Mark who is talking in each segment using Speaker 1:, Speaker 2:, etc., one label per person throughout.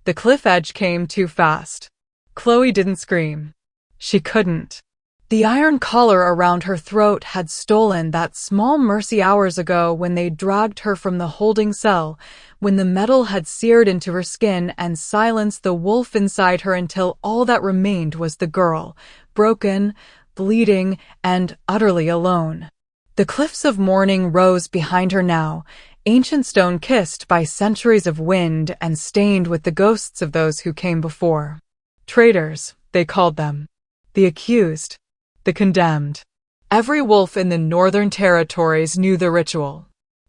Speaker 1: The cliff edge came too fast. Chloe didn't scream. She couldn't. The iron collar around her throat had stolen that small mercy hours ago when they dragged her from the holding cell, when the metal had seared into her skin and silenced the wolf inside her until all that remained was the girl, broken, bleeding, and utterly alone. The Cliffs of Mourning rose behind her now, ancient stone kissed by centuries of wind and stained with the ghosts of those who came before. Traitors, they called them. The accused. The condemned. Every wolf in the Northern Territories knew the ritual.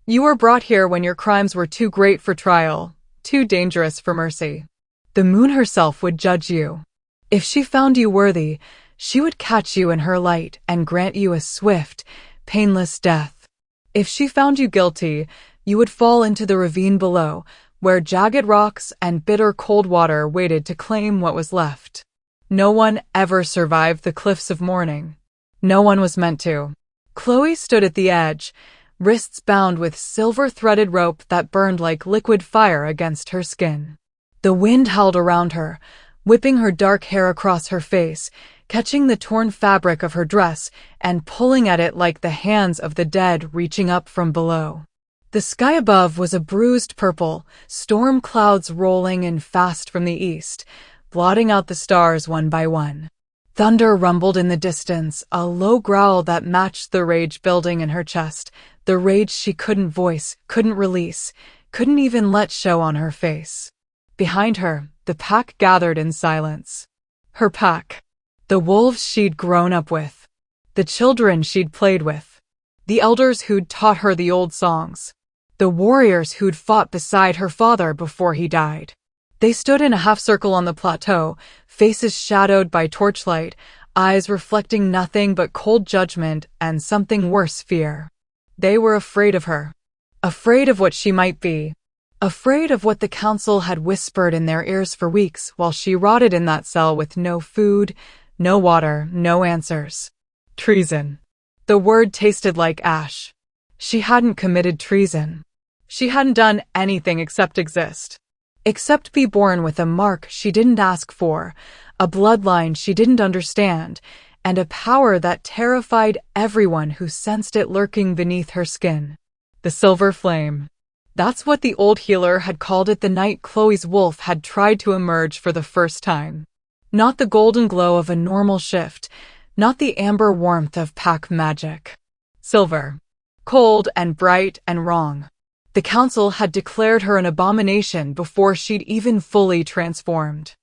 Speaker 1: You were brought here when your crimes were too great for trial, too dangerous for mercy. The moon herself would judge you. If she found you worthy, she would catch you in her light and grant you a swift, painless death. If she found you guilty, you would fall into the ravine below, where jagged rocks and bitter cold water waited to claim what was left. No one ever survived the Cliffs of Mourning. No one was meant to. Chloe stood at the edge, wrists bound with silver-threaded rope that burned like liquid fire against her skin. The wind howled around her, whipping her dark hair across her face, catching the torn fabric of her dress and pulling at it like the hands of the dead reaching up from below. The sky above was a bruised purple, storm clouds rolling in fast from the east, blotting out the stars one by one. Thunder rumbled in the distance, a low growl that matched the rage building in her chest, the rage she couldn't voice, couldn't release, couldn't even let show on her face. Behind her, the pack gathered in silence. Her pack. The wolves she'd grown up with. The children she'd played with. The elders who'd taught her the old songs. The warriors who'd fought beside her father before he died. They stood in a half-circle on the plateau, faces shadowed by torchlight, eyes reflecting nothing but cold judgment and something worse, fear. They were afraid of her. Afraid of what she might be. Afraid of what the council had whispered in their ears for weeks while she rotted in that cell with no food, no water, no answers. Treason. The word tasted like ash. She hadn't committed treason. She hadn't done anything except exist. Except be born with a mark she didn't ask for, a bloodline she didn't understand, and a power that terrified everyone who sensed it lurking beneath her skin. The silver flame. That's what the old healer had called it the night Chloe's wolf had tried to emerge for the first time. Not the golden glow of a normal shift, not the amber warmth of pack magic. Silver. Cold and bright and wrong. The council had declared her an abomination before she'd even fully transformed.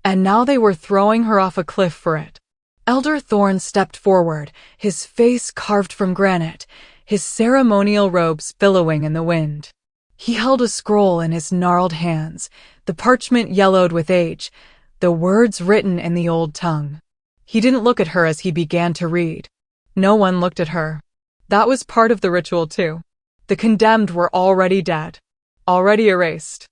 Speaker 1: And now they were throwing her off a cliff for it. Elder Thorne stepped forward, his face carved from granite, his ceremonial robes billowing in the wind. He held a scroll in his gnarled hands, the parchment yellowed with age, the words written in the old tongue. He didn't look at her as he began to read. No one looked at her. That was part of the ritual too. The condemned were already dead, already erased.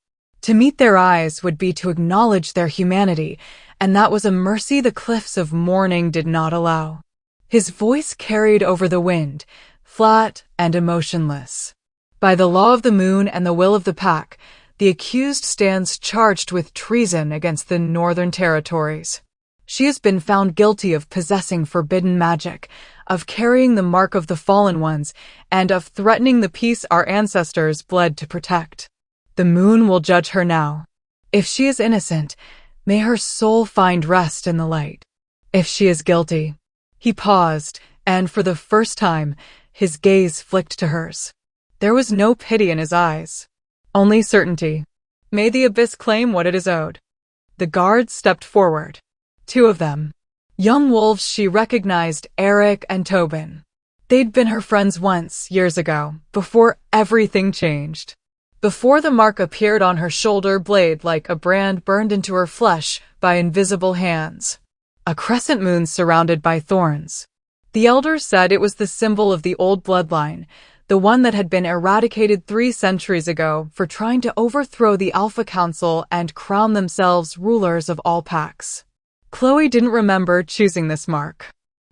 Speaker 1: To meet their eyes would be to acknowledge their humanity, and that was a mercy the Cliffs of Mourning did not allow. His voice carried over the wind, flat and emotionless. By the law of the moon and the will of the pack, the accused stands charged with treason against the Northern Territories. She has been found guilty of possessing forbidden magic, of carrying the mark of the fallen ones, and of threatening the peace our ancestors bled to protect. The moon will judge her now. If she is innocent, may her soul find rest in the light. If she is guilty. He paused, and for the first time, his gaze flicked to hers. There was no pity in his eyes. Only certainty. May the abyss claim what it is owed. The guards stepped forward. Two of them. Young wolves she recognized, Eric and Tobin. They'd been her friends once, years ago, before everything changed. Before the mark appeared on her shoulder blade like a brand burned into her flesh by invisible hands. A crescent moon surrounded by thorns. The elders said it was the symbol of the old bloodline, the one that had been eradicated 3 centuries ago for trying to overthrow the Alpha Council and crown themselves rulers of all packs. Chloe didn't remember choosing this mark.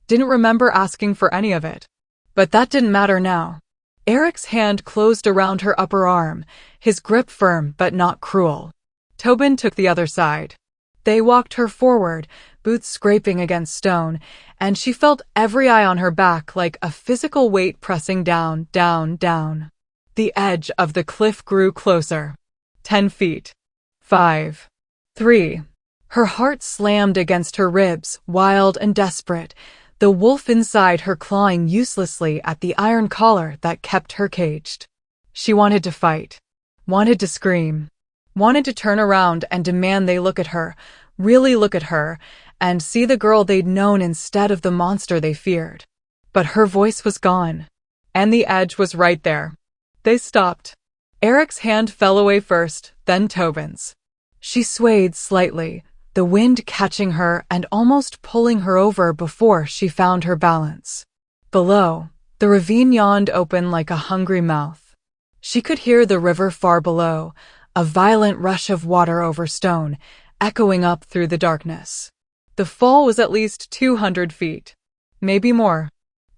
Speaker 1: Didn't remember asking for any of it. But that didn't matter now. Eric's hand closed around her upper arm, his grip firm but not cruel. Tobin took the other side. They walked her forward, boots scraping against stone, and she felt every eye on her back like a physical weight pressing down, down, down. The edge of the cliff grew closer. 10 feet. 5. 3. Her heart slammed against her ribs, wild and desperate, the wolf inside her clawing uselessly at the iron collar that kept her caged. She wanted to fight. Wanted to scream. Wanted to turn around and demand they look at her, really look at her, and see the girl they'd known instead of the monster they feared. But her voice was gone. And the edge was right there. They stopped. Eric's hand fell away first, then Tobin's. She swayed slightly, the wind catching her and almost pulling her over before she found her balance. Below, the ravine yawned open like a hungry mouth. She could hear the river far below, a violent rush of water over stone, echoing up through the darkness. The fall was at least 200 feet. Maybe more.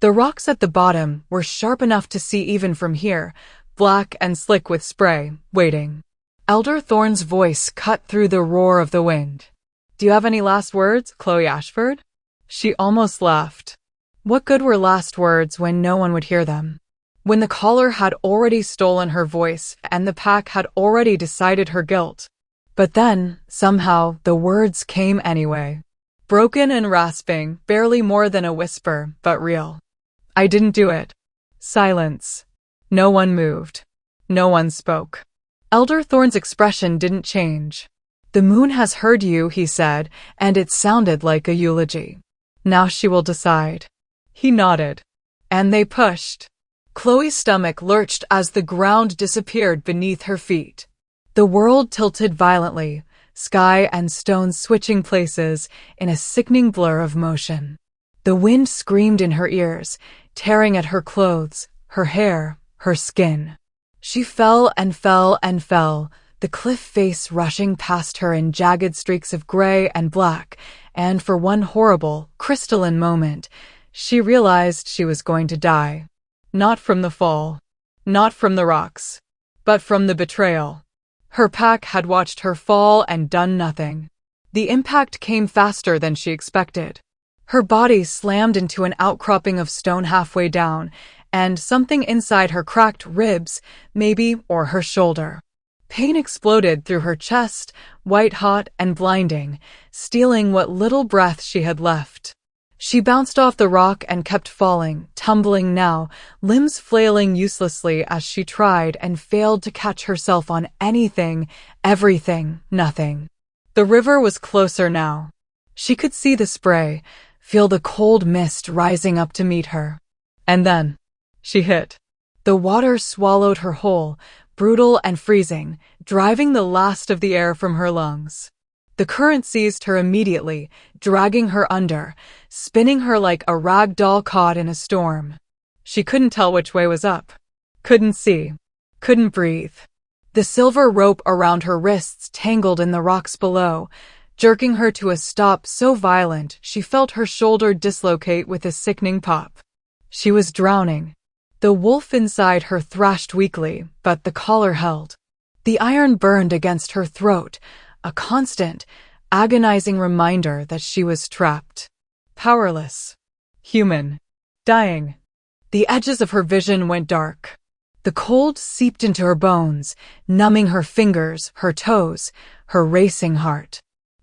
Speaker 1: The rocks at the bottom were sharp enough to see even from here, black and slick with spray, waiting. Elder Thorne's voice cut through the roar of the wind. "Do you have any last words, Chloe Ashford?" She almost laughed. What good were last words when no one would hear them? When the caller had already stolen her voice and the pack had already decided her guilt. But then, somehow, the words came anyway. Broken and rasping, barely more than a whisper, but real. "I didn't do it." Silence. No one moved. No one spoke. Elder Thorne's expression didn't change. "The moon has heard you," he said, and it sounded like a eulogy. "Now she will decide." He nodded. And they pushed. Chloe's stomach lurched as the ground disappeared beneath her feet. The world tilted violently, sky and stone switching places in a sickening blur of motion. The wind screamed in her ears, tearing at her clothes, her hair, her skin. She fell and fell and fell, the cliff face rushing past her in jagged streaks of gray and black, and for one horrible, crystalline moment, she realized she was going to die. Not from the fall. Not from the rocks. But from the betrayal. Her pack had watched her fall and done nothing. The impact came faster than she expected. Her body slammed into an outcropping of stone halfway down, and something inside her cracked ribs, maybe, or her shoulder. Pain exploded through her chest, white-hot and blinding, stealing what little breath she had left. She bounced off the rock and kept falling, tumbling now, limbs flailing uselessly as she tried and failed to catch herself on anything, everything, nothing. The river was closer now. She could see the spray, feel the cold mist rising up to meet her. And then, she hit. The water swallowed her whole, brutal and freezing, driving the last of the air from her lungs. The current seized her immediately, dragging her under, spinning her like a rag doll caught in a storm. She couldn't tell which way was up. Couldn't see. Couldn't breathe. The silver rope around her wrists tangled in the rocks below, jerking her to a stop so violent she felt her shoulder dislocate with a sickening pop. She was drowning. The wolf inside her thrashed weakly, but the collar held. The iron burned against her throat, a constant, agonizing reminder that she was trapped. Powerless. Human. Dying. The edges of her vision went dark. The cold seeped into her bones, numbing her fingers, her toes, her racing heart.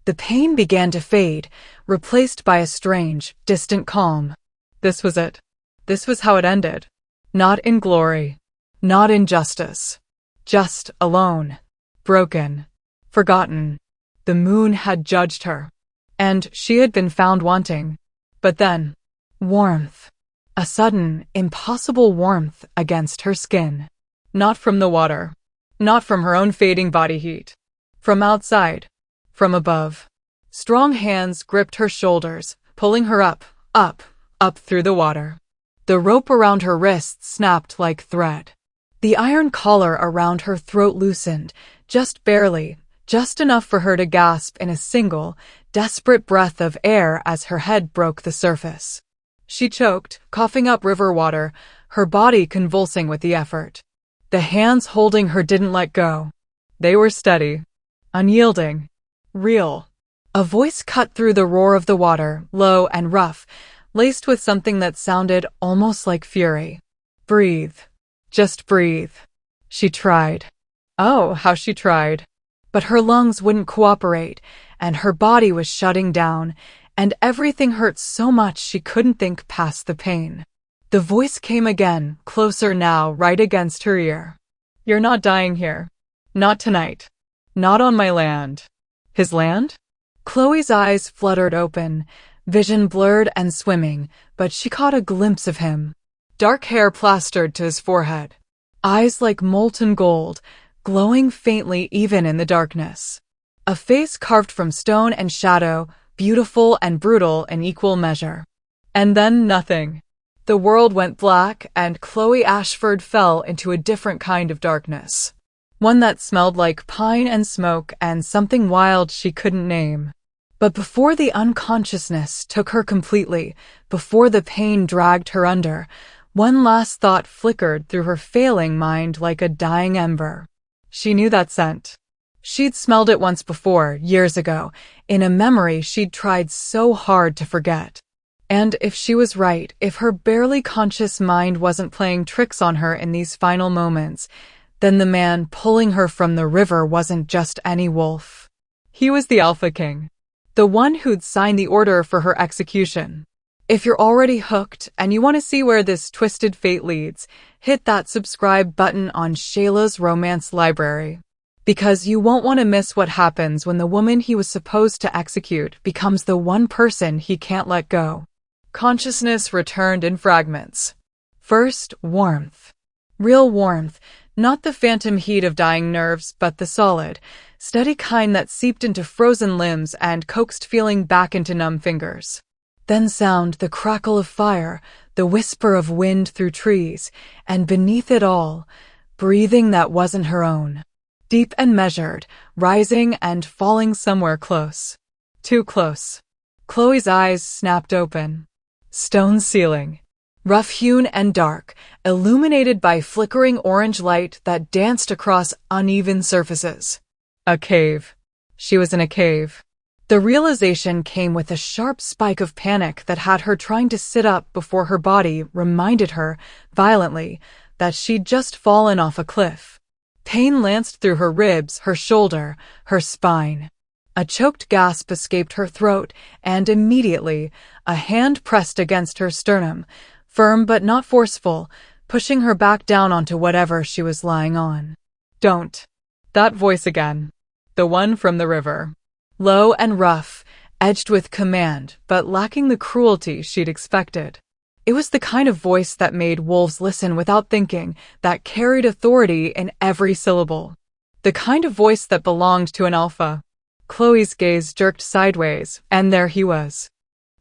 Speaker 1: The pain began to fade, replaced by a strange, distant calm. This was it. This was how it ended. Not in glory. Not in justice. Just alone. Broken. Forgotten. The moon had judged her. And she had been found wanting. But then, warmth. A sudden, impossible warmth against her skin. Not from the water. Not from her own fading body heat. From outside. From above. Strong hands gripped her shoulders, pulling her up, up through the water. The rope around her wrists snapped like thread. The iron collar around her throat loosened, just barely, just enough for her to gasp in a single, desperate breath of air as her head broke the surface. She choked, coughing up river water, her body convulsing with the effort. The hands holding her didn't let go. They were steady. unyielding, real. A voice cut through the roar of the water, low and rough, laced with something that sounded almost like fury. Breathe. Just breathe. She tried. Oh, how she tried. But her lungs wouldn't cooperate, and her body was shutting down, and everything hurt so much she couldn't think past the pain. The voice came again, closer now, right against her ear. You're not dying here. Not tonight. Not on my land. His land? Chloe's eyes fluttered open, vision blurred and swimming, but she caught a glimpse of him. Dark hair plastered to his forehead. Eyes like molten gold, glowing faintly even in the darkness. A face carved from stone and shadow, beautiful and brutal in equal measure. And then nothing. The world went black, and Chloe Ashford fell into a different kind of darkness. One that smelled like pine and smoke and something wild she couldn't name. But before the unconsciousness took her completely, before the pain dragged her under, one last thought flickered through her failing mind like a dying ember. She knew that scent. She'd smelled it once before, years ago, in a memory she'd tried so hard to forget. And if she was right, if her barely conscious mind wasn't playing tricks on her in these final moments, then the man pulling her from the river wasn't just any wolf. He was the Alpha King, the one who'd signed the order for her execution. If you're already hooked and you want to see where this twisted fate leads, hit that subscribe button on Shayla's Romance Library. Because you won't want to miss what happens when the woman he was supposed to execute becomes the one person he can't let go. Consciousness returned in fragments. First, warmth. Real warmth, not the phantom heat of dying nerves, but the solid, steady kind that seeped into frozen limbs and coaxed feeling back into numb fingers. Then sound, the crackle of fire, the whisper of wind through trees, and beneath it all, breathing that wasn't her own. Deep and measured, rising and falling somewhere close. Too close. Chloe's eyes snapped open. Stone ceiling. Rough-hewn and dark, illuminated by flickering orange light that danced across uneven surfaces. A cave. She was in a cave. The realization came with a sharp spike of panic that had her trying to sit up before her body reminded her, violently, that she'd just fallen off a cliff. Pain lanced through her ribs, her shoulder, her spine. A choked gasp escaped her throat, and immediately, a hand pressed against her sternum, firm but not forceful, pushing her back down onto whatever she was lying on. Don't. That voice again. The one from the river. Low and rough, edged with command, but lacking the cruelty she'd expected. It was the kind of voice that made wolves listen without thinking, that carried authority in every syllable. The kind of voice that belonged to an alpha. Chloe's gaze jerked sideways, and there he was.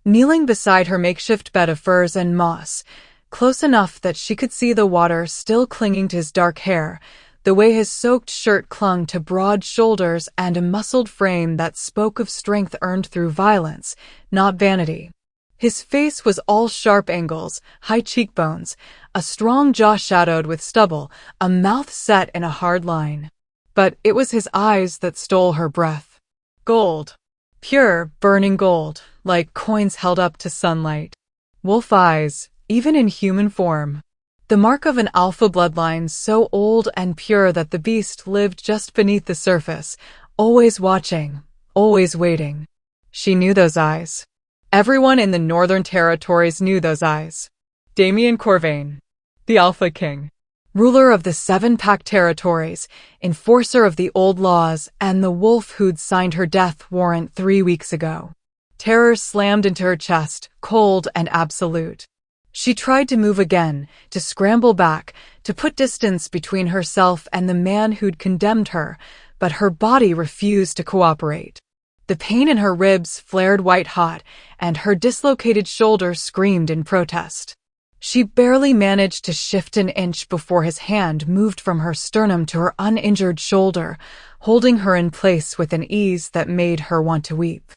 Speaker 1: Kneeling beside her makeshift bed of furs and moss, close enough that she could see the water still clinging to his dark hair, the way his soaked shirt clung to broad shoulders and a muscled frame that spoke of strength earned through violence, not vanity. His face was all sharp angles, high cheekbones, a strong jaw shadowed with stubble, a mouth set in a hard line. But it was his eyes that stole her breath. Gold. Pure, burning gold, like coins held up to sunlight. Wolf eyes, even in human form. The mark of an alpha bloodline so old and pure that the beast lived just beneath the surface, always watching, always waiting. She knew those eyes. Everyone in the Northern Territories knew those eyes. Damien Corvain, the Alpha King, ruler of the 7-pack territories, enforcer of the old laws, and the wolf who'd signed her death warrant 3 weeks ago. Terror slammed into her chest, cold and absolute. She tried to move again, to scramble back, to put distance between herself and the man who'd condemned her, but her body refused to cooperate. The pain in her ribs flared white-hot, and her dislocated shoulder screamed in protest. She barely managed to shift an inch before his hand moved from her sternum to her uninjured shoulder, holding her in place with an ease that made her want to weep.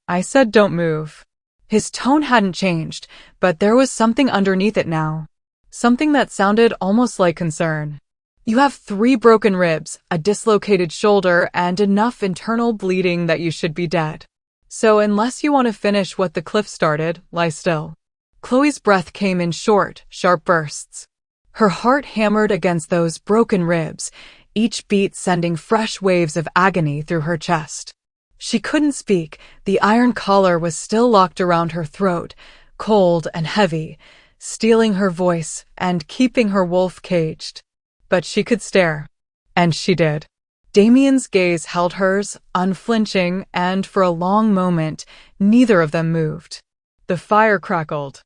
Speaker 1: I said don't move. His tone hadn't changed, but there was something underneath it now. Something that sounded almost like concern. You have 3 broken ribs, a dislocated shoulder, and enough internal bleeding that you should be dead. So unless you want to finish what the cliff started, lie still." Chloe's breath came in short, sharp bursts. Her heart hammered against those broken ribs, each beat sending fresh waves of agony through her chest. She couldn't speak. The iron collar was still locked around her throat, cold and heavy, stealing her voice and keeping her wolf caged. But she could stare. And she did. Damien's gaze held hers, unflinching, and for a long moment, neither of them moved. The fire crackled.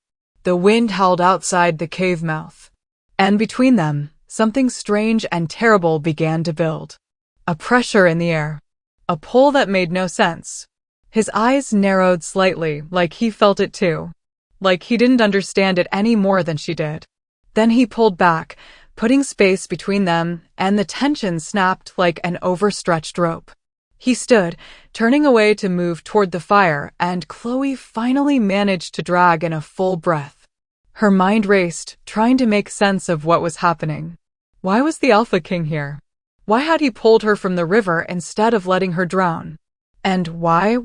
Speaker 1: The wind howled outside the cave mouth. And between them, something strange and terrible began to build. A pressure in the air. A pull that made no sense. His eyes narrowed slightly, like he felt it too. Like he didn't understand it any more than she did. Then he pulled back, putting space between them, and the tension snapped like an overstretched rope. He stood, turning away to move toward the fire, and Chloe finally managed to drag in a full breath. Her mind raced, trying to make sense of what was happening. Why was the Alpha King here? Why had he pulled her from the river instead of letting her drown? And why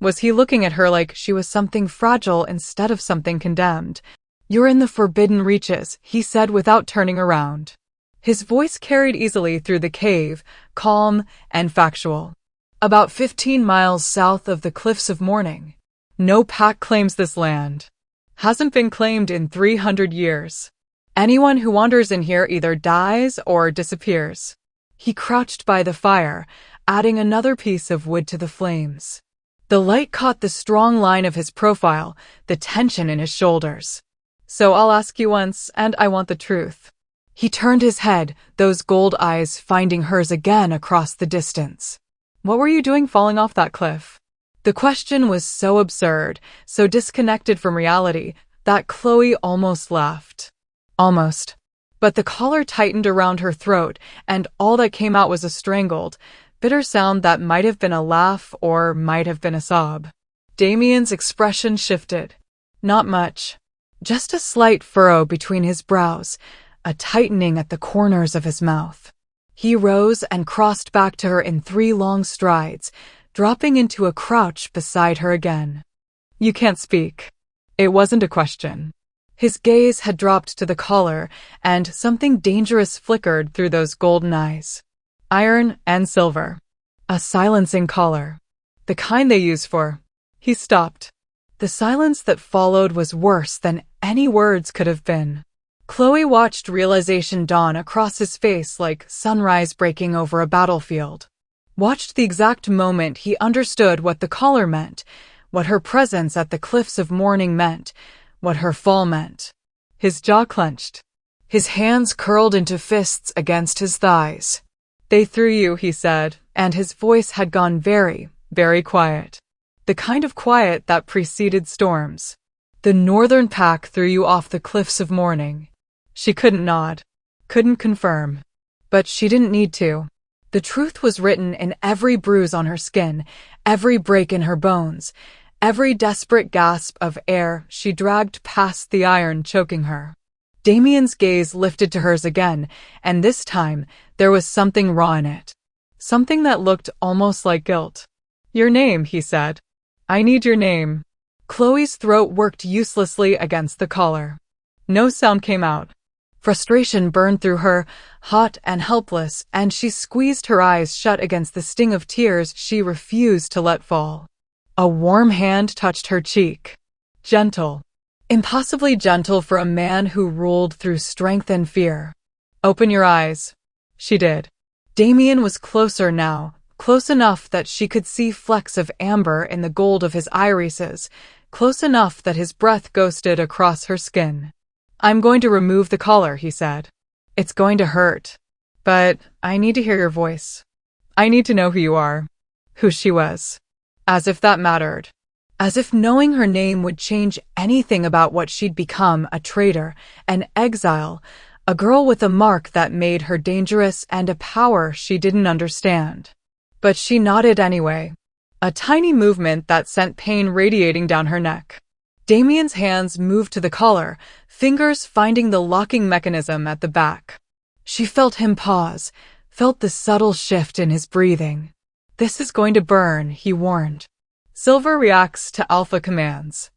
Speaker 1: was he looking at her like she was something fragile instead of something condemned? "You're in the forbidden reaches," he said without turning around. His voice carried easily through the cave, calm and factual. "About 15 miles south of the Cliffs of Mourning. No pack claims this land. Hasn't been claimed in 300 years. Anyone who wanders in here either dies or disappears." He crouched by the fire, adding another piece of wood to the flames. The light caught the strong line of his profile, the tension in his shoulders. "So I'll ask you once, and I want the truth." He turned his head, those gold eyes finding hers again across the distance. "What were you doing falling off that cliff?" The question was so absurd, so disconnected from reality, that Chloe almost laughed. Almost. But the collar tightened around her throat, and all that came out was a strangled, bitter sound that might have been a laugh or might have been a sob. Damien's expression shifted. Not much. Just a slight furrow between his brows, a tightening at the corners of his mouth. He rose and crossed back to her in 3 long strides, dropping into a crouch beside her again. "You can't speak." It wasn't a question. His gaze had dropped to the collar, and something dangerous flickered through those golden eyes. Iron and silver. A silencing collar. The kind they use for... He stopped. The silence that followed was worse than any words could have been. Chloe watched realization dawn across his face like sunrise breaking over a battlefield. Watched the exact moment he understood what the collar meant, what her presence at the Cliffs of Mourning meant, what her fall meant. His jaw clenched. His hands curled into fists against his thighs. "They threw you," he said, and his voice had gone very, very quiet. The kind of quiet that preceded storms. "The Northern Pack threw you off the Cliffs of Mourning." She couldn't nod, couldn't confirm. But she didn't need to. The truth was written in every bruise on her skin, every break in her bones, every desperate gasp of air she dragged past the iron choking her. Damien's gaze lifted to hers again, and this time there was something raw in it. Something that looked almost like guilt. "Your name," he said. "I need your name." Chloe's throat worked uselessly against the collar. No sound came out. Frustration burned through her, hot and helpless, and she squeezed her eyes shut against the sting of tears she refused to let fall. A warm hand touched her cheek. Gentle. Impossibly gentle for a man who ruled through strength and fear. "Open your eyes." She did. Damien was closer now, close enough that she could see flecks of amber in the gold of his irises, close enough that his breath ghosted across her skin. "I'm going to remove the collar," he said. "It's going to hurt. But I need to hear your voice. I need to know who you are." Who she was. As if that mattered. As if knowing her name would change anything about what she'd become: a traitor, an exile, a girl with a mark that made her dangerous and a power she didn't understand. But she nodded anyway. A tiny movement that sent pain radiating down her neck. Damien's hands moved to the collar, fingers finding the locking mechanism at the back. She felt him pause, felt the subtle shift in his breathing. This is going to burn, he warned. Silver reacts to alpha commands.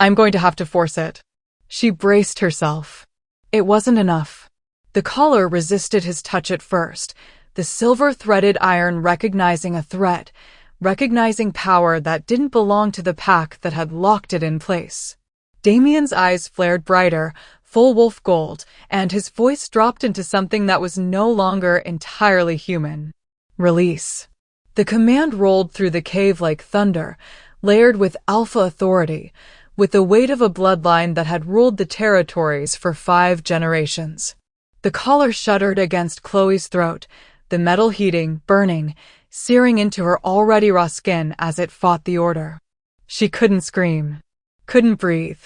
Speaker 1: I'm going to have to force it. She braced herself. It wasn't enough. The collar resisted his touch at first, the silver-threaded iron recognizing a threat, recognizing power that didn't belong to the pack that had locked it in place. Damien's eyes flared brighter, full wolf gold, and his voice dropped into something that was no longer entirely human. Release. The command rolled through the cave like thunder, layered with alpha authority, with the weight of a bloodline that had ruled the territories for 5 generations. The collar shuddered against Chloe's throat, the metal heating, burning, searing into her already raw skin as it fought the order. She couldn't scream, couldn't breathe.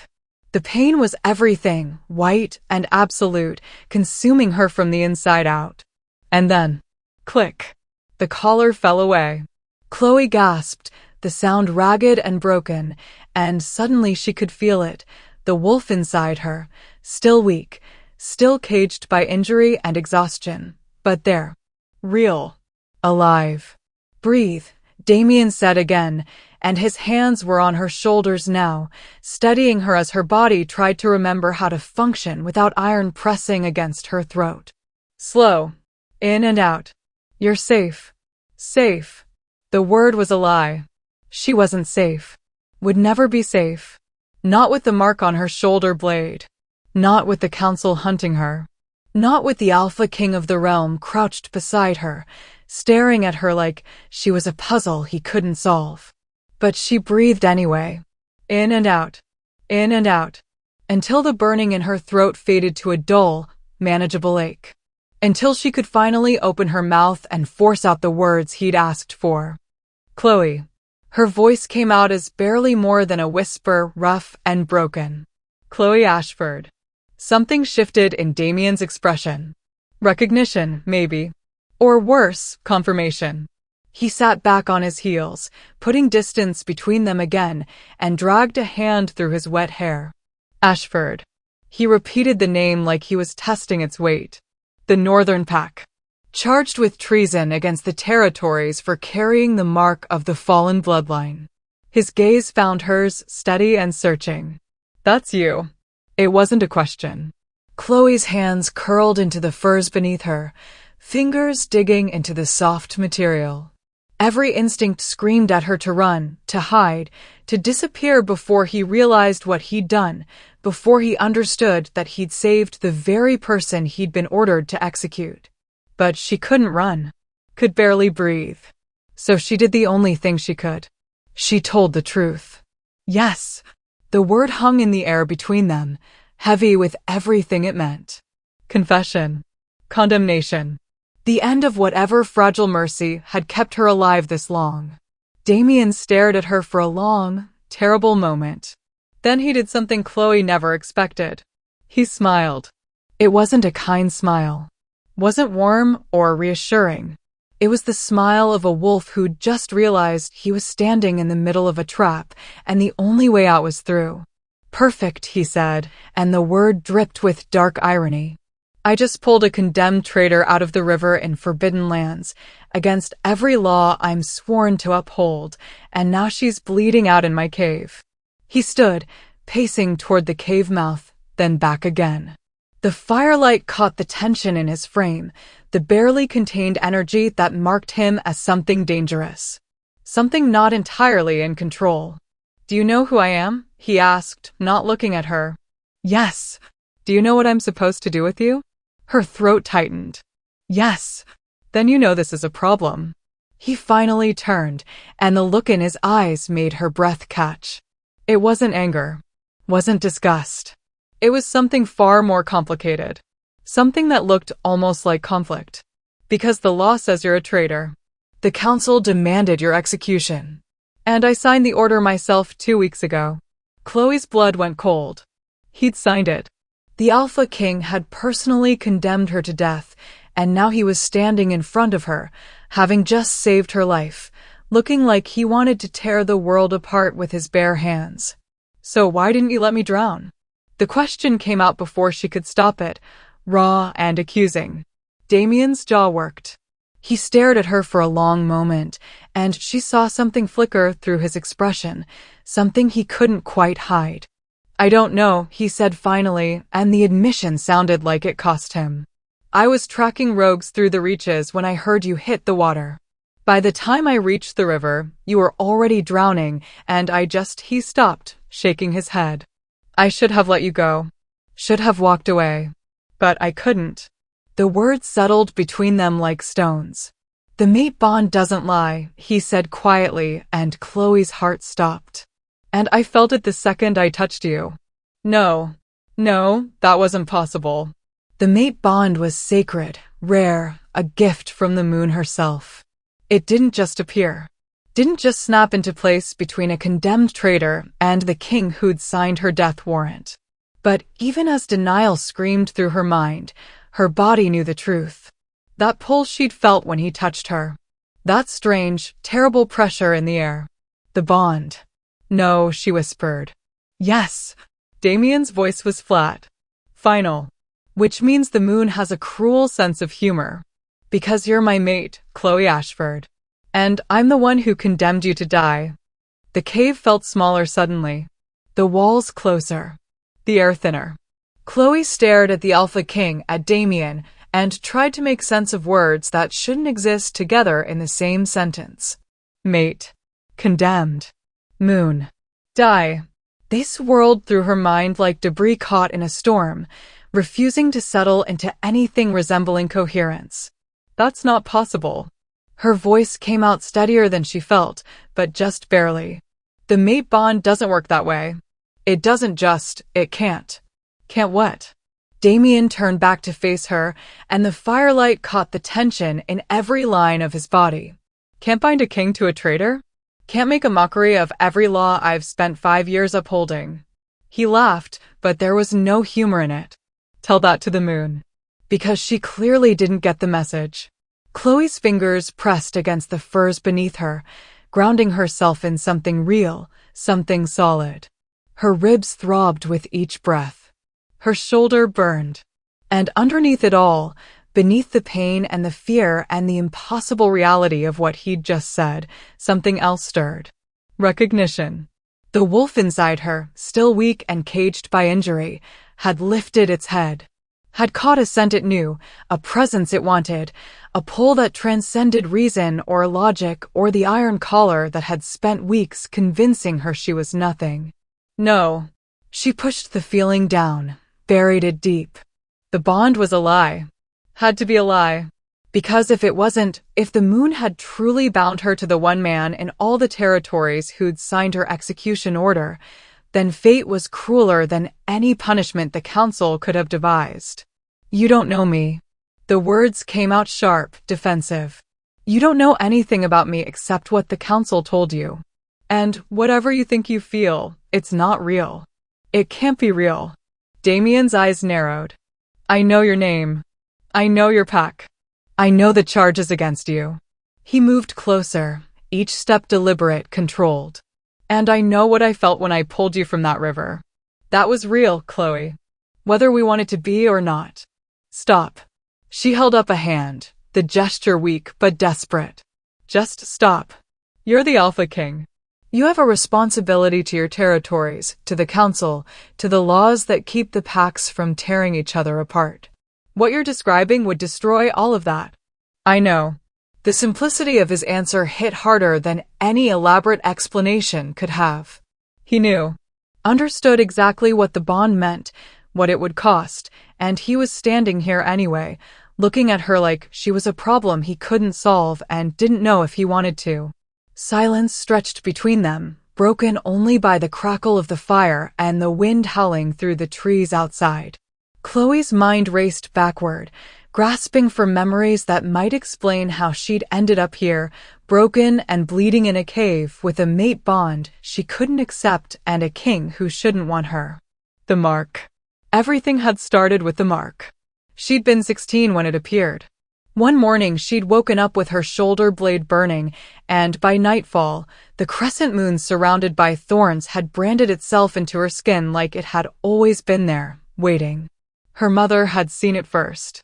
Speaker 1: The pain was everything, white and absolute, consuming her from the inside out. And then, click, the collar fell away. Chloe gasped, the sound ragged and broken, and suddenly she could feel it, the wolf inside her, still weak, still caged by injury and exhaustion, but there, real, alive. Breathe, Damien said again, and his hands were on her shoulders now, steadying her as her body tried to remember how to function without iron pressing against her throat. Slow. In and out. You're safe. Safe. The word was a lie. She wasn't safe. Would never be safe. Not with the mark on her shoulder blade. Not with the council hunting her. Not with the Alpha King of the realm crouched beside her, staring at her like she was a puzzle he couldn't solve. But she breathed anyway. In and out. In and out. Until the burning in her throat faded to a dull, manageable ache. Until she could finally open her mouth and force out the words he'd asked for. Chloe. Her voice came out as barely more than a whisper, rough and broken. Chloe Ashford. Something shifted in Damien's expression. Recognition, maybe. Or worse, confirmation. He sat back on his heels, putting distance between them again, and dragged a hand through his wet hair. Ashford. He repeated the name like he was testing its weight. The Northern Pack. Charged with treason against the territories for carrying the mark of the fallen bloodline. His gaze found hers, steady and searching. That's you. It wasn't a question. Chloe's hands curled into the furs beneath her, fingers digging into the soft material. Every instinct screamed at her to run, to hide, to disappear before he realized what he'd done, before he understood that he'd saved the very person he'd been ordered to execute. But she couldn't run, could barely breathe. So she did the only thing she could. She told the truth. Yes. The word hung in the air between them, heavy with everything it meant. Confession. Condemnation. The end of whatever fragile mercy had kept her alive this long. Damien stared at her for a long, terrible moment. Then he did something Chloe never expected. He smiled. It wasn't a kind smile. Wasn't warm or reassuring. It was the smile of a wolf who'd just realized he was standing in the middle of a trap, and the only way out was through. Perfect, he said, and the word dripped with dark irony. I just pulled a condemned traitor out of the river in forbidden lands, against every law I'm sworn to uphold, and now she's bleeding out in my cave. He stood, pacing toward the cave mouth, then back again. The firelight caught the tension in his frame, the barely contained energy that marked him as something dangerous. Something not entirely in control. Do you know who I am? He asked, not looking at her. Yes. Do you know what I'm supposed to do with you? Her throat tightened. Yes. Then you know this is a problem. He finally turned, and the look in his eyes made her breath catch. It wasn't anger. Wasn't disgust. It was something far more complicated. Something that looked almost like conflict. Because the law says you're a traitor. The council demanded your execution. And I signed the order myself 2 weeks ago. Chloe's blood went cold. He'd signed it. The Alpha King had personally condemned her to death, and now he was standing in front of her, having just saved her life, looking like he wanted to tear the world apart with his bare hands. So why didn't you let me drown? The question came out before she could stop it, raw and accusing. Damien's jaw worked. He stared at her for a long moment, and she saw something flicker through his expression, something he couldn't quite hide. I don't know, he said finally, and the admission sounded like it cost him. I was tracking rogues through the reaches when I heard you hit the water. By the time I reached the river, you were already drowning, and he stopped, shaking his head. I should have let you go. Should have walked away. But I couldn't. The words settled between them like stones. The mate bond doesn't lie, he said quietly, and Chloe's heart stopped. And I felt it the second I touched you. No, that wasn't possible. The mate bond was sacred, rare, a gift from the moon herself. It didn't just appear. Didn't just snap into place between a condemned traitor and the king who'd signed her death warrant. But even as denial screamed through her mind, her body knew the truth. That pull she'd felt when he touched her. That strange, terrible pressure in the air. The bond. No, she whispered. Yes. Damien's voice was flat. Final. Which means the moon has a cruel sense of humor. Because you're my mate, Chloe Ashford. And I'm the one who condemned you to die. The cave felt smaller suddenly. The walls closer. The air thinner. Chloe stared at the Alpha King, at Damien, and tried to make sense of words that shouldn't exist together in the same sentence. Mate. Condemned. Moon. Die. They swirled through her mind like debris caught in a storm, refusing to settle into anything resembling coherence. That's not possible. Her voice came out steadier than she felt, but just barely. The mate bond doesn't work that way. It can't. Can't what? Damien turned back to face her, and the firelight caught the tension in every line of his body. Can't bind a king to a traitor? Can't make a mockery of every law I've spent 5 years upholding. He laughed, but there was no humor in it. Tell that to the moon. Because she clearly didn't get the message. Chloe's fingers pressed against the furs beneath her, grounding herself in something real, something solid. Her ribs throbbed with each breath. Her shoulder burned. And underneath it all, beneath the pain and the fear and the impossible reality of what he'd just said, something else stirred. Recognition. The wolf inside her, still weak and caged by injury, had lifted its head. Had caught a scent it knew, a presence it wanted, a pull that transcended reason or logic or the iron collar that had spent weeks convincing her she was nothing. No. She pushed the feeling down, buried it deep. The bond was a lie. Had to be a lie. Because if it wasn't, if the moon had truly bound her to the one man in all the territories who'd signed her execution order, then fate was crueler than any punishment the council could have devised. You don't know me. The words came out sharp, defensive. You don't know anything about me except what the council told you. And whatever you think you feel, it's not real. It can't be real. Damien's eyes narrowed. I know your name. I know your pack. I know the charges against you. He moved closer, each step deliberate, controlled. And I know what I felt when I pulled you from that river. That was real, Chloe. Whether we wanted to be or not. Stop. She held up a hand, the gesture weak but desperate. Just stop. You're the Alpha King. You have a responsibility to your territories, to the council, to the laws that keep the packs from tearing each other apart. What you're describing would destroy all of that. I know. The simplicity of his answer hit harder than any elaborate explanation could have. He knew. Understood exactly what the bond meant, what it would cost, and he was standing here anyway, looking at her like she was a problem he couldn't solve and didn't know if he wanted to. Silence stretched between them, broken only by the crackle of the fire and the wind howling through the trees outside. Chloe's mind raced backward, grasping for memories that might explain how she'd ended up here, broken and bleeding in a cave with a mate bond she couldn't accept and a king who shouldn't want her. The mark. Everything had started with the mark. She'd been 16 when it appeared. One morning she'd woken up with her shoulder blade burning, and by nightfall, the crescent moon surrounded by thorns had branded itself into her skin like it had always been there, waiting. Her mother had seen it first.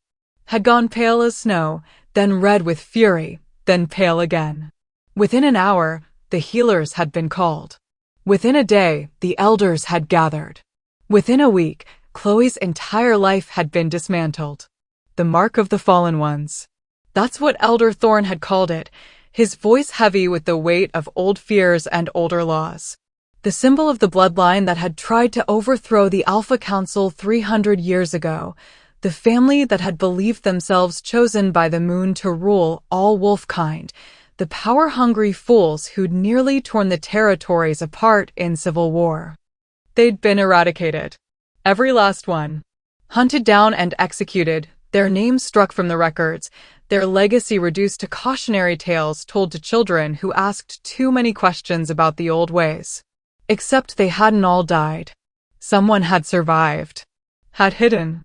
Speaker 1: had gone pale as snow, then red with fury, then pale again. Within an hour, the healers had been called. Within a day, the elders had gathered. Within a week, Chloe's entire life had been dismantled. The mark of the fallen ones. That's what Elder Thorn had called it, his voice heavy with the weight of old fears and older laws. The symbol of the bloodline that had tried to overthrow the Alpha Council 300 years ago, the family that had believed themselves chosen by the moon to rule all wolfkind, the power-hungry fools who'd nearly torn the territories apart in civil war. They'd been eradicated. Every last one. Hunted down and executed, their names struck from the records, their legacy reduced to cautionary tales told to children who asked too many questions about the old ways. Except they hadn't all died. Someone had survived. Had hidden.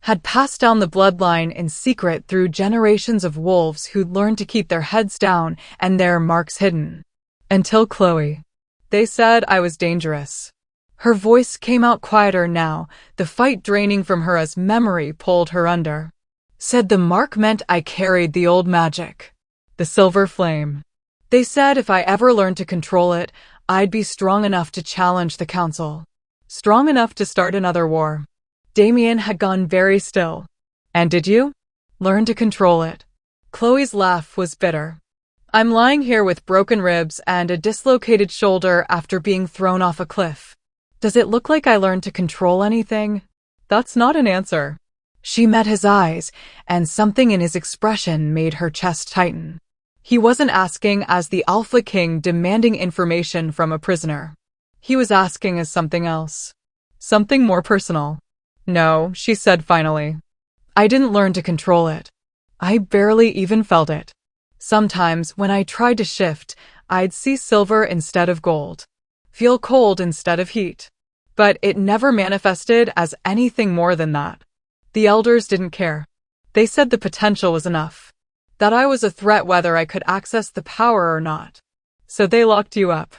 Speaker 1: Had passed down the bloodline in secret through generations of wolves who'd learned to keep their heads down and their marks hidden. Until Chloe. They said I was dangerous. Her voice came out quieter now, the fight draining from her as memory pulled her under. Said the mark meant I carried the old magic. The silver flame. They said if I ever learned to control it, I'd be strong enough to challenge the council. Strong enough to start another war. Damien had gone very still. And did you? Learn to control it. Chloe's laugh was bitter. I'm lying here with broken ribs and a dislocated shoulder after being thrown off a cliff. Does it look like I learned to control anything? That's not an answer. She met his eyes, and something in his expression made her chest tighten. He wasn't asking as the Alpha King demanding information from a prisoner. He was asking as something else. Something more personal. No, she said finally. I didn't learn to control it. I barely even felt it. Sometimes, when I tried to shift, I'd see silver instead of gold. Feel cold instead of heat. But it never manifested as anything more than that. The elders didn't care. They said the potential was enough. That I was a threat whether I could access the power or not. So they locked you up.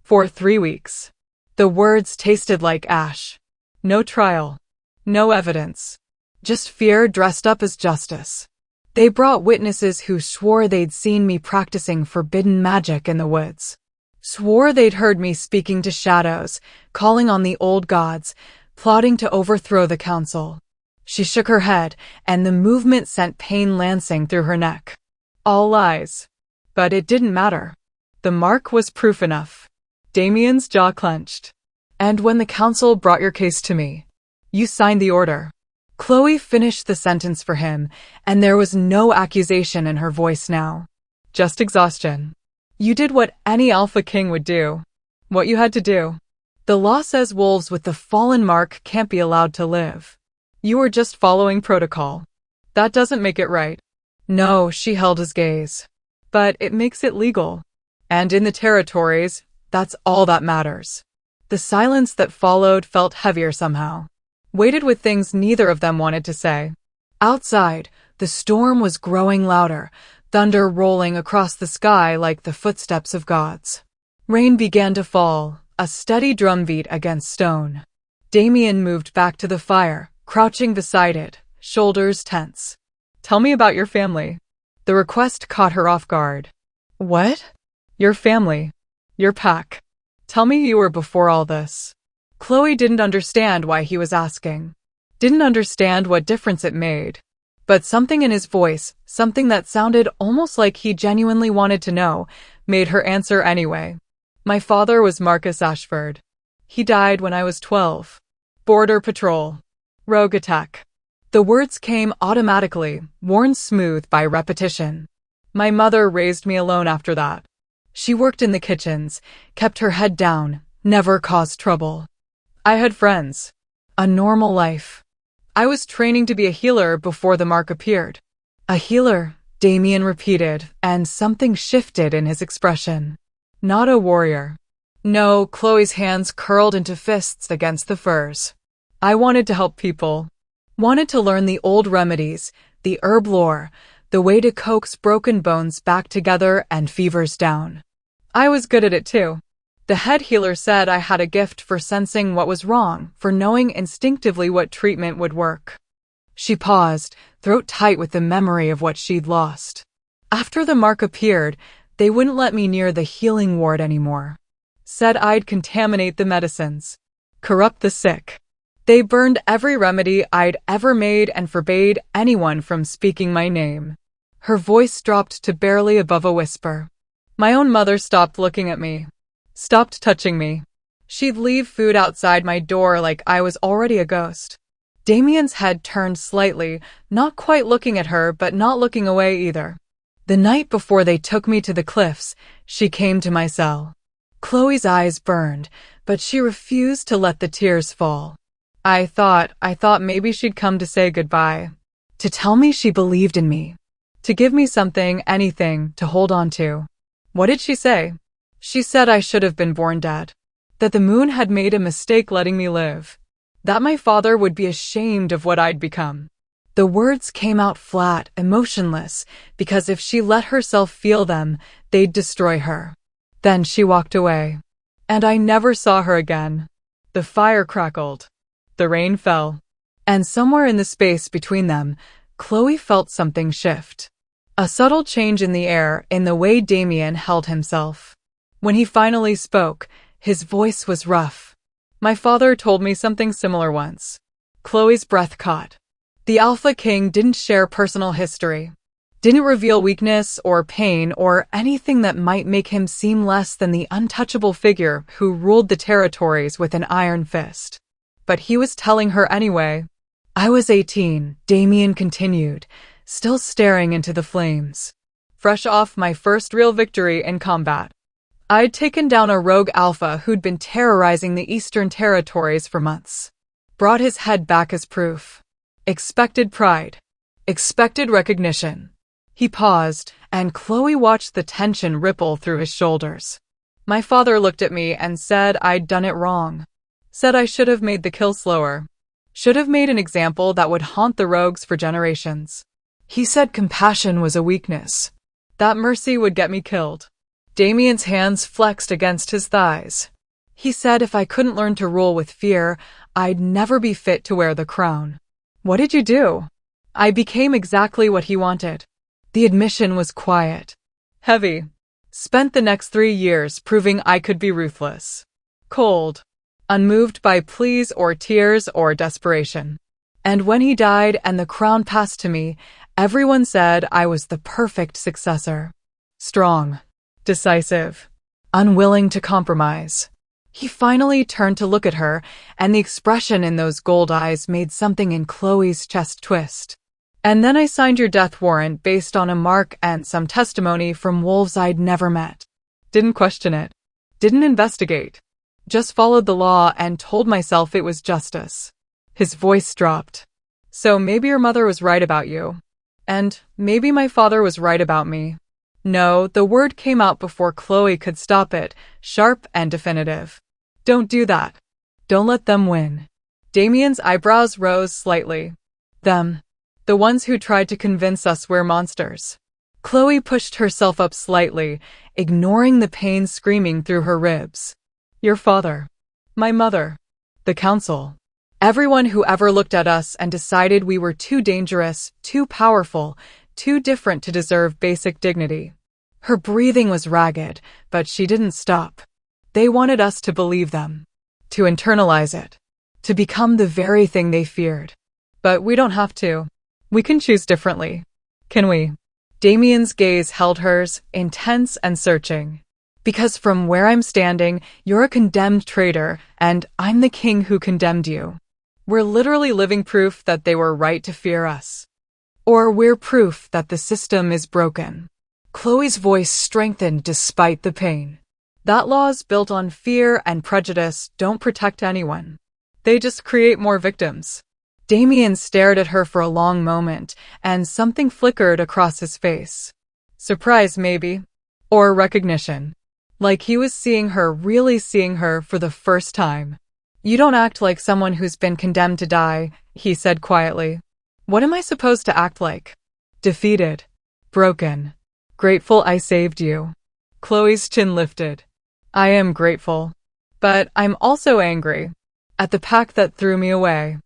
Speaker 1: For 3 weeks. The words tasted like ash. No trial. No evidence. Just fear dressed up as justice. They brought witnesses who swore they'd seen me practicing forbidden magic in the woods. Swore they'd heard me speaking to shadows, calling on the old gods, plotting to overthrow the council. She shook her head, and the movement sent pain lancing through her neck. All lies. But it didn't matter. The mark was proof enough. Damien's jaw clenched. And when the council brought your case to me, you signed the order. Chloe finished the sentence for him, and there was no accusation in her voice now. Just exhaustion. You did what any Alpha King would do. What you had to do. The law says wolves with the fallen mark can't be allowed to live. You were just following protocol. That doesn't make it right. No, she held his gaze. But it makes it legal. And in the territories, that's all that matters. The silence that followed felt heavier somehow. Weighted with things neither of them wanted to say. Outside, the storm was growing louder, thunder rolling across the sky like the footsteps of gods. Rain began to fall, a steady drumbeat against stone. Damien moved back to the fire, crouching beside it, shoulders tense. Tell me about your family. The request caught her off guard. What? Your family. Your pack. Tell me who you were before all this. Chloe didn't understand why he was asking. Didn't understand what difference it made. But something in his voice, something that sounded almost like he genuinely wanted to know, made her answer anyway. My father was Marcus Ashford. He died when I was 12. Border Patrol. Rogue attack. The words came automatically, worn smooth by repetition. My mother raised me alone after that. She worked in the kitchens, kept her head down, never caused trouble. I had friends. A normal life. I was training to be a healer before the mark appeared. A healer, Damien repeated, and something shifted in his expression. Not a warrior. No, Chloe's hands curled into fists against the furs. I wanted to help people. Wanted to learn the old remedies, the herb lore, the way to coax broken bones back together and fevers down. I was good at it too. The head healer said I had a gift for sensing what was wrong, for knowing instinctively what treatment would work. She paused, throat tight with the memory of what she'd lost. After the mark appeared, they wouldn't let me near the healing ward anymore. Said I'd contaminate the medicines, corrupt the sick. They burned every remedy I'd ever made and forbade anyone from speaking my name. Her voice dropped to barely above a whisper. My own mother stopped looking at me, stopped touching me. She'd leave food outside my door like I was already a ghost. Damien's head turned slightly, not quite looking at her but not looking away either. The night before they took me to the cliffs, she came to my cell. Chloe's eyes burned, but she refused to let the tears fall. I thought maybe she'd come to say goodbye, to tell me she believed in me, to give me something, anything, to hold on to. What did she say? She said I should have been born dead, that the moon had made a mistake letting me live, that my father would be ashamed of what I'd become. The words came out flat, emotionless, because if she let herself feel them, they'd destroy her. Then she walked away, and I never saw her again. The fire crackled. The rain fell, and somewhere in the space between them, Chloe felt something shift. A subtle change in the air, in the way Damien held himself. When he finally spoke, his voice was rough. My father told me something similar once. Chloe's breath caught. The Alpha King didn't share personal history, didn't reveal weakness or pain or anything that might make him seem less than the untouchable figure who ruled the territories with an iron fist. But he was telling her anyway. I was 18, Damien continued, still staring into the flames. Fresh off my first real victory in combat. I'd taken down a rogue alpha who'd been terrorizing the Eastern Territories for months. Brought his head back as proof. Expected pride. Expected recognition. He paused, and Chloe watched the tension ripple through his shoulders. My father looked at me and said I'd done it wrong. Said I should have made the kill slower. Should have made an example that would haunt the rogues for generations. He said compassion was a weakness, that mercy would get me killed. Damien's hands flexed against his thighs. He said if I couldn't learn to rule with fear, I'd never be fit to wear the crown. What did you do? I became exactly what he wanted. The admission was quiet, heavy. Spent the next 3 years proving I could be ruthless, cold, unmoved by pleas or tears or desperation. And when he died and the crown passed to me, everyone said I was the perfect successor. Strong, decisive, unwilling to compromise. He finally turned to look at her, and the expression in those gold eyes made something in Chloe's chest twist. And then I signed your death warrant based on a mark and some testimony from wolves I'd never met. Didn't question it. Didn't investigate. Just followed the law and told myself it was justice. His voice dropped. So maybe your mother was right about you. And maybe my father was right about me. No, the word came out before Chloe could stop it, sharp and definitive. Don't do that. Don't let them win. Damien's eyebrows rose slightly. Them. The ones who tried to convince us we're monsters. Chloe pushed herself up slightly, ignoring the pain screaming through her ribs. Your father. My mother. The council. Everyone who ever looked at us and decided we were too dangerous, too powerful, too different to deserve basic dignity. Her breathing was ragged, but she didn't stop. They wanted us to believe them, to internalize it, to become the very thing they feared. But we don't have to. We can choose differently. Can we? Damien's gaze held hers, intense and searching. Because from where I'm standing, you're a condemned traitor, and I'm the king who condemned you. We're literally living proof that they were right to fear us. Or we're proof that the system is broken. Chloe's voice strengthened despite the pain. That laws built on fear and prejudice don't protect anyone. They just create more victims. Damien stared at her for a long moment, and something flickered across his face. Surprise, maybe. Or recognition. Like he was seeing her, really seeing her for the first time. You don't act like someone who's been condemned to die, he said quietly. What am I supposed to act like? Defeated. Broken. Grateful I saved you. Chloe's chin lifted. I am grateful. But I'm also angry. At the pack that threw me away.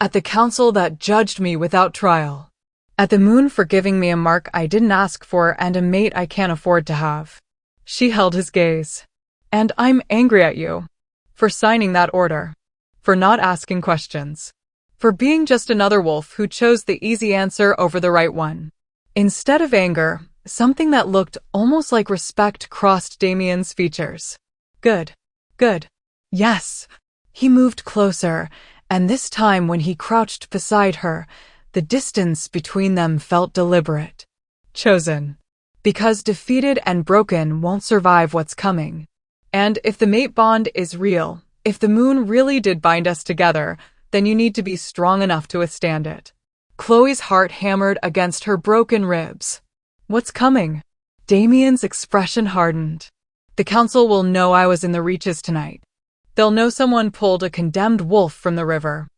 Speaker 1: At the council that judged me without trial. At the moon for giving me a mark I didn't ask for and a mate I can't afford to have. She held his gaze. And I'm angry at you. For signing that order. For not asking questions. For being just another wolf who chose the easy answer over the right one. Instead of anger, something that looked almost like respect crossed Damien's features. Good. Good. Yes. He moved closer, and this time when he crouched beside her, the distance between them felt deliberate. Chosen. Because defeated and broken won't survive what's coming. And if the mate bond is real, if the moon really did bind us together, then you need to be strong enough to withstand it. Chloe's heart hammered against her broken ribs. What's coming? Damien's expression hardened. The council will know I was in the reaches tonight. They'll know someone pulled a condemned wolf from the river.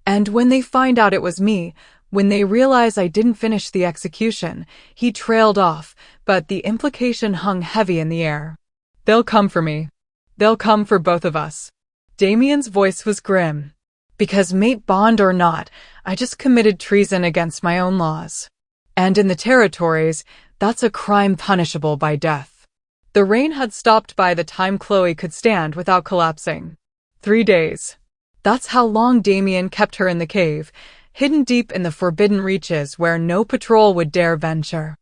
Speaker 1: And when they find out it was me, when they realize I didn't finish the execution, he trailed off, but the implication hung heavy in the air. They'll come for me. They'll come for both of us. Damien's voice was grim. Because mate bond or not, I just committed treason against my own laws. And in the territories, that's a crime punishable by death. The rain had stopped by the time Chloe could stand without collapsing. 3 days. That's how long Damien kept her in the cave, hidden deep in the forbidden reaches where no patrol would dare venture.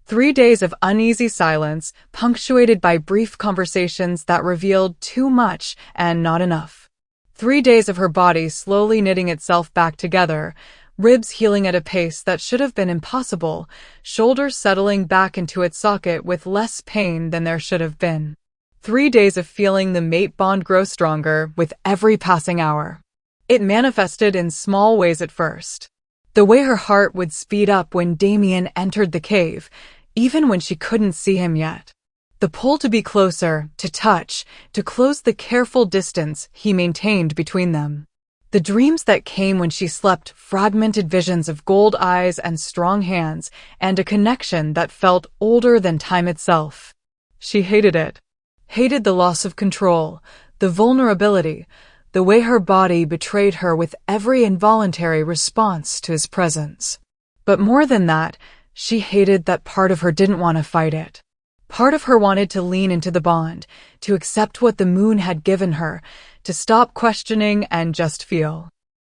Speaker 1: 3 days of uneasy silence, punctuated by brief conversations that revealed too much and not enough. 3 days of her body slowly knitting itself back together, ribs healing at a pace that should have been impossible, shoulders settling back into its socket with less pain than there should have been. 3 days of feeling the mate bond grow stronger with every passing hour. It manifested in small ways at first. The way her heart would speed up when Damien entered the cave, even when she couldn't see him yet. The pull to be closer, to touch, to close the careful distance he maintained between them. The dreams that came when she slept, fragmented visions of gold eyes and strong hands, and a connection that felt older than time itself. She hated it. Hated the loss of control, the vulnerability, the way her body betrayed her with every involuntary response to his presence. But more than that, she hated that part of her didn't want to fight it. Part of her wanted to lean into the bond, to accept what the moon had given her, to stop questioning and just feel.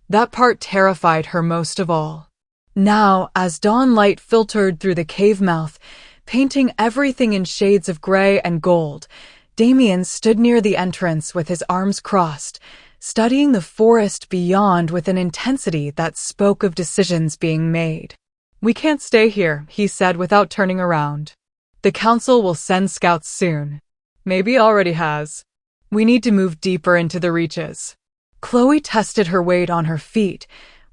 Speaker 1: That part terrified her most of all. Now, as dawn light filtered through the cave mouth, painting everything in shades of gray and gold, Damien stood near the entrance with his arms crossed, studying the forest beyond with an intensity that spoke of decisions being made. "We can't stay here," he said without turning around. "The council will send scouts soon. Maybe already has. We need to move deeper into the reaches." Chloe tested her weight on her feet,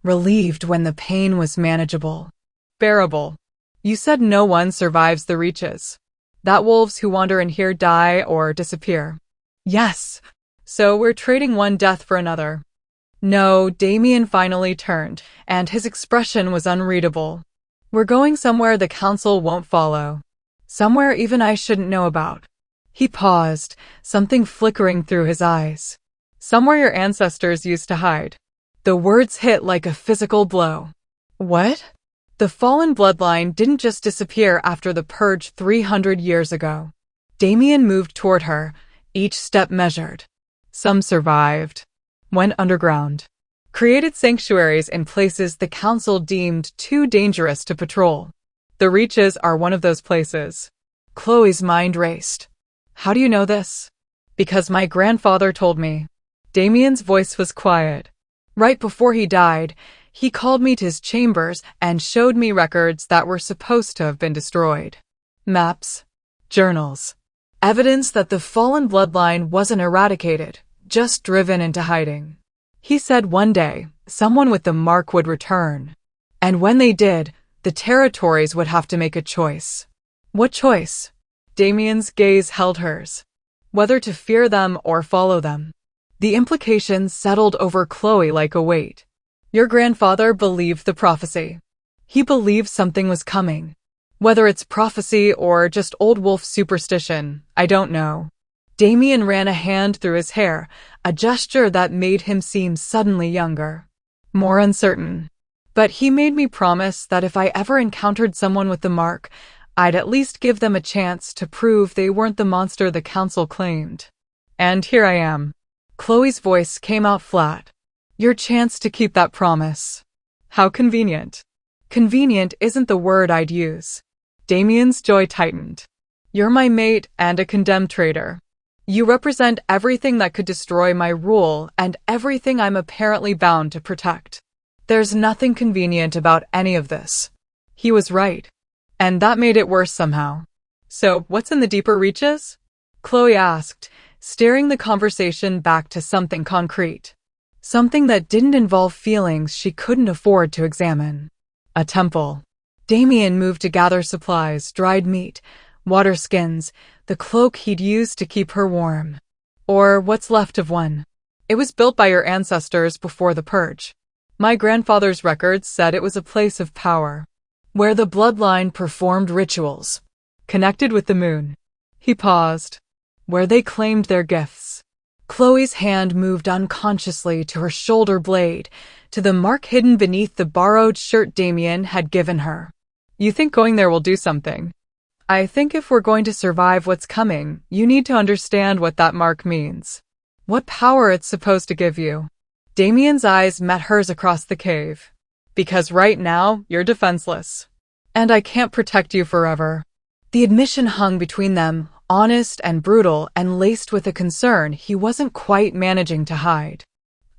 Speaker 1: relieved when the pain was manageable. "Bearable. You said no one survives the reaches. That wolves who wander in here die or disappear." "Yes. So we're trading one death for another." "No," Damien finally turned, and his expression was unreadable. "We're going somewhere the council won't follow. Somewhere even I shouldn't know about." He paused, something flickering through his eyes. "Somewhere your ancestors used to hide." The words hit like a physical blow. What? The fallen bloodline didn't just disappear after the purge 300 years ago. Damien moved toward her, each step measured. Some survived. Went underground. Created sanctuaries in places the council deemed too dangerous to patrol. The reaches are one of those places. Chloe's mind raced. "How do you know this?" "Because my grandfather told me." Damien's voice was quiet. "Right before he died, he called me to his chambers and showed me records that were supposed to have been destroyed. Maps, journals, evidence that the fallen bloodline wasn't eradicated, just driven into hiding. He said one day, someone with the mark would return. And when they did, the territories would have to make a choice." "What choice?" Damien's gaze held hers. Whether to fear them or follow them. The implication settled over Chloe like a weight. "Your grandfather believed the prophecy. He believed something was coming. Whether it's prophecy or just old wolf superstition, I don't know." Damien ran a hand through his hair, a gesture that made him seem suddenly younger. more uncertain. But he made me promise that if I ever encountered someone with the mark, I'd at least give them a chance to prove they weren't the monster the council claimed. And here I am. Chloe's voice came out flat. Your chance to keep that promise. How convenient. Convenient isn't the word I'd use. Damien's jaw tightened. You're my mate and a condemned traitor. You represent everything that could destroy my rule and everything I'm apparently bound to protect. There's nothing convenient about any of this. He was right. And that made it worse somehow. So, what's in the deeper reaches? Chloe asked, steering the conversation back to something concrete. Something that didn't involve feelings she couldn't afford to examine. A temple. Damien moved to gather supplies, dried meat, water skins, the cloak he'd used to keep her warm. Or what's left of one. It was built by your ancestors before the purge. My grandfather's records said it was a place of power, where the bloodline performed rituals, connected with the moon. He paused. Where they claimed their gifts. Chloe's hand moved unconsciously to her shoulder blade, to the mark hidden beneath the borrowed shirt Damien had given her. You think going there will do something? I think if we're going to survive what's coming, you need to understand what that mark means. What power it's supposed to give you. Damien's eyes met hers across the cave. Because right now, you're defenseless. And I can't protect you forever. The admission hung between them, honest and brutal and laced with a concern he wasn't quite managing to hide.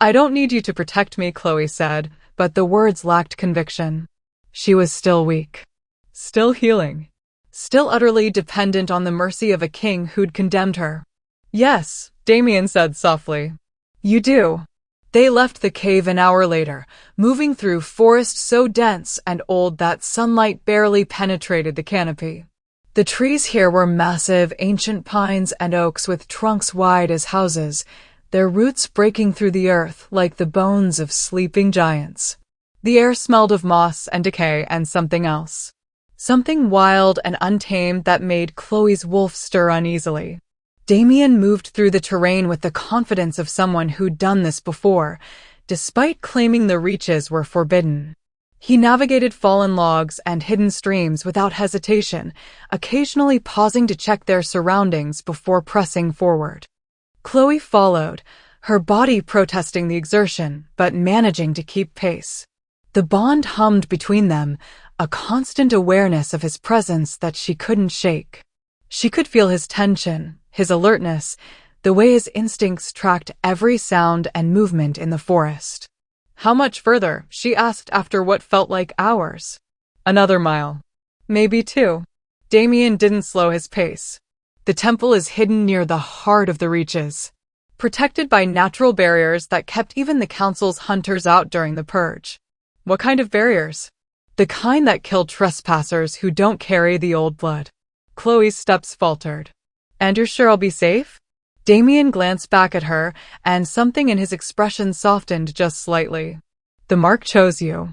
Speaker 1: I don't need you to protect me, Chloe said, but the words lacked conviction. She was still weak. Still healing. Still utterly dependent on the mercy of a king who'd condemned her. Yes, Damien said softly. You do. They left the cave an hour later, moving through forest so dense and old that sunlight barely penetrated the canopy. The trees here were massive, ancient pines and oaks with trunks wide as houses, their roots breaking through the earth like the bones of sleeping giants. The air smelled of moss and decay and something else. Something wild and untamed that made Chloe's wolf stir uneasily. Damien moved through the terrain with the confidence of someone who'd done this before, despite claiming the reaches were forbidden. He navigated fallen logs and hidden streams without hesitation, occasionally pausing to check their surroundings before pressing forward. Chloe followed, her body protesting the exertion, but managing to keep pace. The bond hummed between them, a constant awareness of his presence that she couldn't shake. She could feel his tension, his alertness, the way his instincts tracked every sound and movement in the forest. How much further? She asked after what felt like hours. Another mile. Maybe 2. Damien didn't slow his pace. The temple is hidden near the heart of the reaches, protected by natural barriers that kept even the council's hunters out during the purge. What kind of barriers? The kind that kill trespassers who don't carry the old blood. Chloe's steps faltered. And you're sure I'll be safe? Damien glanced back at her, and something in his expression softened just slightly. The mark chose you.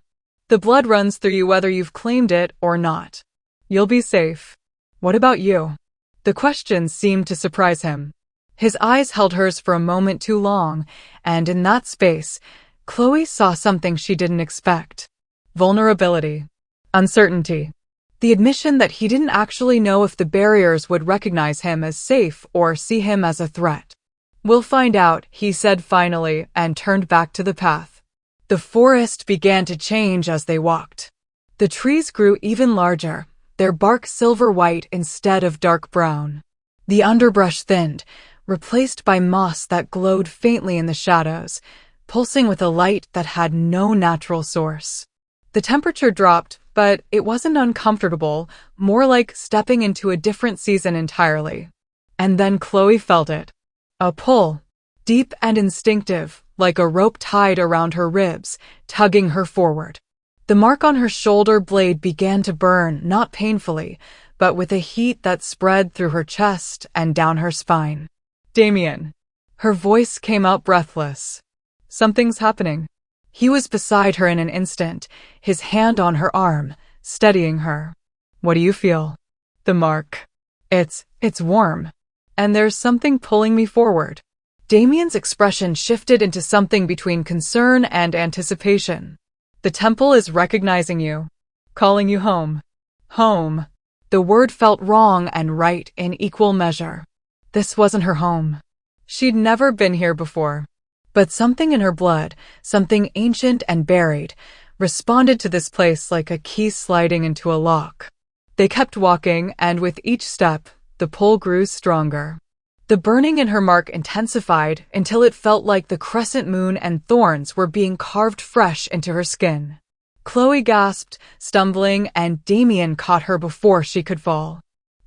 Speaker 1: The blood runs through you whether you've claimed it or not. You'll be safe. What about you? The question seemed to surprise him. His eyes held hers for a moment too long, and in that space, Chloe saw something she didn't expect. Vulnerability. Uncertainty. The admission that he didn't actually know if the barriers would recognize him as safe or see him as a threat. We'll find out, he said finally, and turned back to the path. The forest began to change as they walked. The trees grew even larger, their bark silver white instead of dark brown. The underbrush thinned, replaced by moss that glowed faintly in the shadows, pulsing with a light that had no natural source. The temperature dropped, but it wasn't uncomfortable, more like stepping into a different season entirely. And then Chloe felt it. A pull, deep and instinctive, like a rope tied around her ribs, tugging her forward. The mark on her shoulder blade began to burn, not painfully, but with a heat that spread through her chest and down her spine. Damien. Her voice came out breathless. Something's happening. He was beside her in an instant, his hand on her arm, steadying her. What do you feel? The mark. It's warm. And there's something pulling me forward. Damien's expression shifted into something between concern and anticipation. The temple is recognizing you, calling you home. Home. The word felt wrong and right in equal measure. This wasn't her home. She'd never been here before. But something in her blood, something ancient and buried, responded to this place like a key sliding into a lock. They kept walking, and with each step, the pull grew stronger. The burning in her mark intensified until it felt like the crescent moon and thorns were being carved fresh into her skin. Chloe gasped, stumbling, and Damien caught her before she could fall.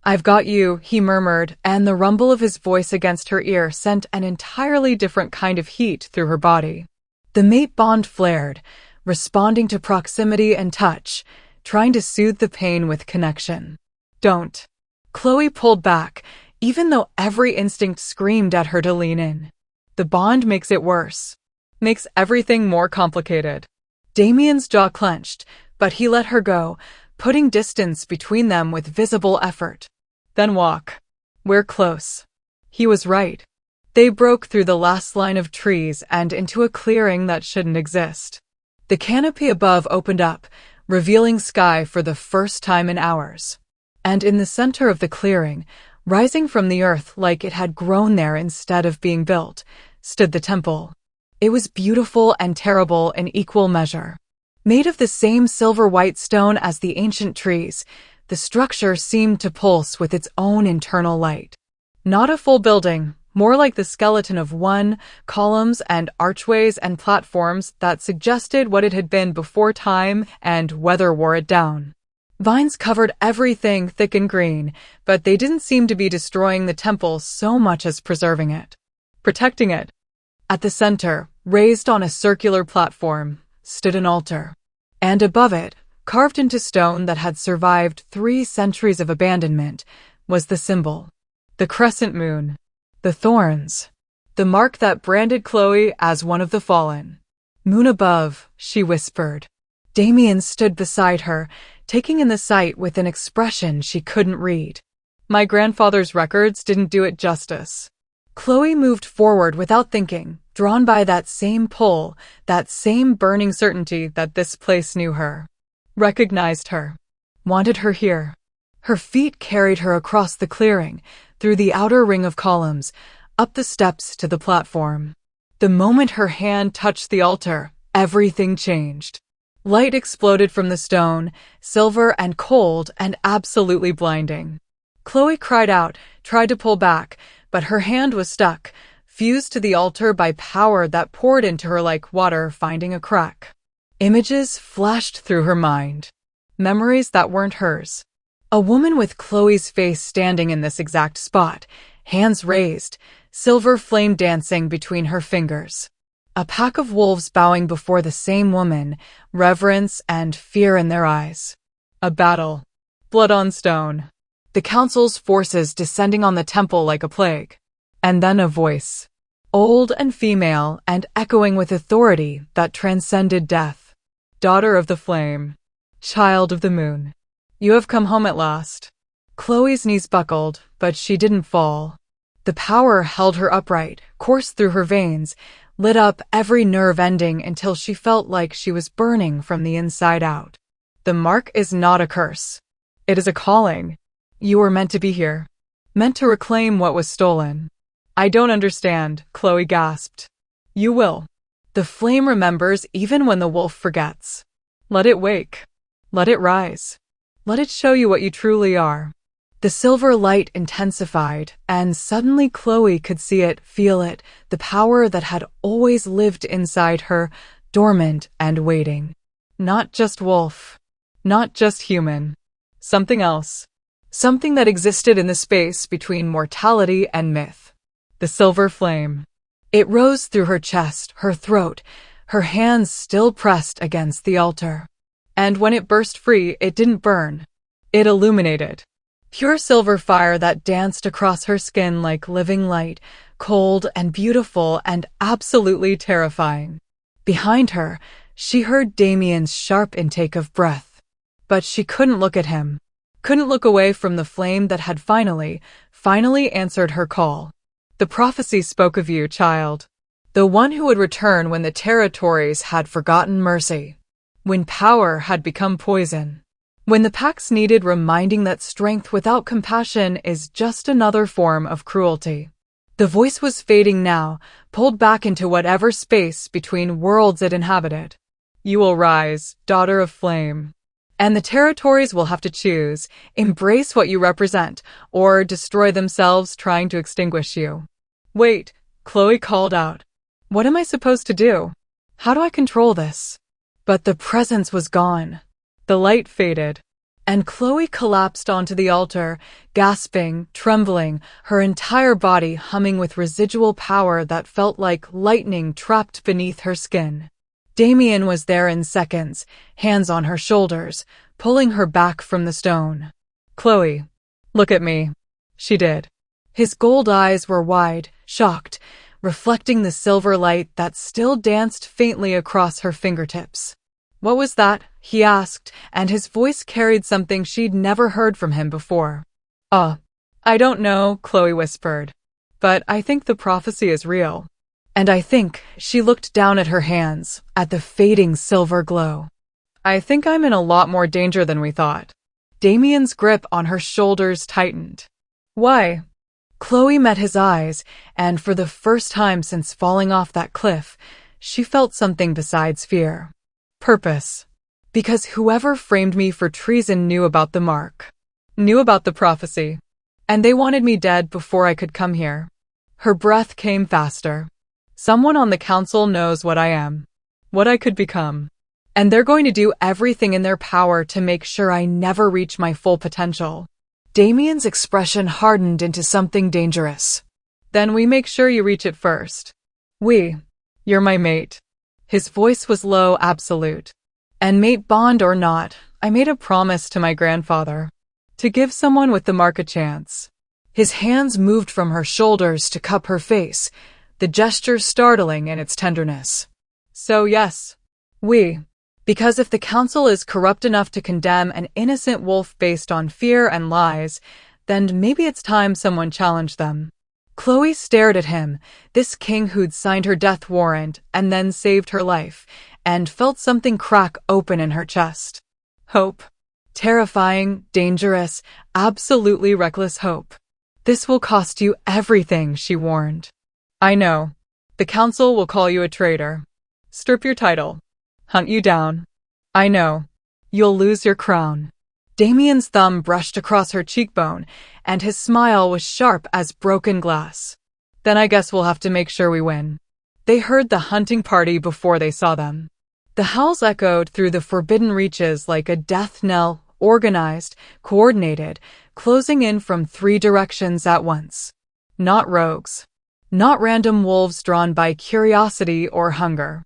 Speaker 1: "I've got you," he murmured, and the rumble of his voice against her ear sent an entirely different kind of heat through her body. The mate bond flared, responding to proximity and touch, trying to soothe the pain with connection. "Don't." Chloe pulled back, even though every instinct screamed at her to lean in. The bond makes it worse. Makes everything more complicated. Damien's jaw clenched, but he let her go, putting distance between them with visible effort. "Then walk. We're close." He was right. They broke through the last line of trees and into a clearing that shouldn't exist. The canopy above opened up, revealing sky for the first time in hours. And in the center of the clearing, rising from the earth like it had grown there instead of being built, stood the temple. It was beautiful and terrible in equal measure. Made of the same silver-white stone as the ancient trees, the structure seemed to pulse with its own internal light. Not a full building, more like the skeleton of one, columns and archways and platforms that suggested what it had been before time and weather wore it down. Vines covered everything thick and green, but they didn't seem to be destroying the temple so much as preserving it, protecting it. At the center, raised on a circular platform, stood an altar. And above it, carved into stone that had survived 3 centuries of abandonment, was the symbol. The crescent moon. The thorns. The mark that branded Chloe as one of the fallen. "Moon above," she whispered. Damien stood beside her, taking in the sight with an expression she couldn't read. "My grandfather's records didn't do it justice." Chloe moved forward without thinking, drawn by that same pull, that same burning certainty that this place knew her, recognized her, wanted her here. Her feet carried her across the clearing, through the outer ring of columns, up the steps to the platform. The moment her hand touched the altar, everything changed. Light exploded from the stone, silver and cold and absolutely blinding. Chloe cried out, tried to pull back, but her hand was stuck, fused to the altar by power that poured into her like water finding a crack. Images flashed through her mind. Memories that weren't hers. A woman with Chloe's face standing in this exact spot, hands raised, silver flame dancing between her fingers. A pack of wolves bowing before the same woman, reverence and fear in their eyes. A battle. Blood on stone. The council's forces descending on the temple like a plague. And then a voice. Old and female and echoing with authority that transcended death. "Daughter of the flame. Child of the moon. You have come home at last." Chloe's knees buckled, but she didn't fall. The power held her upright, coursed through her veins, lit up every nerve ending until she felt like she was burning from the inside out. The mark is not a curse. It is a calling. You were meant to be here. Meant to reclaim what was stolen. "I don't understand," Chloe gasped. "You will. The flame remembers even when the wolf forgets. Let it wake. Let it rise. Let it show you what you truly are." The silver light intensified, and suddenly Chloe could see it, feel it, the power that had always lived inside her, dormant and waiting. Not just wolf. Not just human. Something else. Something that existed in the space between mortality and myth. The silver flame. It rose through her chest, her throat, her hands still pressed against the altar. And when it burst free, it didn't burn. It illuminated. Pure silver fire that danced across her skin like living light, cold and beautiful and absolutely terrifying. Behind her, she heard Damien's sharp intake of breath. But she couldn't look at him. Couldn't look away from the flame that had finally answered her call. The prophecy spoke of you, child. The one who would return when the territories had forgotten mercy. When power had become poison. When the packs needed reminding that strength without compassion is just another form of cruelty. The voice was fading now, pulled back into whatever space between worlds it inhabited. You will rise, daughter of flame. And the territories will have to choose, embrace what you represent, or destroy themselves trying to extinguish you. Wait, Chloe called out. What am I supposed to do? How do I control this? But the presence was gone. The light faded. And Chloe collapsed onto the altar, gasping, trembling, her entire body humming with residual power that felt like lightning trapped beneath her skin. Damien was there in seconds, hands on her shoulders, pulling her back from the stone. Chloe, look at me. She did. His gold eyes were wide, shocked, reflecting the silver light that still danced faintly across her fingertips. What was that? He asked, and his voice carried something she'd never heard from him before. I don't know, Chloe whispered. But I think the prophecy is real. And I think, she looked down at her hands, at the fading silver glow. I think I'm in a lot more danger than we thought. Damien's grip on her shoulders tightened. Why? Chloe met his eyes, and for the first time since falling off that cliff, she felt something besides fear. Purpose. Because whoever framed me for treason knew about the mark. Knew about the prophecy. And they wanted me dead before I could come here. Her breath came faster. Someone on the council knows what I am. What I could become. And they're going to do everything in their power to make sure I never reach my full potential. Damien's expression hardened into something dangerous. Then we make sure you reach it first. You're my mate. His voice was low, absolute. And mate bond or not, I made a promise to my grandfather. To give someone with the mark a chance. His hands moved from her shoulders to cup her face, the gesture startling in its tenderness. So yes, because if the council is corrupt enough to condemn an innocent wolf based on fear and lies, then maybe it's time someone challenged them. Chloe stared at him, this king who'd signed her death warrant and then saved her life, and felt something crack open in her chest. Hope. Terrifying, dangerous, absolutely reckless hope. This will cost you everything, she warned. I know. The council will call you a traitor. Strip your title. Hunt you down. I know. You'll lose your crown. Damien's thumb brushed across her cheekbone, and his smile was sharp as broken glass. Then I guess we'll have to make sure we win. They heard the hunting party before they saw them. The howls echoed through the forbidden reaches like a death knell, organized, coordinated, closing in from 3 directions at once. Not rogues. Not random wolves drawn by curiosity or hunger.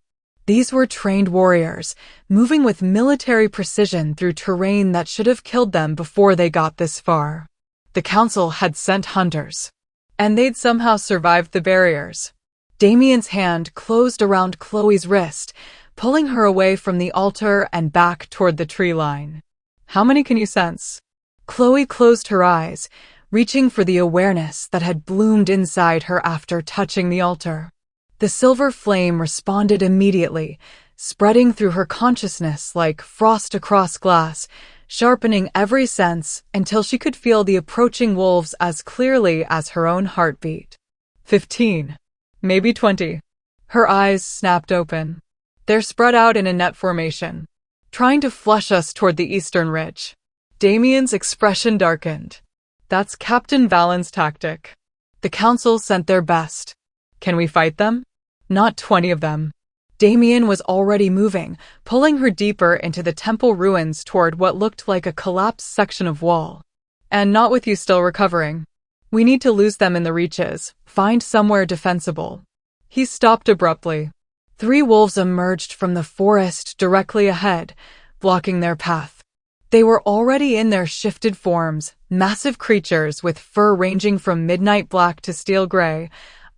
Speaker 1: These were trained warriors, moving with military precision through terrain that should have killed them before they got this far. The council had sent hunters. And they'd somehow survived the barriers. Damien's hand closed around Chloe's wrist, pulling her away from the altar and back toward the tree line. How many can you sense? Chloe closed her eyes, reaching for the awareness that had bloomed inside her after touching the altar. The silver flame responded immediately, spreading through her consciousness like frost across glass, sharpening every sense until she could feel the approaching wolves as clearly as her own heartbeat. 15. Maybe 20. Her eyes snapped open. They're spread out in a net formation, trying to flush us toward the eastern ridge. Damien's expression darkened. That's Captain Valen's tactic. The council sent their best. Can we fight them? Not 20 of them. Damien was already moving, pulling her deeper into the temple ruins toward what looked like a collapsed section of wall. And not with you still recovering. We need to lose them in the reaches, find somewhere defensible. He stopped abruptly. 3 wolves emerged from the forest directly ahead, blocking their path. They were already in their shifted forms, massive creatures with fur ranging from midnight black to steel gray,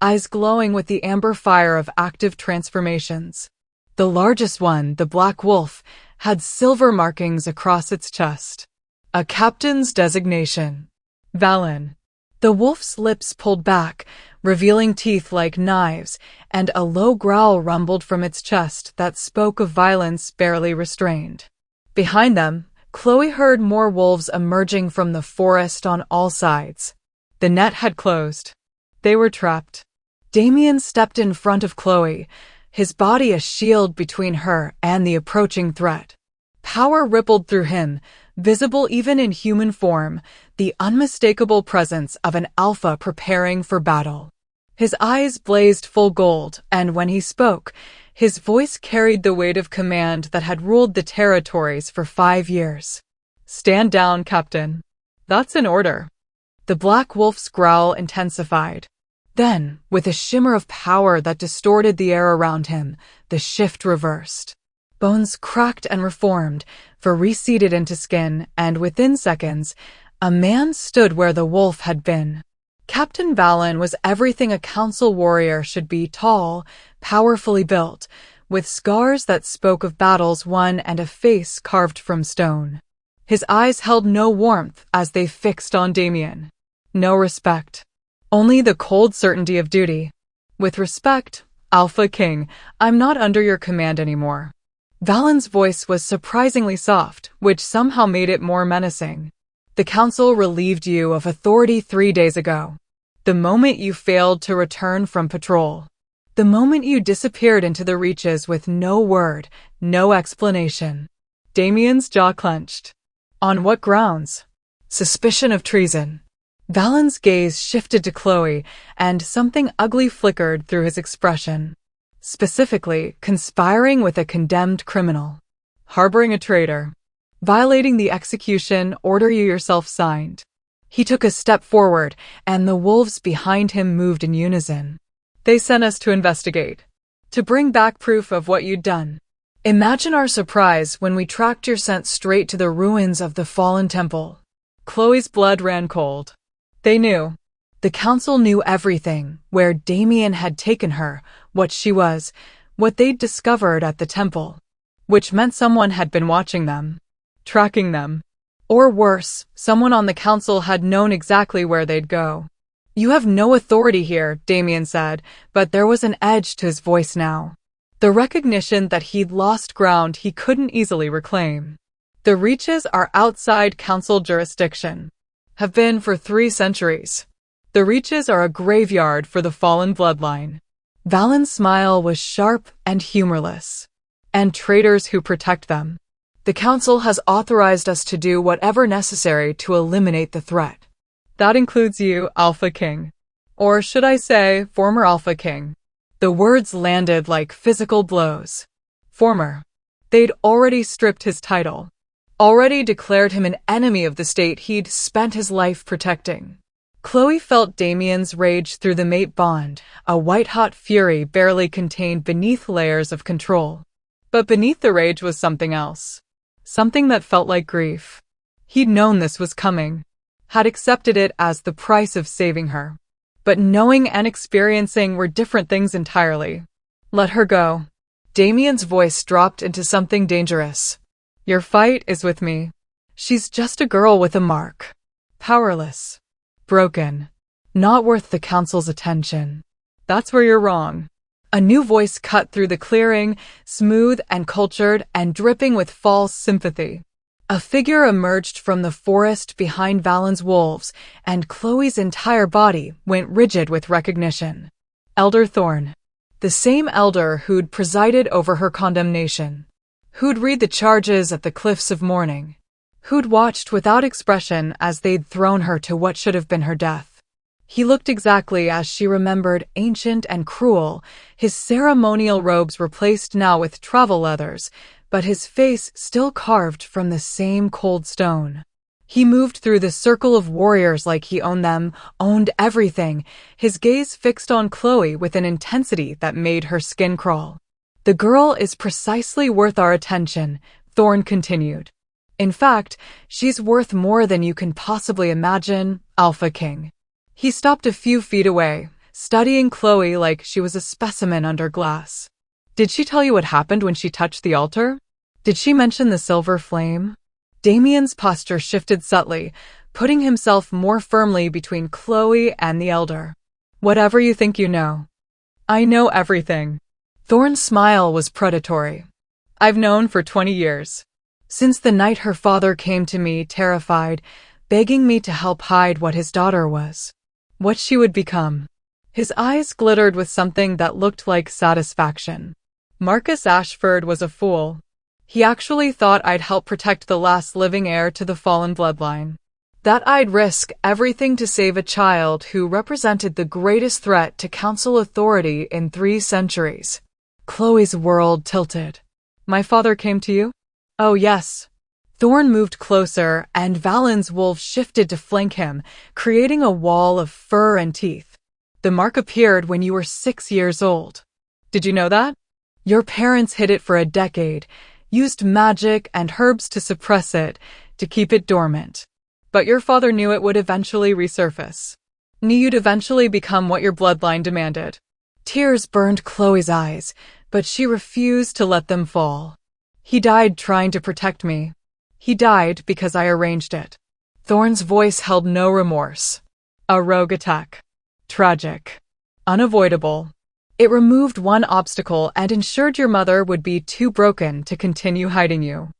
Speaker 1: eyes glowing with the amber fire of active transformations. The largest one, the black wolf, had silver markings across its chest. A captain's designation. Valen. The wolf's lips pulled back, revealing teeth like knives, and a low growl rumbled from its chest that spoke of violence barely restrained. Behind them, Chloe heard more wolves emerging from the forest on all sides. The net had closed. They were trapped. Damien stepped in front of Chloe, his body a shield between her and the approaching threat. Power rippled through him, visible even in human form, the unmistakable presence of an alpha preparing for battle. His eyes blazed full gold, and when he spoke, his voice carried the weight of command that had ruled the territories for 5 years. "Stand down, Captain. That's an order." The black wolf's growl intensified. Then, with a shimmer of power that distorted the air around him, the shift reversed. Bones cracked and reformed, reseated into skin, and within seconds, a man stood where the wolf had been. Captain Valen was everything a council warrior should be: tall, powerfully built, with scars that spoke of battles won and a face carved from stone. His eyes held no warmth as they fixed on Damien. No respect. Only the cold certainty of duty. "With respect, Alpha King, I'm not under your command anymore." Valen's voice was surprisingly soft, which somehow made it more menacing. "The council relieved you of authority 3 days ago. The moment you failed to return from patrol. The moment you disappeared into the reaches with no word, no explanation." Damien's jaw clenched. "On what grounds?" "Suspicion of treason." Valen's gaze shifted to Chloe, and something ugly flickered through his expression. "Specifically, conspiring with a condemned criminal. Harboring a traitor. Violating the execution order you yourself signed." He took a step forward, and the wolves behind him moved in unison. "They sent us to investigate. To bring back proof of what you'd done. Imagine our surprise when we tracked your scent straight to the ruins of the fallen temple." Chloe's blood ran cold. They knew. The council knew everything: where Damien had taken her, what she was, what they'd discovered at the temple. Which meant someone had been watching them. Tracking them. Or worse, someone on the council had known exactly where they'd go. "You have no authority here," Damien said, but there was an edge to his voice now. The recognition that he'd lost ground he couldn't easily reclaim. "The reaches are outside council jurisdiction. Have been for 3 centuries. The reaches are a graveyard for the fallen bloodline." Valen's smile was sharp and humorless. "And traitors who protect them. The council has authorized us to do whatever necessary to eliminate the threat. That includes you, Alpha King. Or should I say, former Alpha King." The words landed like physical blows. Former. They'd already stripped his title. Already declared him an enemy of the state he'd spent his life protecting. Chloe felt Damien's rage through the mate bond, a white-hot fury barely contained beneath layers of control. But beneath the rage was something else. Something that felt like grief. He'd known this was coming. Had accepted it as the price of saving her. But knowing and experiencing were different things entirely. "Let her go." Damien's voice dropped into something dangerous. "Your fight is with me. She's just a girl with a mark. Powerless. Broken. Not worth the council's attention." "That's where you're wrong." A new voice cut through the clearing, smooth and cultured and dripping with false sympathy. A figure emerged from the forest behind Valen's wolves, and Chloe's entire body went rigid with recognition. Elder Thorn. The same elder who'd presided over her condemnation. Who'd read the charges at the Cliffs of Mourning. Who'd watched without expression as they'd thrown her to what should have been her death. He looked exactly as she remembered, ancient and cruel, his ceremonial robes replaced now with travel leathers, but his face still carved from the same cold stone. He moved through the circle of warriors like he owned them, owned everything, his gaze fixed on Chloe with an intensity that made her skin crawl. "The girl is precisely worth our attention," Thorn continued. "In fact, she's worth more than you can possibly imagine, Alpha King." He stopped a few feet away, studying Chloe like she was a specimen under glass. "Did she tell you what happened when she touched the altar? Did she mention the silver flame?" Damien's posture shifted subtly, putting himself more firmly between Chloe and the elder. Whatever you think you know. I know everything. Thorne's smile was predatory. I've known for 20 years. Since the night her father came to me, terrified, begging me to help hide what his daughter was. What she would become. His eyes glittered with something that looked like satisfaction. Marcus Ashford was a fool. He actually thought I'd help protect the last living heir to the fallen bloodline. That I'd risk everything to save a child who represented the greatest threat to council authority in 3 centuries. Chloe's world tilted. My father came to you? Oh, yes. Thorne moved closer, and Valen's wolf shifted to flank him, creating a wall of fur and teeth. The mark appeared when you were 6 years old. Did you know that? Your parents hid it for a decade, used magic and herbs to suppress it, to keep it dormant. But your father knew it would eventually resurface. Knew you'd eventually become what your bloodline demanded. Tears burned Chloe's eyes, but she refused to let them fall. He died trying to protect me. He died because I arranged it. Thorne's voice held no remorse. A rogue attack. Tragic. Unavoidable. It removed one obstacle and ensured your mother would be too broken to continue hiding you.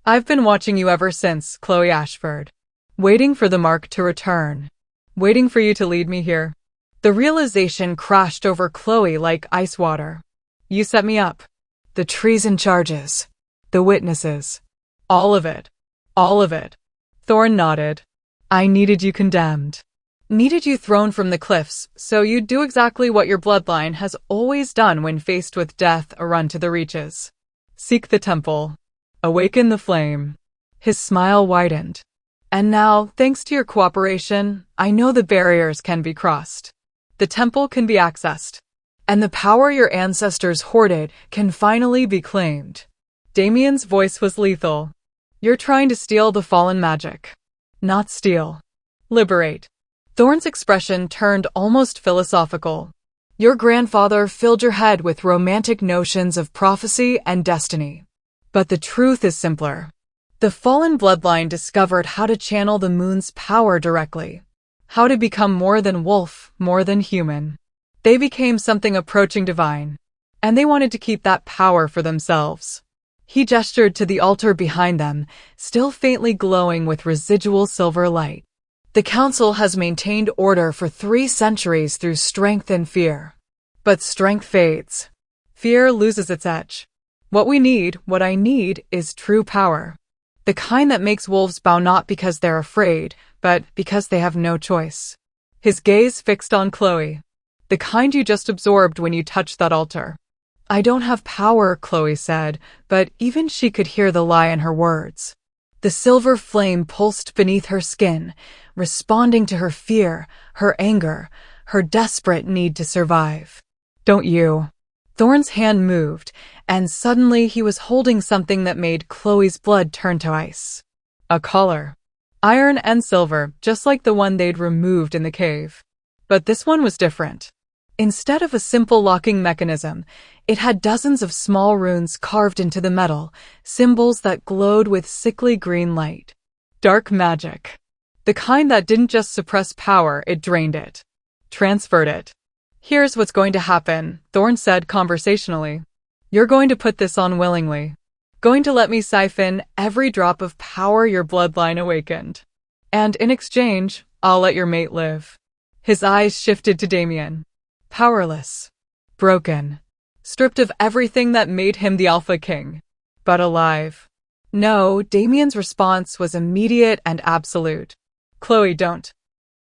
Speaker 1: I've been watching you ever since, Chloe Ashford. Waiting for the mark to return. Waiting for you to lead me here. The realization crashed over Chloe like ice water. You set me up. The treason charges. The witnesses. All of it. All of it. Thorne nodded. I needed you condemned. Needed you thrown from the cliffs, so you'd do exactly what your bloodline has always done when faced with death, a run to the reaches. Seek the temple. Awaken the flame. His smile widened. And now, thanks to your cooperation, I know the barriers can be crossed. The temple can be accessed. And the power your ancestors hoarded can finally be claimed. Damien's voice was lethal. You're trying to steal the fallen magic. Not steal. Liberate. Thorne's expression turned almost philosophical. Your grandfather filled your head with romantic notions of prophecy and destiny. But the truth is simpler. The fallen bloodline discovered how to channel the moon's power directly. How to become more than wolf, more than human. They became something approaching divine. And they wanted to keep that power for themselves. He gestured to the altar behind them, still faintly glowing with residual silver light. The council has maintained order for 3 centuries through strength and fear. But strength fades. Fear loses its edge. What I need, is true power. The kind that makes wolves bow not because they're afraid, but because they have no choice. His gaze fixed on Chloe. The kind you just absorbed when you touched that altar. I don't have power, Chloe said, but even she could hear the lie in her words. The silver flame pulsed beneath her skin, responding to her fear, her anger, her desperate need to survive. Don't you? Thorne's hand moved, and suddenly he was holding something that made Chloe's blood turn to ice. A collar. Iron and silver, just like the one they'd removed in the cave. But this one was different. Instead of a simple locking mechanism, it had dozens of small runes carved into the metal, symbols that glowed with sickly green light. Dark magic. The kind that didn't just suppress power, it drained it. Transferred it. Here's what's going to happen, Thorne said conversationally. You're going to put this on willingly. Going to let me siphon every drop of power your bloodline awakened. And in exchange, I'll let your mate live. His eyes shifted to Damien. Powerless. Broken. Stripped of everything that made him the Alpha King. But alive. No, Damien's response was immediate and absolute. Chloe, don't.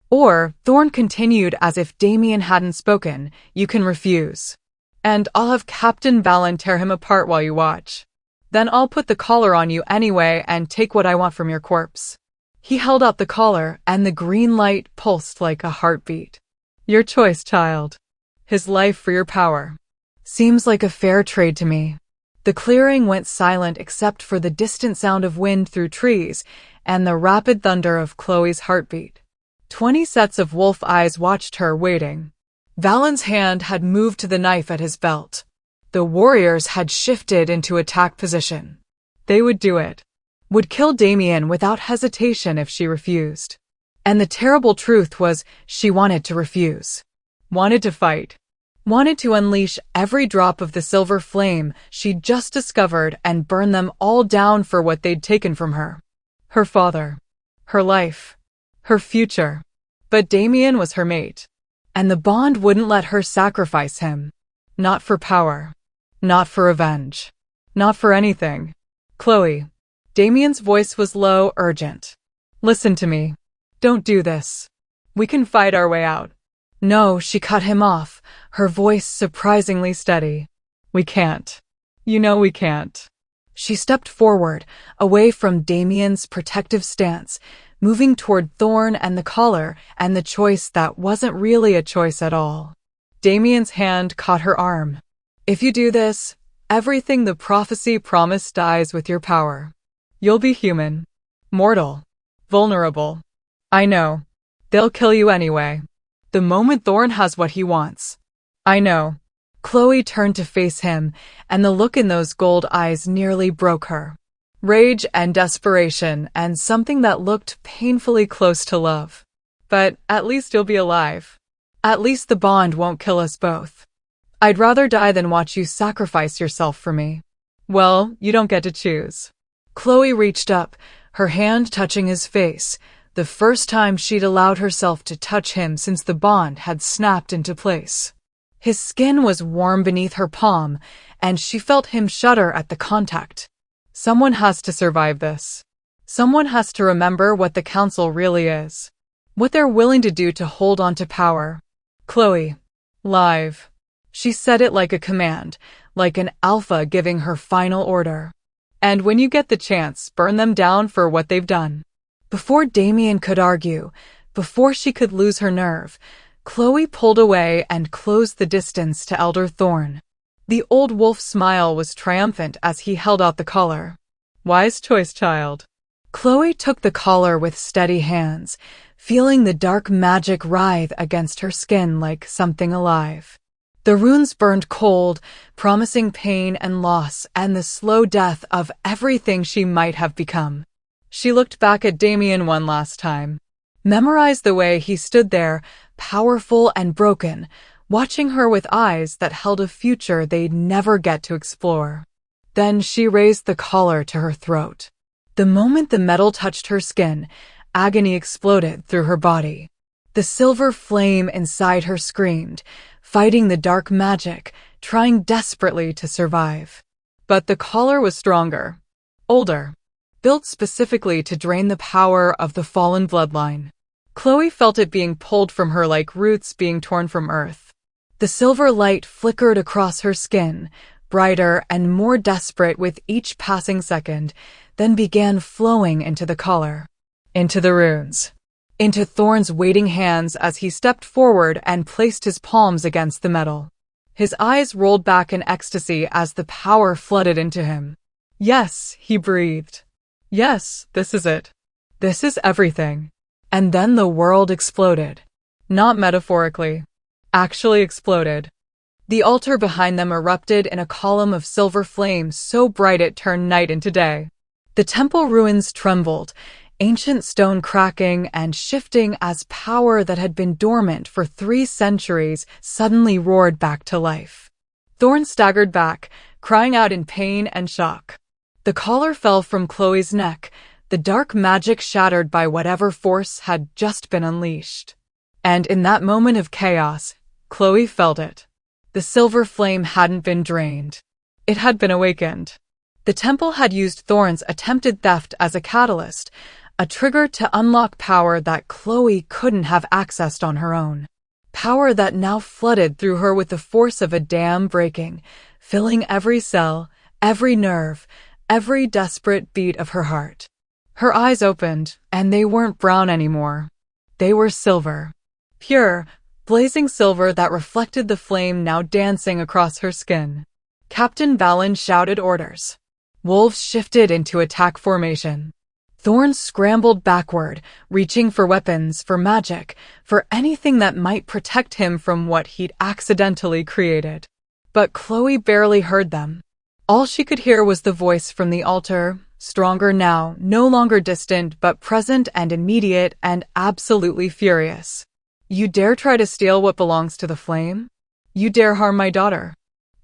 Speaker 1: Or, Thorne continued as if Damien hadn't spoken, you can refuse. And I'll have Captain Valen tear him apart while you watch. Then I'll put the collar on you anyway and take what I want from your corpse. He held out the collar, and the green light pulsed like a heartbeat. Your choice, child. His life for your power. Seems like a fair trade to me. The clearing went silent except for the distant sound of wind through trees and the rapid thunder of Chloe's heartbeat. 20 sets of wolf eyes watched her, waiting. Valen's hand had moved to the knife at his belt. The warriors had shifted into attack position. They would do it. Would kill Damien without hesitation if she refused. And the terrible truth was she wanted to refuse. Wanted to fight. Wanted to unleash every drop of the silver flame she'd just discovered and burn them all down for what they'd taken from her. Her father. Her life. Her future. But Damien was her mate. And the bond wouldn't let her sacrifice him. Not for power. Not for revenge. Not for anything. Chloe. Damien's voice was low, urgent. Listen to me. Don't do this. We can fight our way out. No, she cut him off, her voice surprisingly steady. We can't. You know we can't. She stepped forward, away from Damien's protective stance, moving toward Thorn and the collar and the choice that wasn't really a choice at all. Damien's hand caught her arm. If you do this, everything the prophecy promised dies with your power. You'll be human. Mortal. Vulnerable. I know. They'll kill you anyway. The moment Thorn has what he wants. I know. Chloe turned to face him, and the look in those gold eyes nearly broke her. Rage and desperation, and something that looked painfully close to love. But at least you'll be alive. At least the bond won't kill us both. I'd rather die than watch you sacrifice yourself for me. Well, you don't get to choose. Chloe reached up, her hand touching his face, the first time she'd allowed herself to touch him since the bond had snapped into place. His skin was warm beneath her palm, and she felt him shudder at the contact. Someone has to survive this. Someone has to remember what the council really is. What they're willing to do to hold on to power. Chloe. Live. She said it like a command, like an alpha giving her final order. And when you get the chance, burn them down for what they've done. Before Damien could argue, before she could lose her nerve, Chloe pulled away and closed the distance to Elder Thorn. The old wolf smile was triumphant as he held out the collar. Wise choice, child. Chloe took the collar with steady hands, feeling the dark magic writhe against her skin like something alive. The runes burned cold, promising pain and loss and the slow death of everything she might have become. She looked back at Damien one last time. Memorized the way he stood there, powerful and broken, watching her with eyes that held a future they'd never get to explore. Then she raised the collar to her throat. The moment the metal touched her skin, agony exploded through her body. The silver flame inside her screamed, fighting the dark magic, trying desperately to survive. But the collar was stronger. Older. Built specifically to drain the power of the fallen bloodline. Chloe felt it being pulled from her like roots being torn from earth. The silver light flickered across her skin, brighter and more desperate with each passing second, then began flowing into the collar. Into the runes. Into Thorn's waiting hands as he stepped forward and placed his palms against the metal. His eyes rolled back in ecstasy as the power flooded into him. Yes, he breathed. Yes, this is it. This is everything. And then the world exploded. Not metaphorically. Actually exploded. The altar behind them erupted in a column of silver flame so bright it turned night into day. The temple ruins trembled, ancient stone cracking and shifting as power that had been dormant for 3 centuries suddenly roared back to life. Thorn staggered back, crying out in pain and shock. The collar fell from Chloe's neck, the dark magic shattered by whatever force had just been unleashed. And in that moment of chaos, Chloe felt it. The silver flame hadn't been drained. It had been awakened. The temple had used Thorn's attempted theft as a catalyst, a trigger to unlock power that Chloe couldn't have accessed on her own. Power that now flooded through her with the force of a dam breaking, filling every cell, every nerve, every desperate beat of her heart. Her eyes opened, and they weren't brown anymore. They were silver. Pure, blazing silver that reflected the flame now dancing across her skin. Captain Balin shouted orders. Wolves shifted into attack formation. Thorn scrambled backward, reaching for weapons, for magic, for anything that might protect him from what he'd accidentally created. But Chloe barely heard them. All she could hear was the voice from the altar, Stronger now, no longer distant, but present and immediate and absolutely furious. You dare try to steal what belongs to the flame? You dare harm my daughter?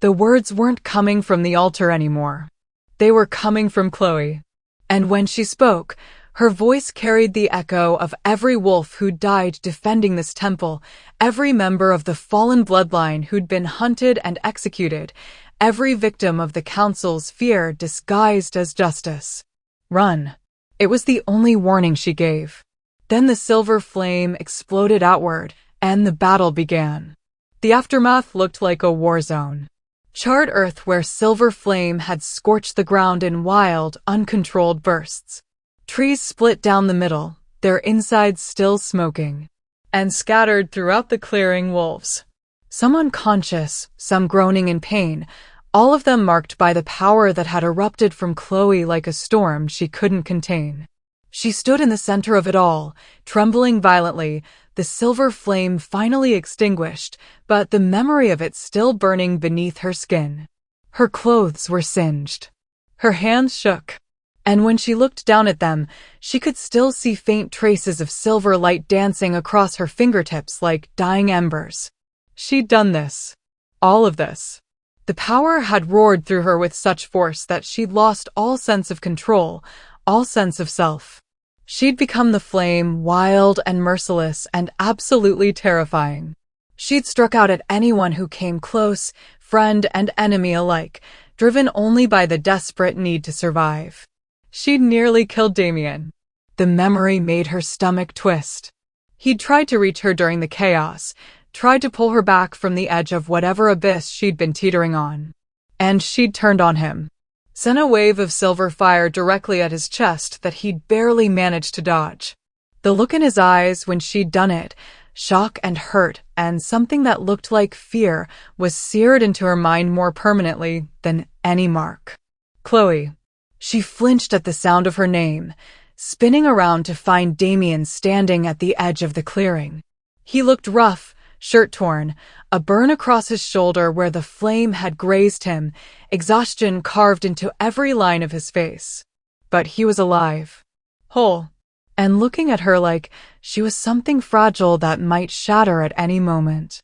Speaker 1: The words weren't coming from the altar anymore. They were coming from Chloe. And when she spoke, her voice carried the echo of every wolf who'd died defending this temple, every member of the fallen bloodline who'd been hunted and executed, every victim of the council's fear disguised as justice. Run. It was the only warning she gave. Then the silver flame exploded outward, and the battle began. The aftermath looked like a war zone. Charred earth where silver flame had scorched the ground in wild, uncontrolled bursts. Trees split down the middle, their insides still smoking, and scattered throughout the clearing wolves. Some unconscious, some groaning in pain, all of them marked by the power that had erupted from Chloe like a storm she couldn't contain. She stood in the center of it all, trembling violently, the silver flame finally extinguished, but the memory of it still burning beneath her skin. Her clothes were singed. Her hands shook. And when she looked down at them, she could still see faint traces of silver light dancing across her fingertips like dying embers. She'd done this. All of this. The power had roared through her with such force that she'd lost all sense of control, all sense of self. She'd become the flame, wild and merciless and absolutely terrifying. She'd struck out at anyone who came close, friend and enemy alike, driven only by the desperate need to survive. She'd nearly killed Damien. The memory made her stomach twist. He'd tried to reach her during the chaos, tried to pull her back from the edge of whatever abyss she'd been teetering on. And she'd turned on him. Sent a wave of silver fire directly at his chest that he'd barely managed to dodge. The look in his eyes when she'd done it, shock and hurt and something that looked like fear, was seared into her mind more permanently than any mark. Chloe. She flinched at the sound of her name, spinning around to find Damien standing at the edge of the clearing. He looked rough, shirt torn, a burn across his shoulder where the flame had grazed him, exhaustion carved into every line of his face. But he was alive, whole, and looking at her like she was something fragile that might shatter at any moment.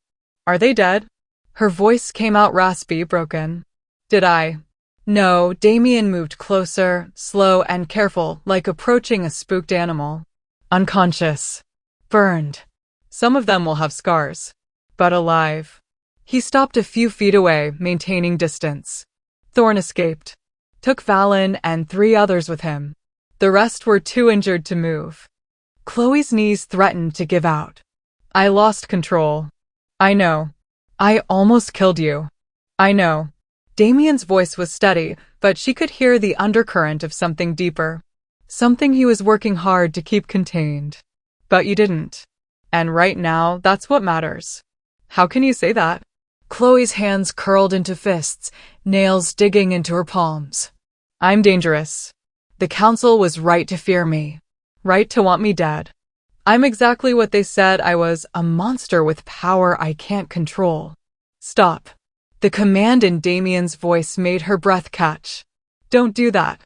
Speaker 1: Are they dead? Her voice came out raspy, broken. Did I? No, Damien moved closer, slow and careful, like approaching a spooked animal. Unconscious. Burned. Some of them will have scars. But alive. He stopped a few feet away, maintaining distance. Thorn escaped. Took Valen and 3 others with him. The rest were too injured to move. Chloe's knees threatened to give out. I lost control. I know. I almost killed you. I know. Damien's voice was steady, but she could hear the undercurrent of something deeper. Something he was working hard to keep contained. But you didn't. And right now, that's what matters. How can you say that? Chloe's hands curled into fists, nails digging into her palms. I'm dangerous. The council was right to fear me. Right to want me dead. I'm exactly what they said I was, a monster with power I can't control. Stop. The command in Damien's voice made her breath catch. Don't do that.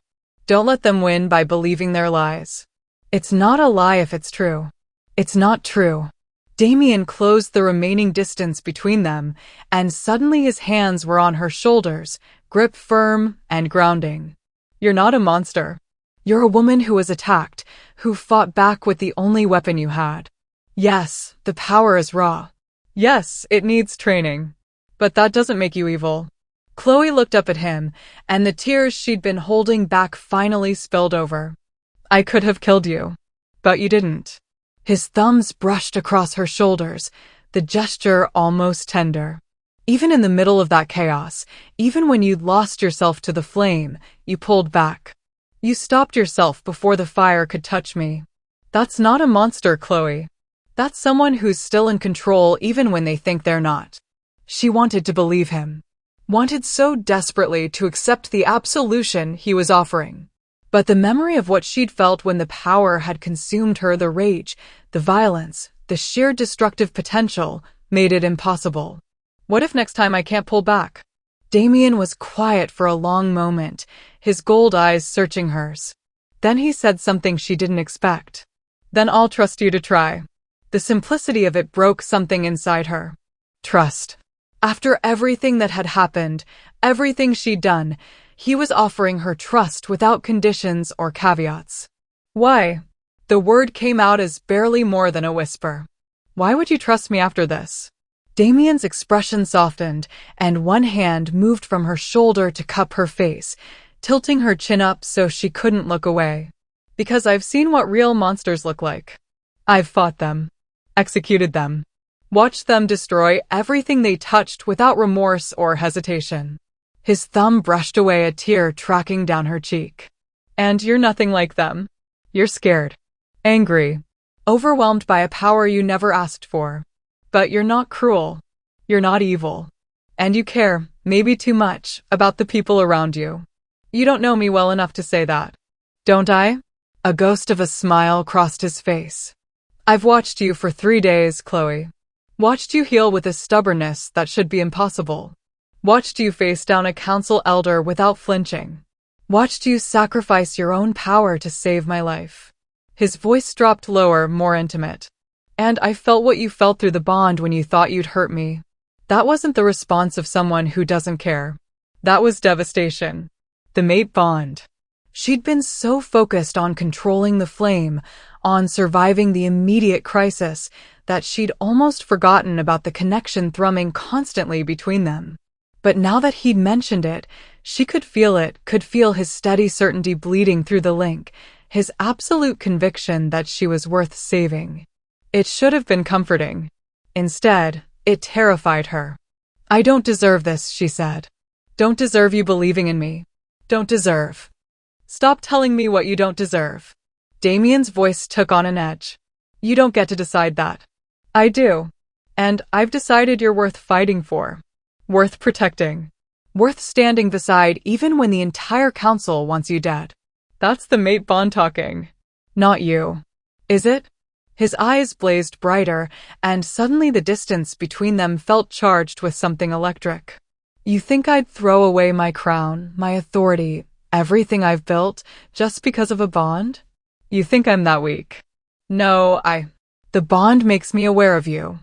Speaker 1: Don't let them win by believing their lies. It's not a lie if it's true. It's not true. Damien closed the remaining distance between them, and suddenly his hands were on her shoulders, grip firm and grounding. You're not a monster. You're a woman who was attacked, who fought back with the only weapon you had. Yes, the power is raw. Yes, it needs training. But that doesn't make you evil. Chloe looked up at him, and the tears she'd been holding back finally spilled over. I could have killed you. But you didn't. His thumbs brushed across her shoulders, the gesture almost tender. Even in the middle of that chaos, even when you'd lost yourself to the flame, you pulled back. You stopped yourself before the fire could touch me. That's not a monster, Chloe. That's someone who's still in control even when they think they're not. She wanted to believe him. Wanted so desperately to accept the absolution he was offering. But the memory of what she'd felt when the power had consumed her, the rage, the violence, the sheer destructive potential, made it impossible. What if next time I can't pull back? Damien was quiet for a long moment, his gold eyes searching hers. Then he said something she didn't expect. Then I'll trust you to try. The simplicity of it broke something inside her. Trust. After everything that had happened, everything she'd done, he was offering her trust without conditions or caveats. Why? The word came out as barely more than a whisper. Why would you trust me after this? Damien's expression softened, and one hand moved from her shoulder to cup her face, tilting her chin up so she couldn't look away. Because I've seen what real monsters look like. I've fought them, executed them, watched them destroy everything they touched without remorse or hesitation. His thumb brushed away a tear tracking down her cheek. And you're nothing like them. You're scared, angry, overwhelmed by a power you never asked for. But you're not cruel. You're not evil. And you care, maybe too much, about the people around you. You don't know me well enough to say that. Don't I? A ghost of a smile crossed his face. I've watched you for 3 days, Chloe. Watched you heal with a stubbornness that should be impossible. Watched you face down a council elder without flinching. Watched you sacrifice your own power to save my life. His voice dropped lower, more intimate. And I felt what you felt through the bond when you thought you'd hurt me. That wasn't the response of someone who doesn't care. That was devastation. The mate bond. She'd been so focused on controlling the flame, on surviving the immediate crisis, that she'd almost forgotten about the connection thrumming constantly between them. But now that he'd mentioned it, she could feel his steady certainty bleeding through the link, his absolute conviction that she was worth saving. It should have been comforting. Instead, it terrified her. I don't deserve this, she said. Don't deserve you believing in me. Don't deserve. Stop telling me what you don't deserve. Damien's voice took on an edge. You don't get to decide that. I do. And I've decided you're worth fighting for. Worth protecting. Worth standing beside even when the entire council wants you dead. That's the mate bond talking. Not you. Is it? His eyes blazed brighter, and suddenly the distance between them felt charged with something electric. You think I'd throw away my crown, my authority, everything I've built, just because of a bond? You think I'm that weak? No, The bond makes me aware of you.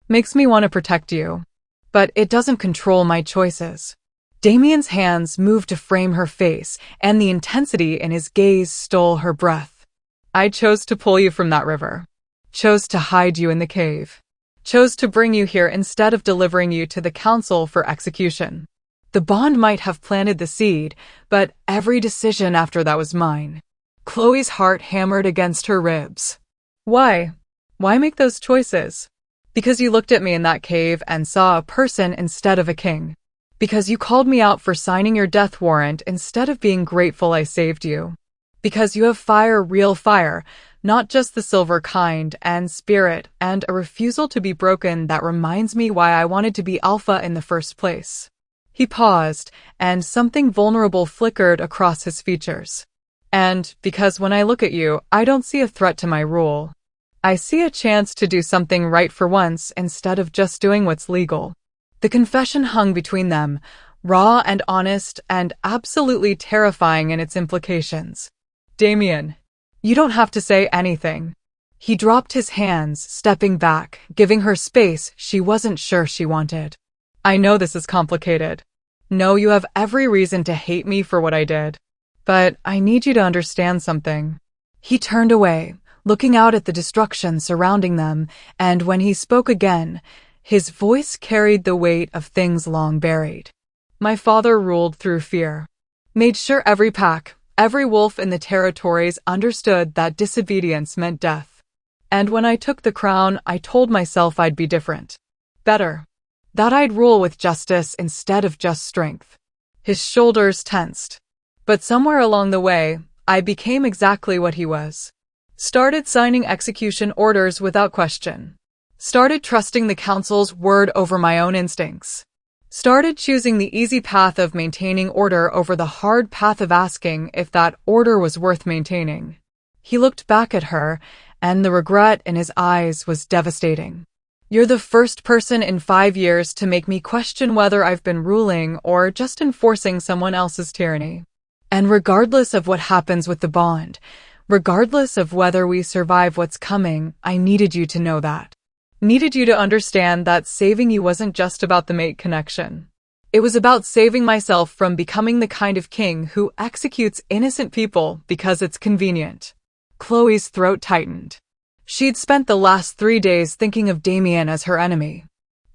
Speaker 1: Makes me want to protect you. But it doesn't control my choices. Damien's hands moved to frame her face, and the intensity in his gaze stole her breath. I chose to pull you from that river. Chose to hide you in the cave. Chose to bring you here instead of delivering you to the council for execution. The bond might have planted the seed, but every decision after that was mine. Chloe's heart hammered against her ribs. Why? Why make those choices? Because you looked at me in that cave and saw a person instead of a king. Because you called me out for signing your death warrant instead of being grateful I saved you. Because you have fire, real fire, not just the silver kind, and spirit, and a refusal to be broken that reminds me why I wanted to be alpha in the first place. He paused, and something vulnerable flickered across his features. And because when I look at you, I don't see a threat to my rule. I see a chance to do something right for once instead of just doing what's legal. The confession hung between them, raw and honest and absolutely terrifying in its implications. Damien, you don't have to say anything. He dropped his hands, stepping back, giving her space she wasn't sure she wanted. I know this is complicated. No, you have every reason to hate me for what I did. But I need you to understand something. He turned away, looking out at the destruction surrounding them, and when he spoke again, his voice carried the weight of things long buried. My father ruled through fear. Made sure every pack, every wolf in the territories understood that disobedience meant death. And when I took the crown, I told myself I'd be different. Better. That I'd rule with justice instead of just strength. His shoulders tensed. But somewhere along the way, I became exactly what he was. Started signing execution orders without question. Started trusting the council's word over my own instincts. Started choosing the easy path of maintaining order over the hard path of asking if that order was worth maintaining. He looked back at her, and the regret in his eyes was devastating. You're the first person in 5 years to make me question whether I've been ruling or just enforcing someone else's tyranny. And regardless of what happens with the bond, regardless of whether we survive what's coming, I needed you to know that. Needed you to understand that saving you wasn't just about the mate connection. It was about saving myself from becoming the kind of king who executes innocent people because it's convenient. Chloe's throat tightened. She'd spent the last 3 days thinking of Damien as her enemy.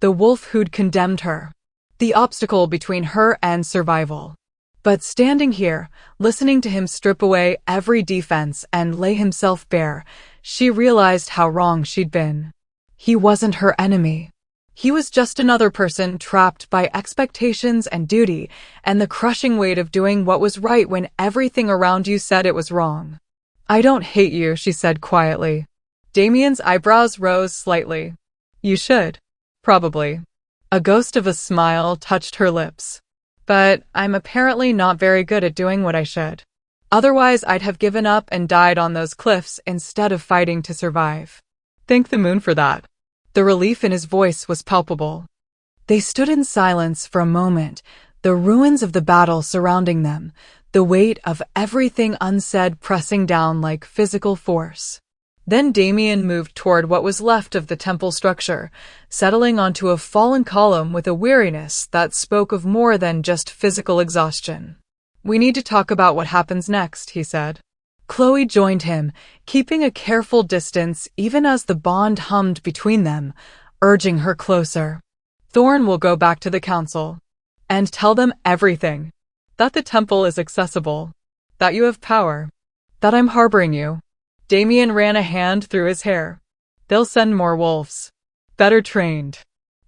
Speaker 1: The wolf who'd condemned her. The obstacle between her and survival. But standing here, listening to him strip away every defense and lay himself bare, she realized how wrong she'd been. He wasn't her enemy. He was just another person trapped by expectations and duty and the crushing weight of doing what was right when everything around you said it was wrong. I don't hate you, she said quietly. Damien's eyebrows rose slightly. You should. Probably. A ghost of a smile touched her lips. But I'm apparently not very good at doing what I should. Otherwise, I'd have given up and died on those cliffs instead of fighting to survive. Thank the moon for that. The relief in his voice was palpable. They stood in silence for a moment, the ruins of the battle surrounding them, the weight of everything unsaid pressing down like physical force. Then Damien moved toward what was left of the temple structure, settling onto a fallen column with a weariness that spoke of more than just physical exhaustion. We need to talk about what happens next, he said. Chloe joined him, keeping a careful distance even as the bond hummed between them, urging her closer. Thorn will go back to the council and tell them everything. That the temple is accessible. That you have power. That I'm harboring you. Damien ran a hand through his hair. They'll send more wolves. Better trained.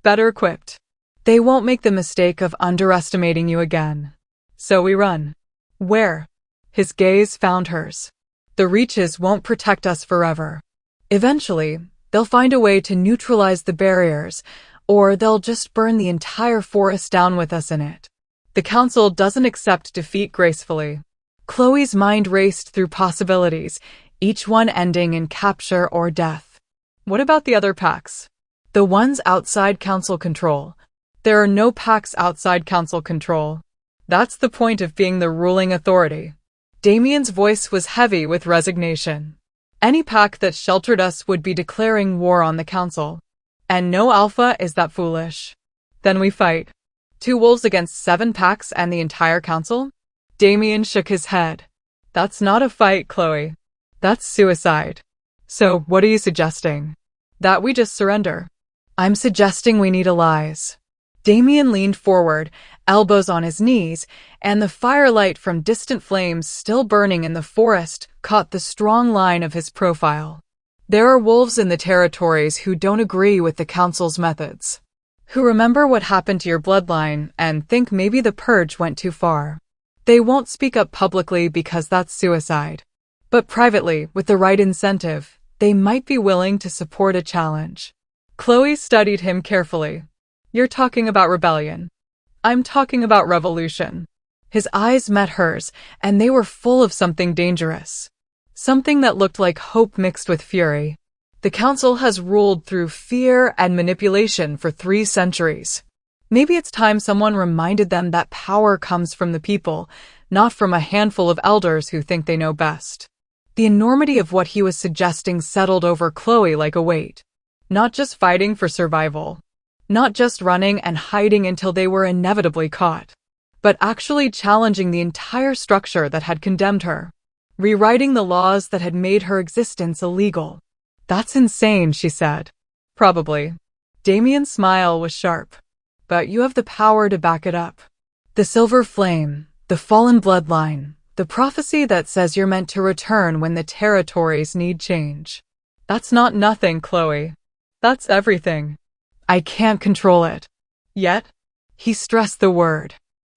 Speaker 1: Better equipped. They won't make the mistake of underestimating you again. So we run. Where? His gaze found hers. The reaches won't protect us forever. Eventually, they'll find a way to neutralize the barriers, or they'll just burn the entire forest down with us in it. The council doesn't accept defeat gracefully. Chloe's mind raced through possibilities, each one ending in capture or death. What about the other packs? The ones outside council control. There are no packs outside council control. That's the point of being the ruling authority. Damien's voice was heavy with resignation. Any pack that sheltered us would be declaring war on the council. And no alpha is that foolish. Then we fight. 2 wolves against 7 packs and the entire council? Damien shook his head. That's not a fight, Chloe. That's suicide. So, what are you suggesting? That we just surrender. I'm suggesting we need allies. Damien leaned forward, elbows on his knees, and the firelight from distant flames still burning in the forest caught the strong line of his profile. There are wolves in the territories who don't agree with the council's methods. Who remember what happened to your bloodline and think maybe the purge went too far. They won't speak up publicly because that's suicide. But privately, with the right incentive, they might be willing to support a challenge. Chloe studied him carefully. You're talking about rebellion. I'm talking about revolution. His eyes met hers, and they were full of something dangerous. Something that looked like hope mixed with fury. The council has ruled through fear and manipulation for 3 centuries. Maybe it's time someone reminded them that power comes from the people, not from a handful of elders who think they know best. The enormity of what he was suggesting settled over Chloe like a weight. Not just fighting for survival. Not just running and hiding until they were inevitably caught. But actually challenging the entire structure that had condemned her. Rewriting the laws that had made her existence illegal. That's insane, she said. Probably. Damien's smile was sharp. But you have the power to back it up. The silver flame, the fallen bloodline, the prophecy that says you're meant to return when the territories need change. That's not nothing, Chloe. That's everything. I can't control it. Yet, he stressed the word.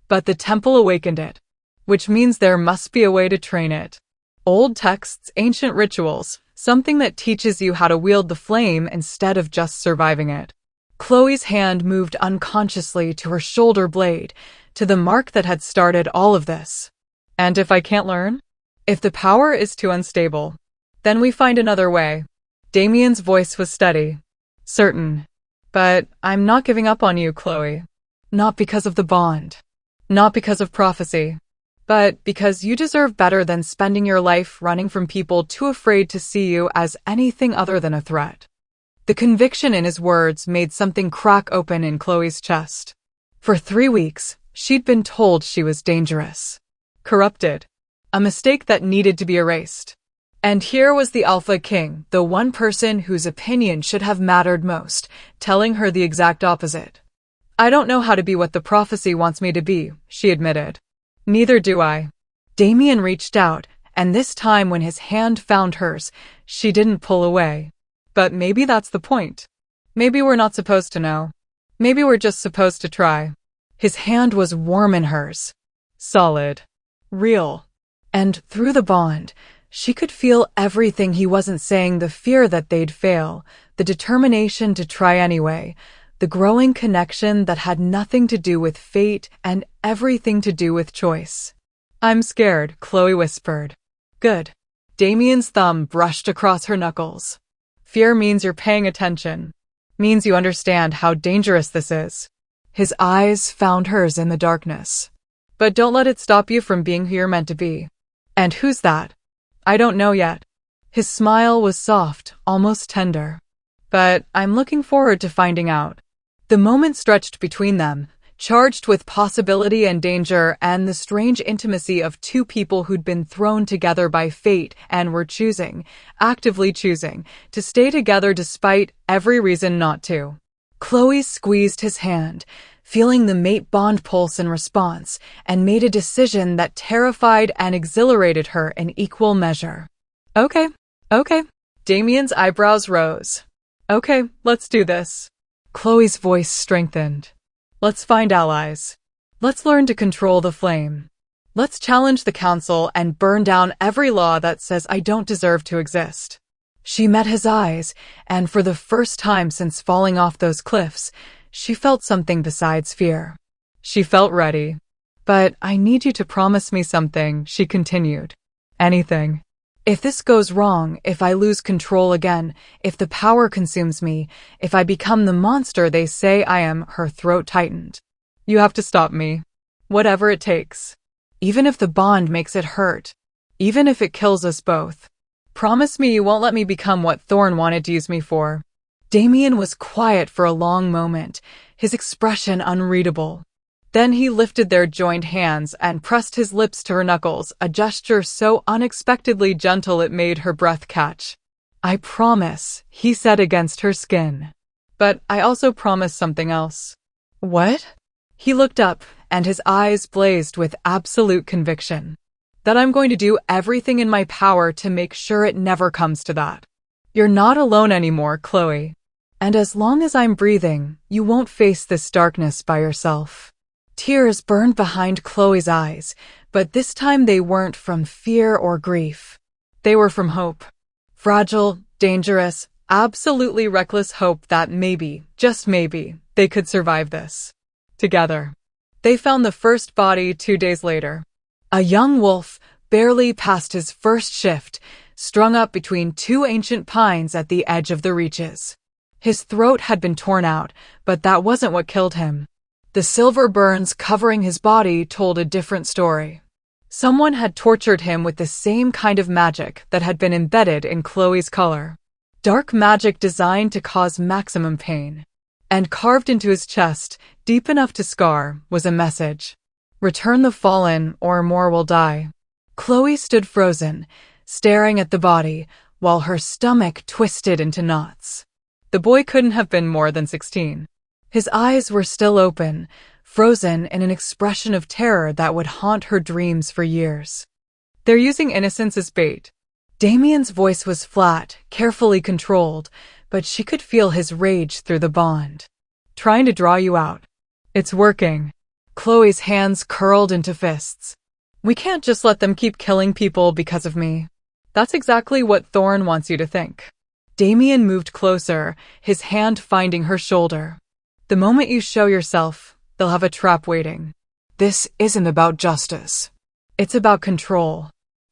Speaker 1: But the temple awakened it. Which means there must be a way to train it. Old texts, ancient rituals, something that teaches you how to wield the flame instead of just surviving it. Chloe's hand moved unconsciously to her shoulder blade, to the mark that had started all of this. And if I can't learn? If the power is too unstable, then we find another way. Damien's voice was steady. Certain. But I'm not giving up on you, Chloe. Not because of the bond. Not because of prophecy. But because you deserve better than spending your life running from people too afraid to see you as anything other than a threat. The conviction in his words made something crack open in Chloe's chest. For 3 weeks, she'd been told she was dangerous. Corrupted. A mistake that needed to be erased. And here was the Alpha King, the one person whose opinion should have mattered most, telling her the exact opposite. I don't know how to be what the prophecy wants me to be, she admitted. Neither do I. Damien reached out, and this time when his hand found hers, she didn't pull away. But maybe that's the point. Maybe we're not supposed to know. Maybe we're just supposed to try. His hand was warm in hers. Solid. Real. And through the bond, she could feel everything he wasn't saying, the fear that they'd fail, the determination to try anyway, the growing connection that had nothing to do with fate and everything to do with choice. I'm scared, Chloe whispered. Good. Damien's thumb brushed across her knuckles. Fear means you're paying attention. Means you understand how dangerous this is. His eyes found hers in the darkness. But don't let it stop you from being who you're meant to be. And who's that? I don't know yet. His smile was soft, almost tender. But I'm looking forward to finding out. The moment stretched between them, charged with possibility and danger and the strange intimacy of two people who'd been thrown together by fate and were choosing, actively choosing, to stay together despite every reason not to. Chloe squeezed his hand, feeling the mate bond pulse in response, and made a decision that terrified and exhilarated her in equal measure. Okay. Damien's eyebrows rose. Okay, let's do this. Chloe's voice strengthened. Let's find allies. Let's learn to control the flame. Let's challenge the council and burn down every law that says I don't deserve to exist. She met his eyes, and for the first time since falling off those cliffs, she felt something besides fear. She felt ready. But I need you to promise me something, she continued. Anything. If this goes wrong, if I lose control again, if the power consumes me, if I become the monster they say I am, her throat tightened. You have to stop me. Whatever it takes. Even if the bond makes it hurt. Even if it kills us both. Promise me you won't let me become what Thorn wanted to use me for. Damien was quiet for a long moment, his expression unreadable. Then he lifted their joined hands and pressed his lips to her knuckles, a gesture so unexpectedly gentle it made her breath catch. I promise, he said against her skin. But I also promise something else. What? He looked up, and his eyes blazed with absolute conviction. That I'm going to do everything in my power to make sure it never comes to that. You're not alone anymore, Chloe. And as long as I'm breathing, you won't face this darkness by yourself. Tears burned behind Chloe's eyes, but this time they weren't from fear or grief. They were from hope. Fragile, dangerous, absolutely reckless hope that maybe, just maybe, they could survive this. Together. They found the first body 2 days later. A young wolf, barely past his first shift, strung up between 2 ancient pines at the edge of the reaches. His throat had been torn out, but that wasn't what killed him. The silver burns covering his body told a different story. Someone had tortured him with the same kind of magic that had been embedded in Chloe's color. Dark magic designed to cause maximum pain. And carved into his chest, deep enough to scar, was a message. Return the fallen, or more will die. Chloe stood frozen, staring at the body, while her stomach twisted into knots. The boy couldn't have been more than 16. His eyes were still open, frozen in an expression of terror that would haunt her dreams for years. They're using innocence as bait. Damien's voice was flat, carefully controlled, but she could feel his rage through the bond. Trying to draw you out. It's working. Chloe's hands curled into fists. We can't just let them keep killing people because of me. That's exactly what Thorn wants you to think. Damien moved closer, his hand finding her shoulder. The moment you show yourself, they'll have a trap waiting. This isn't about justice. It's about control.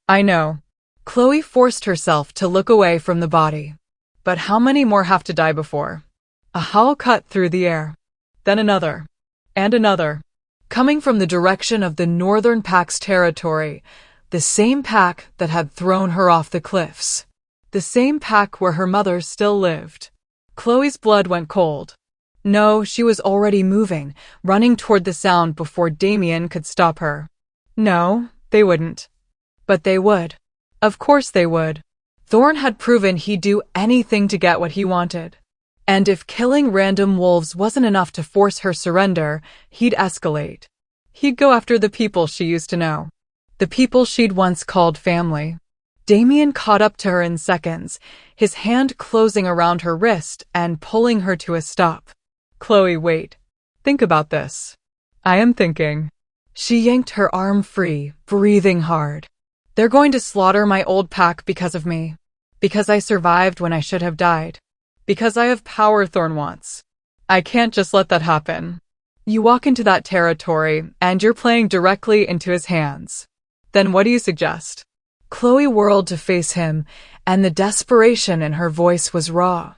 Speaker 1: I know. Chloe forced herself to look away from the body. But how many more have to die before? A howl cut through the air. Then another. And another. Coming from the direction of the northern pack's territory, the same pack that had thrown her off the cliffs. The same pack where her mother still lived. Chloe's blood went cold. No, she was already moving, running toward the sound before Damien could stop her. No, they wouldn't. But they would. Of course they would. Thorn had proven he'd do anything to get what he wanted. And if killing random wolves wasn't enough to force her surrender, he'd escalate. He'd go after the people she used to know. The people she'd once called family. Damien caught up to her in seconds, his hand closing around her wrist and pulling her to a stop. Chloe, wait. Think about this. I am thinking. She yanked her arm free, breathing hard. They're going to slaughter my old pack because of me. Because I survived when I should have died. Because I have power Thorn wants. I can't just let that happen. You walk into that territory, and you're playing directly into his hands. Then what do you suggest? Chloe whirled to face him, and the desperation in her voice was raw.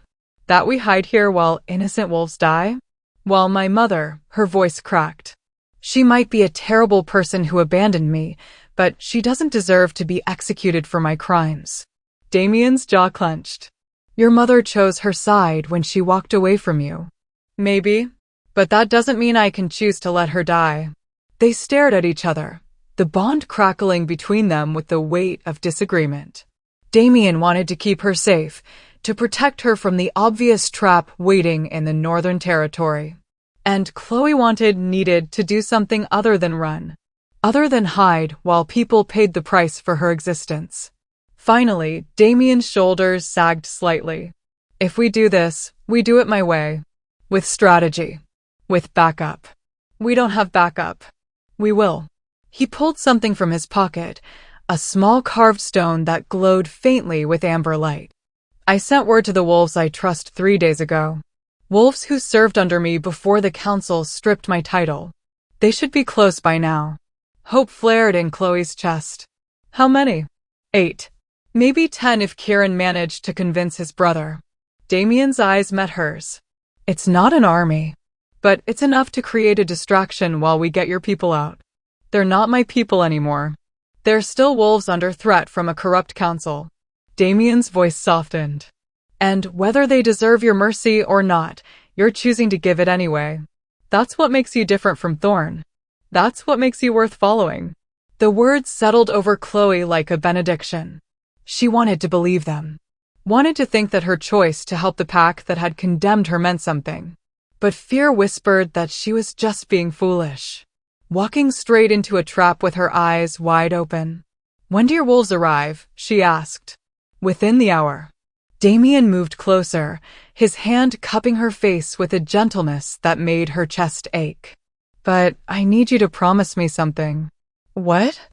Speaker 1: That we hide here while innocent wolves die? While my mother, her voice cracked. She might be a terrible person who abandoned me, but she doesn't deserve to be executed for my crimes. Damien's jaw clenched. Your mother chose her side when she walked away from you. Maybe, but that doesn't mean I can choose to let her die. They stared at each other, the bond crackling between them with the weight of disagreement. Damien wanted to keep her safe, to protect her from the obvious trap waiting in the Northern Territory. And Chloe needed to do something other than run. Other than hide while people paid the price for her existence. Finally, Damien's shoulders sagged slightly. If we do this, we do it my way. With strategy. With backup. We don't have backup. We will. He pulled something from his pocket, a small carved stone that glowed faintly with amber light. I sent word to the wolves I trust 3 days ago. Wolves who served under me before the council stripped my title. They should be close by now. Hope flared in Chloe's chest. How many? 8. Maybe 10 if Kieran managed to convince his brother. Damien's eyes met hers. It's not an army. But it's enough to create a distraction while we get your people out. They're not my people anymore. They're still wolves under threat from a corrupt council. Damien's voice softened. And whether they deserve your mercy or not, you're choosing to give it anyway. That's what makes you different from Thorn. That's what makes you worth following. The words settled over Chloe like a benediction. She wanted to believe them. Wanted to think that her choice to help the pack that had condemned her meant something. But fear whispered that she was just being foolish. Walking straight into a trap with her eyes wide open. When do your wolves arrive? She asked. Within the hour. Damien moved closer, his hand cupping her face with a gentleness that made her chest ache. But I need you to promise me something. What?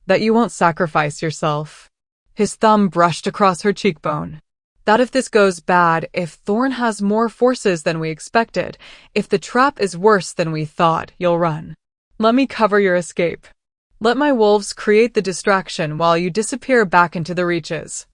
Speaker 1: That you won't sacrifice yourself. His thumb brushed across her cheekbone. That if this goes bad, if Thorn has more forces than we expected, if the trap is worse than we thought, you'll run. Let me cover your escape. Let my wolves create the distraction while you disappear back into the reaches.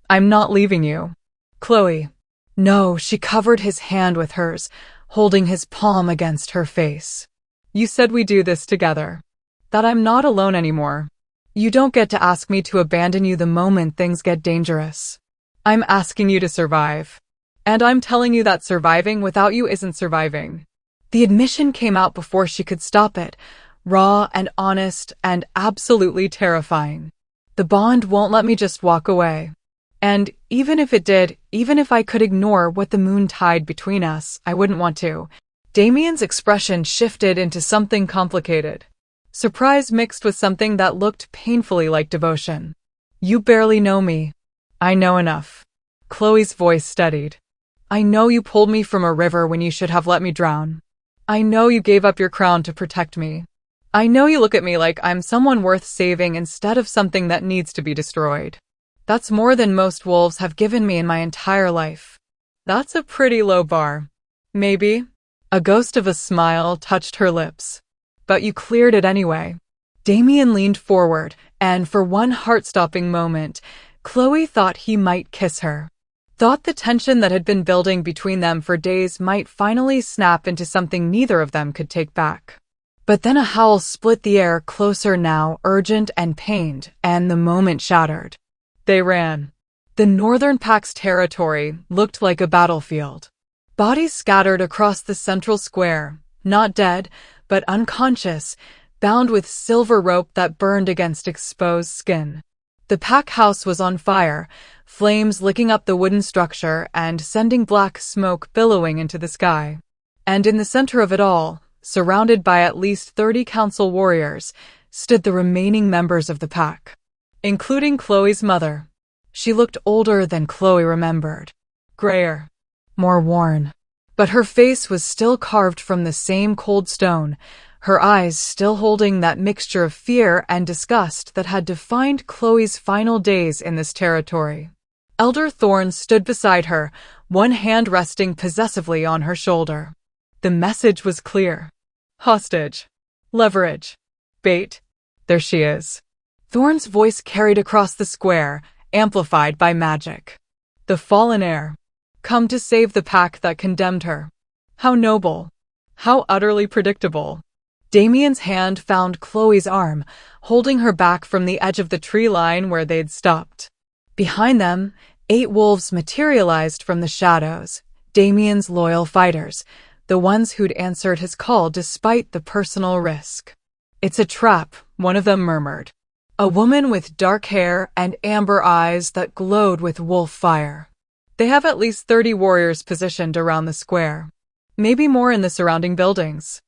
Speaker 1: I'm not leaving you. Chloe. No, she covered his hand with hers, holding his palm against her face. You said we do this together. That I'm not alone anymore. You don't get to ask me to abandon you the moment things get dangerous. I'm asking you to survive. And I'm telling you that surviving without you isn't surviving. The admission came out before she could stop it, raw and honest and absolutely terrifying. The bond won't let me just walk away. And even if it did, even if I could ignore what the moon tied between us, I wouldn't want to. Damien's expression shifted into something complicated. Surprise mixed with something that looked painfully like devotion. You barely know me. I know enough. Chloe's voice steadied. I know you pulled me from a river when you should have let me drown. I know you gave up your crown to protect me. I know you look at me like I'm someone worth saving instead of something that needs to be destroyed. That's more than most wolves have given me in my entire life. That's a pretty low bar. Maybe. A ghost of a smile touched her lips. But you cleared it anyway. Damien leaned forward, and for one heart-stopping moment, Chloe thought he might kiss her. thought the tension that had been building between them for days might finally snap into something neither of them could take back. But then a howl split the air, closer now, urgent and pained, and the moment shattered. They ran. The northern pack's territory looked like a battlefield. Bodies scattered across the central square, not dead, but unconscious, bound with silver rope that burned against exposed skin. The pack house was on fire, flames licking up the wooden structure and sending black smoke billowing into the sky. And in the center of it all, surrounded by at least 30 council warriors, stood the remaining members of the pack, including Chloe's mother. She looked older than Chloe remembered. Grayer. More worn. But her face was still carved from the same cold stone, her eyes still holding that mixture of fear and disgust that had defined Chloe's final days in this territory. Elder Thorne stood beside her, one hand resting possessively on her shoulder. The message was clear. Hostage. Leverage. Bait. There she is. Thorne's voice carried across the square, amplified by magic. The fallen heir. Come to save the pack that condemned her. How noble. How utterly predictable. Damien's hand found Chloe's arm, holding her back from the edge of the tree line where they'd stopped. Behind them, 8 wolves materialized from the shadows, Damien's loyal fighters, the ones who'd answered his call despite the personal risk. It's a trap, one of them murmured. A woman with dark hair and amber eyes that glowed with wolf fire. They have at least 30 warriors positioned around the square. Maybe more in the surrounding buildings.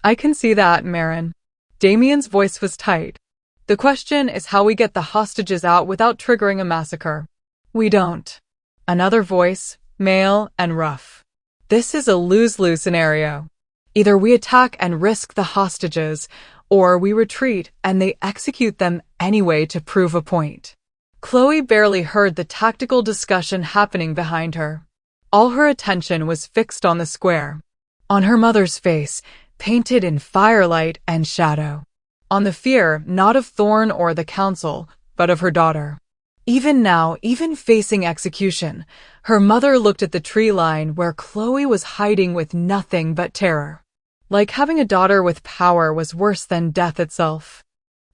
Speaker 1: I can see that, Marin. Damien's voice was tight. The question is how we get the hostages out without triggering a massacre. We don't. Another voice, male and rough. This is a lose-lose scenario. Either we attack and risk the hostages, or we retreat and they execute them anyway to prove a point. Chloe barely heard the tactical discussion happening behind her. All her attention was fixed on the square. On her mother's face, painted in firelight and shadow. On the fear, not of Thorne or the council, but of her daughter. Even now, even facing execution, her mother looked at the tree line where Chloe was hiding with nothing but terror. Like having a daughter with power was worse than death itself.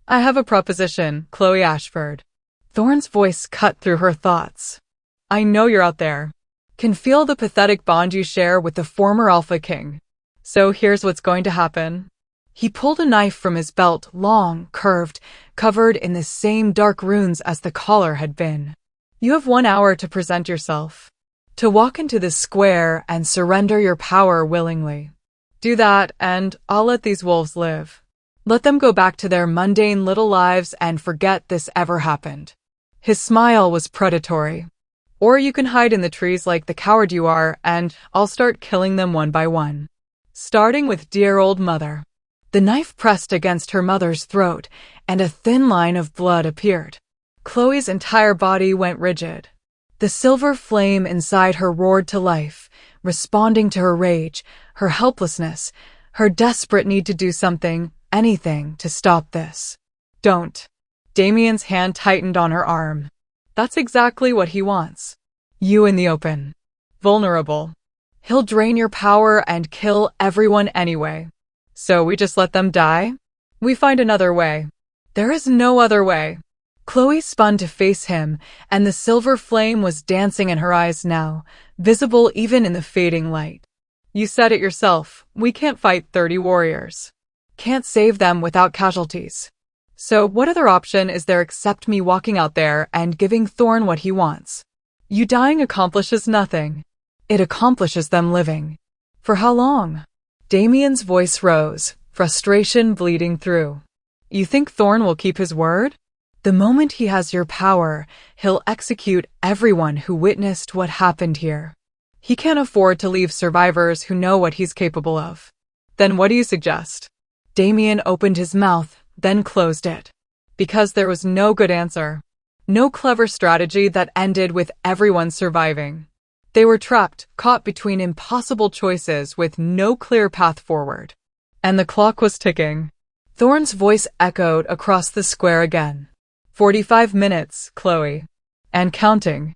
Speaker 1: I have a proposition, Chloe Ashford. Thorne's voice cut through her thoughts. I know you're out there. Can feel the pathetic bond you share with the former Alpha King. So here's what's going to happen. He pulled a knife from his belt, long, curved, covered in the same dark runes as the collar had been. You have 1 hour to present yourself. To walk into this square and surrender your power willingly. Do that, and I'll let these wolves live. Let them go back to their mundane little lives and forget this ever happened. His smile was predatory. Or you can hide in the trees like the coward you are, and I'll start killing them one by one. Starting with dear old mother. The knife pressed against her mother's throat, and a thin line of blood appeared. Chloe's entire body went rigid. The silver flame inside her roared to life, responding to her rage, her helplessness, her desperate need to do something, anything, to stop this. Don't. Damien's hand tightened on her arm. That's exactly what he wants. You in the open. Vulnerable. He'll drain your power and kill everyone anyway. So we just let them die? We find another way. There is no other way. Chloe spun to face him, and the silver flame was dancing in her eyes now, visible even in the fading light. You said it yourself, we can't fight 30 warriors. Can't save them without casualties. So what other option is there except me walking out there and giving Thorne what he wants? You dying accomplishes nothing. It accomplishes them living. For how long? Damien's voice rose, frustration bleeding through. You think Thorne will keep his word? The moment he has your power, he'll execute everyone who witnessed what happened here. He can't afford to leave survivors who know what he's capable of. Then what do you suggest? Damien opened his mouth, then closed it. Because there was no good answer. No clever strategy that ended with everyone surviving. They were trapped, caught between impossible choices with no clear path forward. And the clock was ticking. Thorne's voice echoed across the square again. 45 minutes, Chloe. And counting.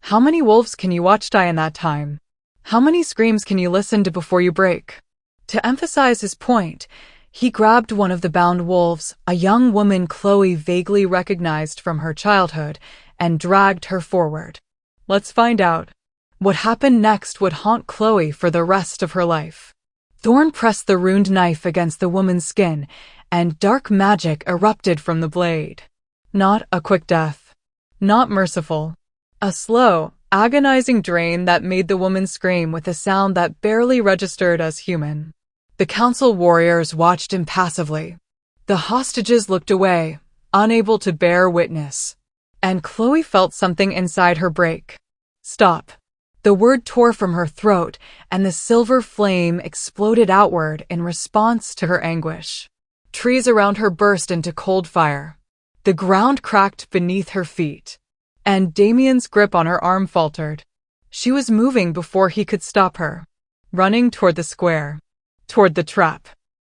Speaker 1: How many wolves can you watch die in that time? How many screams can you listen to before you break? To emphasize his point, he grabbed one of the bound wolves, a young woman Chloe vaguely recognized from her childhood, and dragged her forward. Let's find out. What happened next would haunt Chloe for the rest of her life. Thorn pressed the ruined knife against the woman's skin, and dark magic erupted from the blade. Not a quick death. Not merciful. A slow, agonizing drain that made the woman scream with a sound that barely registered as human. The council warriors watched impassively. The hostages looked away, unable to bear witness. And Chloe felt something inside her break. Stop. The word tore from her throat, and the silver flame exploded outward in response to her anguish. Trees around her burst into cold fire. The ground cracked beneath her feet, and Damien's grip on her arm faltered. She was moving before he could stop her, running toward the square, toward the trap,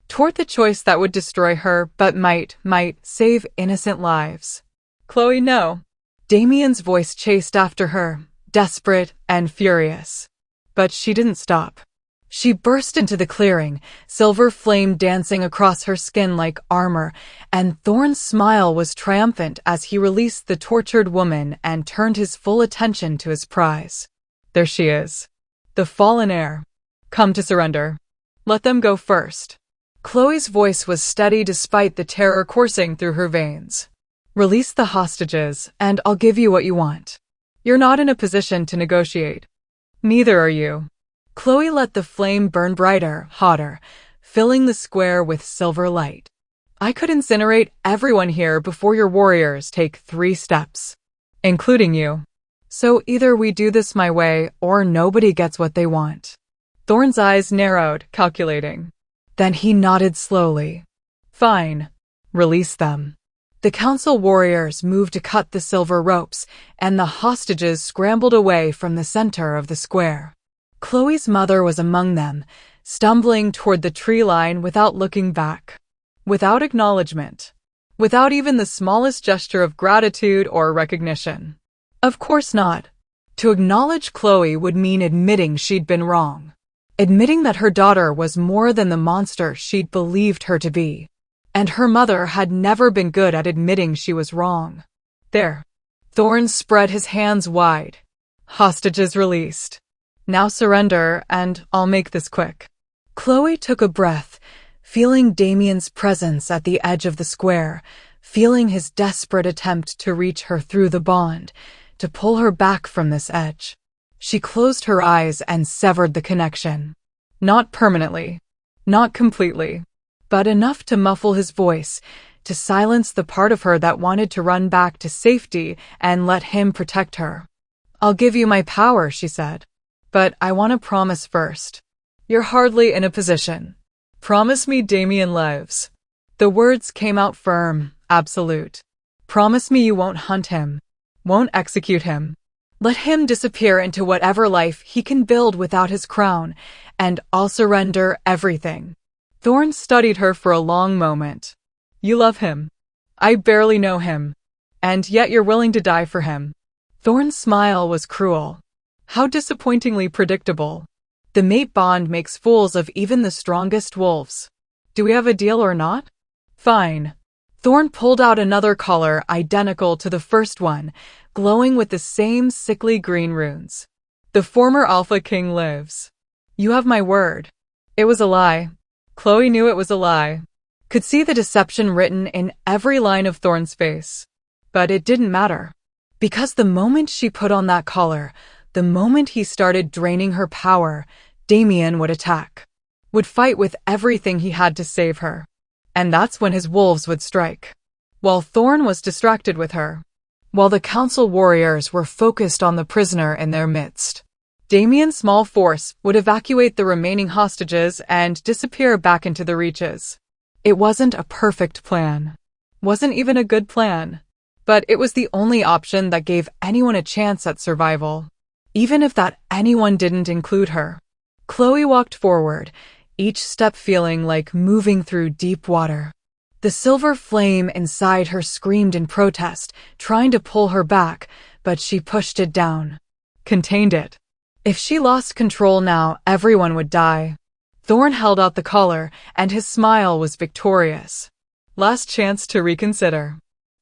Speaker 1: toward the choice that would destroy her but might save innocent lives. Chloe, no. Damien's voice chased after her, desperate and furious. But she didn't stop. She burst into the clearing, silver flame dancing across her skin like armor, and Thorn's smile was triumphant as he released the tortured woman and turned his full attention to his prize. There she is. The fallen heir. Come to surrender. Let them go first. Chloe's voice was steady despite the terror coursing through her veins. Release the hostages, and I'll give you what you want. You're not in a position to negotiate. Neither are you. Chloe let the flame burn brighter, hotter, filling the square with silver light. I could incinerate everyone here before your warriors take 3 steps, including you. So either we do this my way, or nobody gets what they want. Thorn's eyes narrowed, calculating. Then he nodded slowly. Fine. Release them. The council warriors moved to cut the silver ropes, and the hostages scrambled away from the center of the square. Chloe's mother was among them, stumbling toward the tree line without looking back. Without acknowledgement. Without even the smallest gesture of gratitude or recognition. Of course not. To acknowledge Chloe would mean admitting she'd been wrong. Admitting that her daughter was more than the monster she'd believed her to be. And her mother had never been good at admitting she was wrong. There. Thorn spread his hands wide. Hostages released. Now surrender, and I'll make this quick. Chloe took a breath, feeling Damien's presence at the edge of the square, feeling his desperate attempt to reach her through the bond, to pull her back from this edge. She closed her eyes and severed the connection. Not permanently. Not completely. But enough to muffle his voice, to silence the part of her that wanted to run back to safety and let him protect her. I'll give you my power, she said. But I want to promise first. You're hardly in a position. Promise me Damien lives. The words came out firm, absolute. Promise me you won't hunt him. Won't execute him. Let him disappear into whatever life he can build without his crown, and I'll surrender everything. Thorn studied her for a long moment. You love him. I barely know him. And yet you're willing to die for him. Thorn's smile was cruel. How disappointingly predictable. The mate bond makes fools of even the strongest wolves. Do we have a deal or not? Fine. Thorn pulled out another collar identical to the first one, glowing with the same sickly green runes. The former Alpha King lives. You have my word. It was a lie. Chloe knew it was a lie. Could see the deception written in every line of Thorn's face. But it didn't matter. Because the moment she put on that collar, the moment he started draining her power, Damien would attack. Would fight with everything he had to save her. And that's when his wolves would strike. While Thorn was distracted with her. While the council warriors were focused on the prisoner in their midst. Damien's small force would evacuate the remaining hostages and disappear back into the reaches. It wasn't a perfect plan. Wasn't even a good plan. But it was the only option that gave anyone a chance at survival. Even if that anyone didn't include her. Chloe walked forward, each step feeling like moving through deep water. The silver flame inside her screamed in protest, trying to pull her back, but she pushed it down. contained it. If she lost control now, everyone would die. Thorn held out the collar, and his smile was victorious. Last chance to reconsider.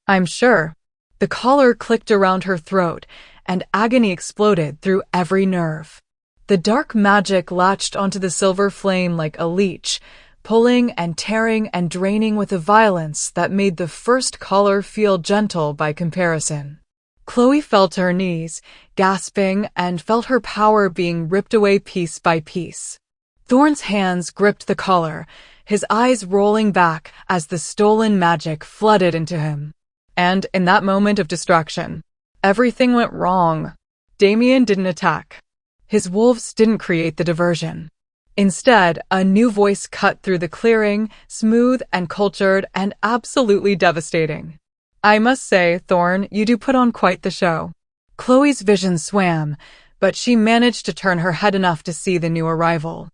Speaker 1: I'm sure. The collar clicked around her throat, and agony exploded through every nerve. The dark magic latched onto the silver flame like a leech, pulling and tearing and draining with a violence that made the first collar feel gentle by comparison. Chloe fell to her knees, gasping, and felt her power being ripped away piece by piece. Thorn's hands gripped the collar, his eyes rolling back as the stolen magic flooded into him. And in that moment of distraction, everything went wrong. Damien didn't attack. His wolves didn't create the diversion. Instead, a new voice cut through the clearing, smooth and cultured and absolutely devastating. I must say, Thorn, you do put on quite the show. Chloe's vision swam, but she managed to turn her head enough to see the new arrival.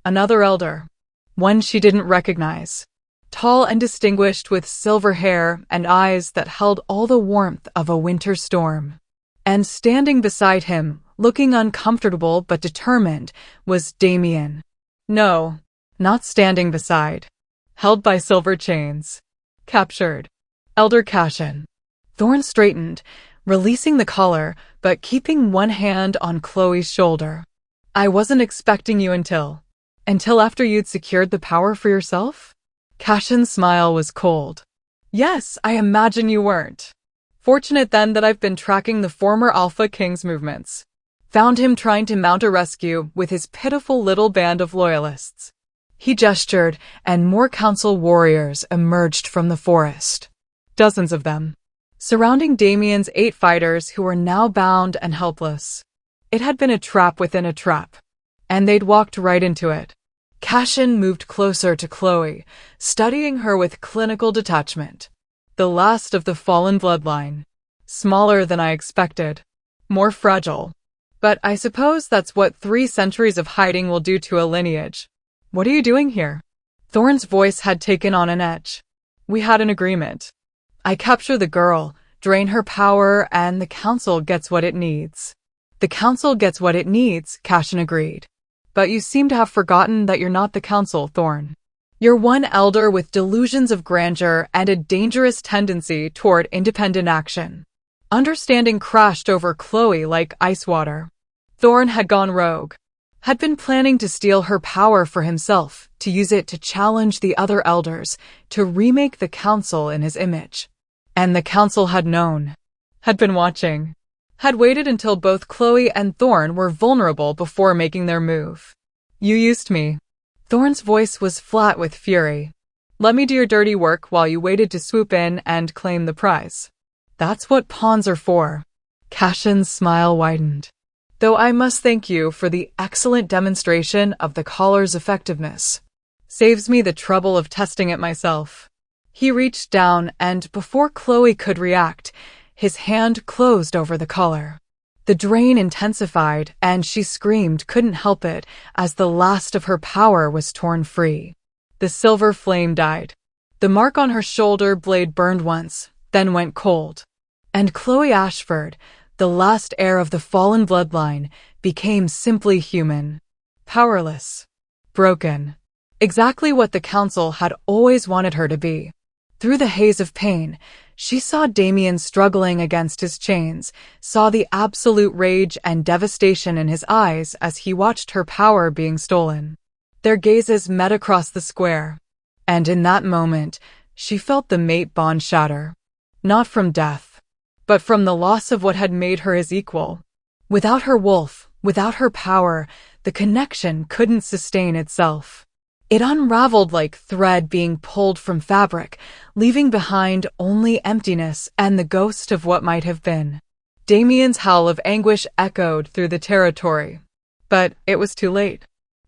Speaker 1: Another elder. One she didn't recognize. Tall and distinguished with silver hair and eyes that held all the warmth of a winter storm. And standing beside him, looking uncomfortable but determined, was Damien. No, not standing beside. Held by silver chains. Captured. Elder Cashin. Thorn straightened, releasing the collar, but keeping one hand on Chloe's shoulder. I wasn't expecting you until after you'd secured the power for yourself? Cashin's smile was cold. Yes, I imagine you weren't. Fortunate then that I've been tracking the former Alpha King's movements. Found him trying to mount a rescue with his pitiful little band of loyalists. He gestured, and more council warriors emerged from the forest. Dozens of them. Surrounding Damien's 8 fighters who were now bound and helpless. It had been a trap within a trap. And they'd walked right into it. Cashin moved closer to Chloe, studying her with clinical detachment. The last of the fallen bloodline. Smaller than I expected. More fragile. But I suppose that's what 3 centuries of hiding will do to a lineage. What are you doing here? Thorn's voice had taken on an edge. We had an agreement. I capture the girl, drain her power, and the council gets what it needs. The council gets what it needs, Cashin agreed. But you seem to have forgotten that you're not the council, Thorn. You're one elder with delusions of grandeur and a dangerous tendency toward independent action. Understanding crashed over Chloe like ice water. Thorn had gone rogue. Had been planning to steal her power for himself, to use it to challenge the other elders, to remake the council in his image. And the council had known. Had been watching. Had waited until both Chloe and Thorn were vulnerable before making their move. You used me. Thorn's voice was flat with fury. Let me do your dirty work while you waited to swoop in and claim the prize. That's what pawns are for. Cashin's smile widened. Though I must thank you for the excellent demonstration of the collar's effectiveness. Saves me the trouble of testing it myself. He reached down and before Chloe could react, his hand closed over the collar. The drain intensified and she screamed, couldn't help it, as the last of her power was torn free. The silver flame died. The mark on her shoulder blade burned once, then went cold. And Chloe Ashford, the last heir of the fallen bloodline, became simply human. Powerless. Broken. Exactly what the council had always wanted her to be. Through the haze of pain, she saw Damien struggling against his chains, saw the absolute rage and devastation in his eyes as he watched her power being stolen. Their gazes met across the square. And in that moment, she felt the mate bond shatter. Not from death, but from the loss of what had made her his equal. Without her wolf, without her power, the connection couldn't sustain itself. It unraveled like thread being pulled from fabric, leaving behind only emptiness and the ghost of what might have been. Damien's howl of anguish echoed through the territory. But it was too late.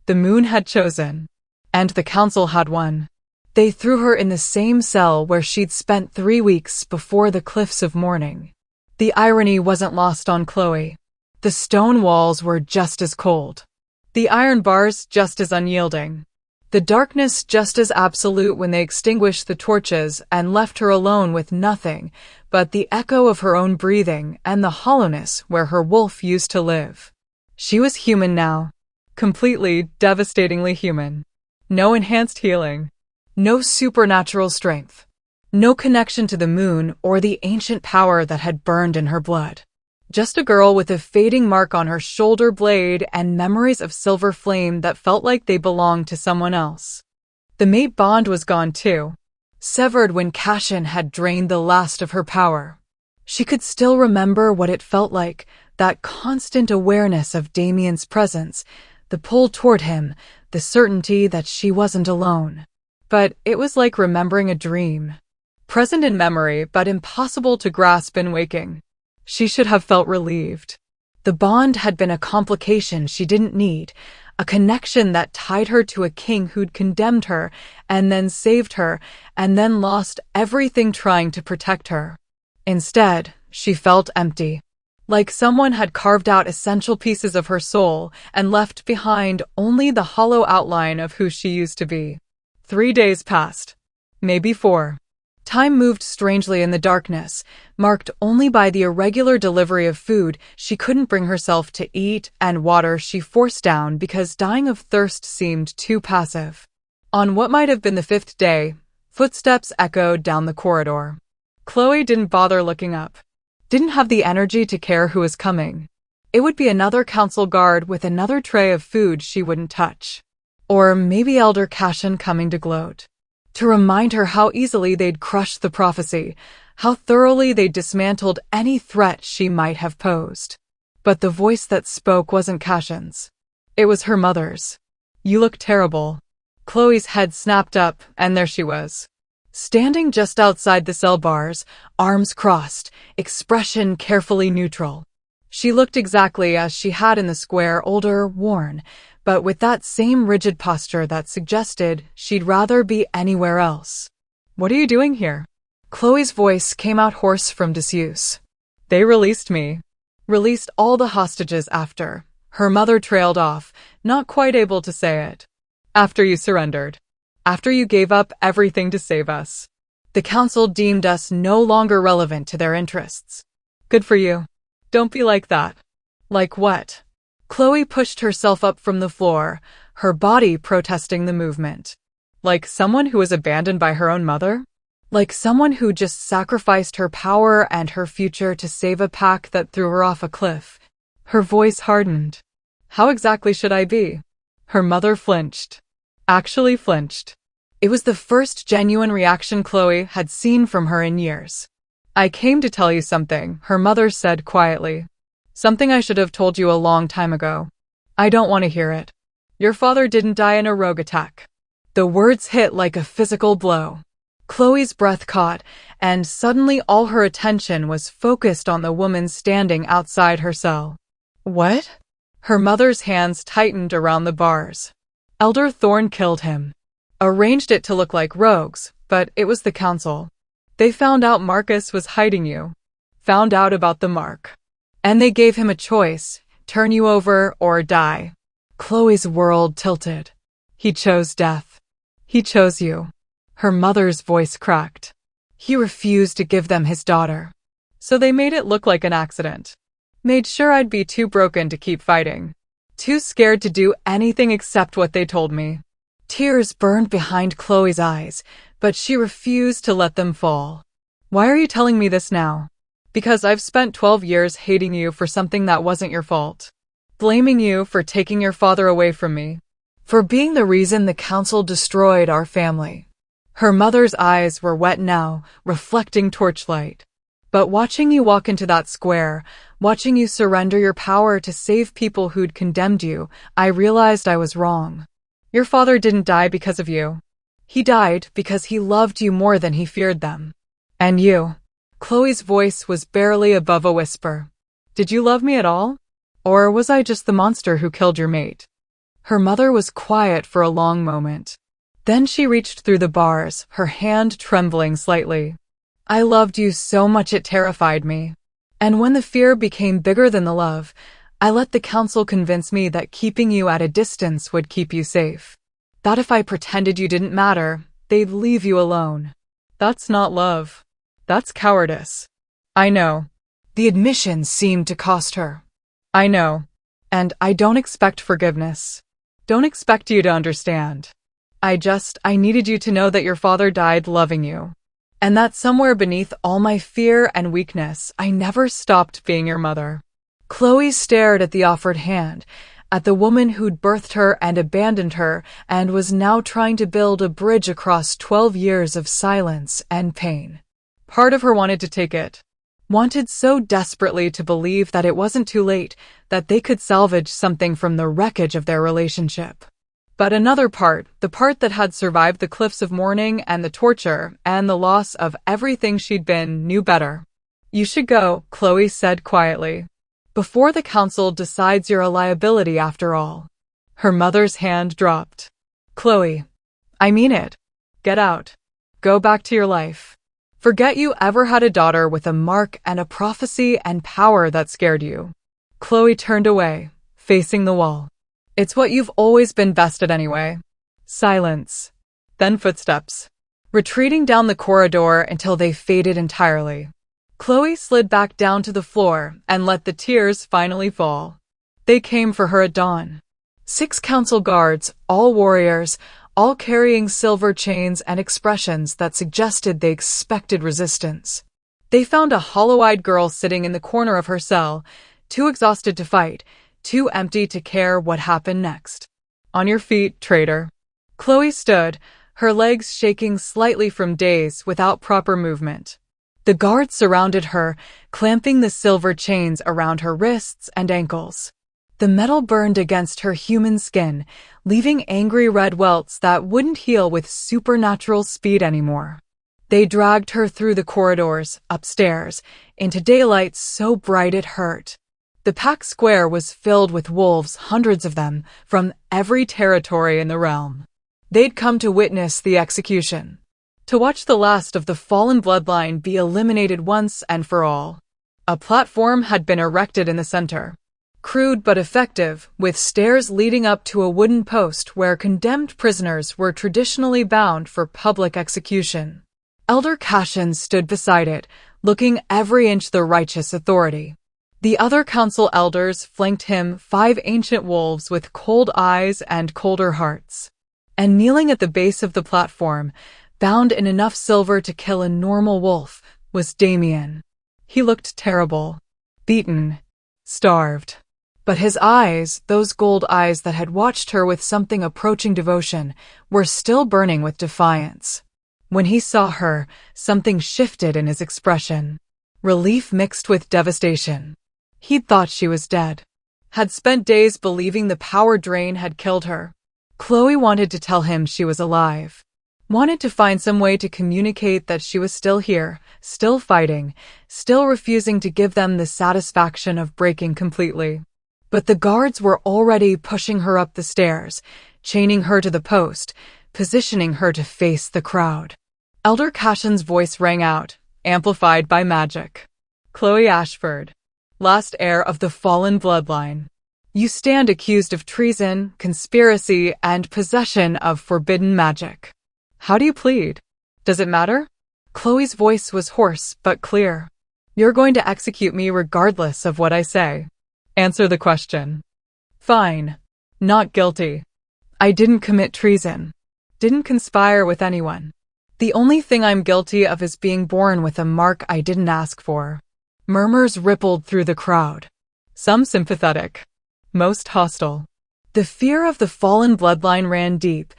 Speaker 1: The moon had chosen. And the council had won. They threw her in the same cell where she'd spent 3 weeks before the Cliffs of Mourning. The irony wasn't lost on Chloe. The stone walls were just as cold. The iron bars just as unyielding. The darkness just as absolute when they extinguished the torches and left her alone with nothing but the echo of her own breathing and the hollowness where her wolf used to live. She was human now. Completely, devastatingly human. No enhanced healing. No supernatural strength. No connection to the moon or the ancient power that had burned in her blood. Just a girl with a fading mark on her shoulder blade and memories of silver flame that felt like they belonged to someone else. The mate bond was gone too, severed when Cashin had drained the last of her power. She could still remember what it felt like, that constant awareness of Damien's presence, the pull toward him, the certainty that she wasn't alone. But it was like remembering a dream. Present in memory, but impossible to grasp in waking. She should have felt relieved. The bond had been a complication she didn't need, a connection that tied her to a king who'd condemned her, and then saved her, and then lost everything trying to protect her. Instead, she felt empty. Like someone had carved out essential pieces of her soul and left behind only the hollow outline of who she used to be. 3 days passed. Maybe 4. Time moved strangely in the darkness, marked only by the irregular delivery of food she couldn't bring herself to eat and water she forced down because dying of thirst seemed too passive. On what might have been the 5th day, footsteps echoed down the corridor. Chloe didn't bother looking up. Didn't have the energy to care who was coming. It would be another council guard with another tray of food she wouldn't touch. Or maybe Elder Cashin coming to gloat. To remind her how easily they'd crushed the prophecy, how thoroughly they'd dismantled any threat she might have posed. But the voice that spoke wasn't Cashin's. It was her mother's. "You look terrible." Chloe's head snapped up, and there she was. Standing just outside the cell bars, arms crossed, expression carefully neutral. She looked exactly as she had in the square, older, worn, but with that same rigid posture that suggested she'd rather be anywhere else. "What are you doing here?" Chloe's voice came out hoarse from disuse. "They released me. Released all the hostages after." Her mother trailed off, not quite able to say it. "After you surrendered. After you gave up everything to save us. The council deemed us no longer relevant to their interests." "Good for you. Don't be like that." "Like what?" Chloe pushed herself up from the floor, her body protesting the movement. "Like someone who was abandoned by her own mother? Like someone who just sacrificed her power and her future to save a pack that threw her off a cliff?" Her voice hardened. "How exactly should I be?" Her mother flinched. Actually flinched. It was the first genuine reaction Chloe had seen from her in years. "I came to tell you something," her mother said quietly. "Something I should have told you a long time ago. I don't want to hear it. Your father didn't die in a rogue attack." The words hit like a physical blow. Chloe's breath caught, and suddenly all her attention was focused on the woman standing outside her cell. "What?" Her mother's hands tightened around the bars. "Elder Thorne killed him. Arranged it to look like rogues, but it was the council. They found out Marcus was hiding you. Found out about the mark. And they gave him a choice, turn you over or die." Chloe's world tilted. "He chose death. He chose you." Her mother's voice cracked. "He refused to give them his daughter. So they made it look like an accident. Made sure I'd be too broken to keep fighting. Too scared to do anything except what they told me." Tears burned behind Chloe's eyes, but she refused to let them fall. "Why are you telling me this now?" "Because I've spent 12 years hating you for something that wasn't your fault. Blaming you for taking your father away from me. For being the reason the council destroyed our family." Her mother's eyes were wet now, reflecting torchlight. "But watching you walk into that square, watching you surrender your power to save people who'd condemned you, I realized I was wrong. Your father didn't die because of you. He died because he loved you more than he feared them. And you." Chloe's voice was barely above a whisper. "Did you love me at all? Or was I just the monster who killed your mate?" Her mother was quiet for a long moment. Then she reached through the bars, her hand trembling slightly. "I loved you so much it terrified me. And when the fear became bigger than the love, I let the council convince me that keeping you at a distance would keep you safe. That if I pretended you didn't matter, they'd leave you alone. That's not love. That's cowardice. I know. The admission seemed to cost her. I know. And I don't expect forgiveness. Don't expect you to understand. I needed you to know that your father died loving you. And that somewhere beneath all my fear and weakness, I never stopped being your mother. Chloe stared at the offered hand, at the woman who'd birthed her and abandoned her and was now trying to build a bridge across 12 years of silence and pain. Part of her wanted to take it. Wanted so desperately to believe that it wasn't too late, that they could salvage something from the wreckage of their relationship. But another part, the part that had survived the Cliffs of Mourning and the torture and the loss of everything she'd been, knew better. You should go, Chloe said quietly. Before the council decides you're a liability after all. Her mother's hand dropped. Chloe, I mean it. Get out. Go back to your life. Forget you ever had a daughter with a mark and a prophecy and power that scared you. Chloe turned away, facing the wall. It's what you've always been best at anyway. Silence. Then footsteps. Retreating down the corridor until they faded entirely. Chloe slid back down to the floor and let the tears finally fall. They came for her at dawn. 6 council guards, all warriors, all carrying silver chains and expressions that suggested they expected resistance. They found a hollow-eyed girl sitting in the corner of her cell, too exhausted to fight, too empty to care what happened next. On your feet, traitor. Chloe stood, her legs shaking slightly from days without proper movement. The guards surrounded her, clamping the silver chains around her wrists and ankles. The metal burned against her human skin, leaving angry red welts that wouldn't heal with supernatural speed anymore. They dragged her through the corridors, upstairs, into daylight so bright it hurt. The packed square was filled with wolves, hundreds of them, from every territory in the realm. They'd come to witness the execution. To watch the last of the fallen bloodline be eliminated once and for all. A platform had been erected in the center. Crude but effective, with stairs leading up to a wooden post where condemned prisoners were traditionally bound for public execution. Elder Cashin stood beside it, looking every inch the righteous authority. The other council elders flanked him, 5 ancient wolves with cold eyes and colder hearts. And kneeling at the base of the platform, bound in enough silver to kill a normal wolf, was Damien. He looked terrible. Beaten. Starved. But his eyes, those gold eyes that had watched her with something approaching devotion, were still burning with defiance. When he saw her, something shifted in his expression. Relief mixed with devastation. He'd thought she was dead. Had spent days believing the power drain had killed her. Chloe wanted to tell him she was alive. Wanted to find some way to communicate that she was still here, still fighting, still refusing to give them the satisfaction of breaking completely. But the guards were already pushing her up the stairs, chaining her to the post, positioning her to face the crowd. Elder Cashin's voice rang out, amplified by magic. Chloe Ashford, last heir of the fallen bloodline. You stand accused of treason, conspiracy, and possession of forbidden magic. How do you plead? Does it matter? Chloe's voice was hoarse but clear. You're going to execute me regardless of what I say. Answer the question. Fine. Not guilty. I didn't commit treason. Didn't conspire with anyone. The only thing I'm guilty of is being born with a mark I didn't ask for. Murmurs rippled through the crowd. Some sympathetic. Most hostile. The fear of the fallen bloodline ran deep,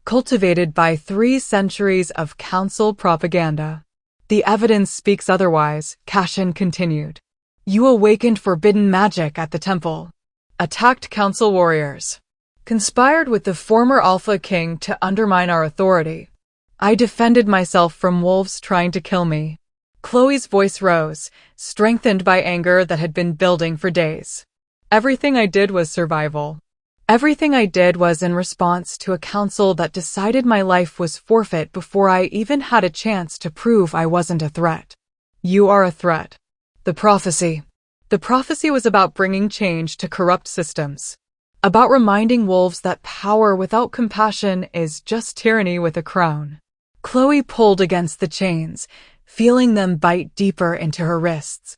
Speaker 1: cultivated by 3 centuries of council propaganda. The evidence speaks otherwise, Cashin continued. You awakened forbidden magic at the temple. Attacked council warriors. Conspired with the former Alpha King to undermine our authority. I defended myself from wolves trying to kill me. Chloe's voice rose, strengthened by anger that had been building for days. Everything I did was survival. Everything I did was in response to a council that decided my life was forfeit before I even had a chance to prove I wasn't a threat. You are a threat. The prophecy. The prophecy was about bringing change to corrupt systems. about reminding wolves that power without compassion is just tyranny with a crown. Chloe pulled against the chains, feeling them bite deeper into her wrists.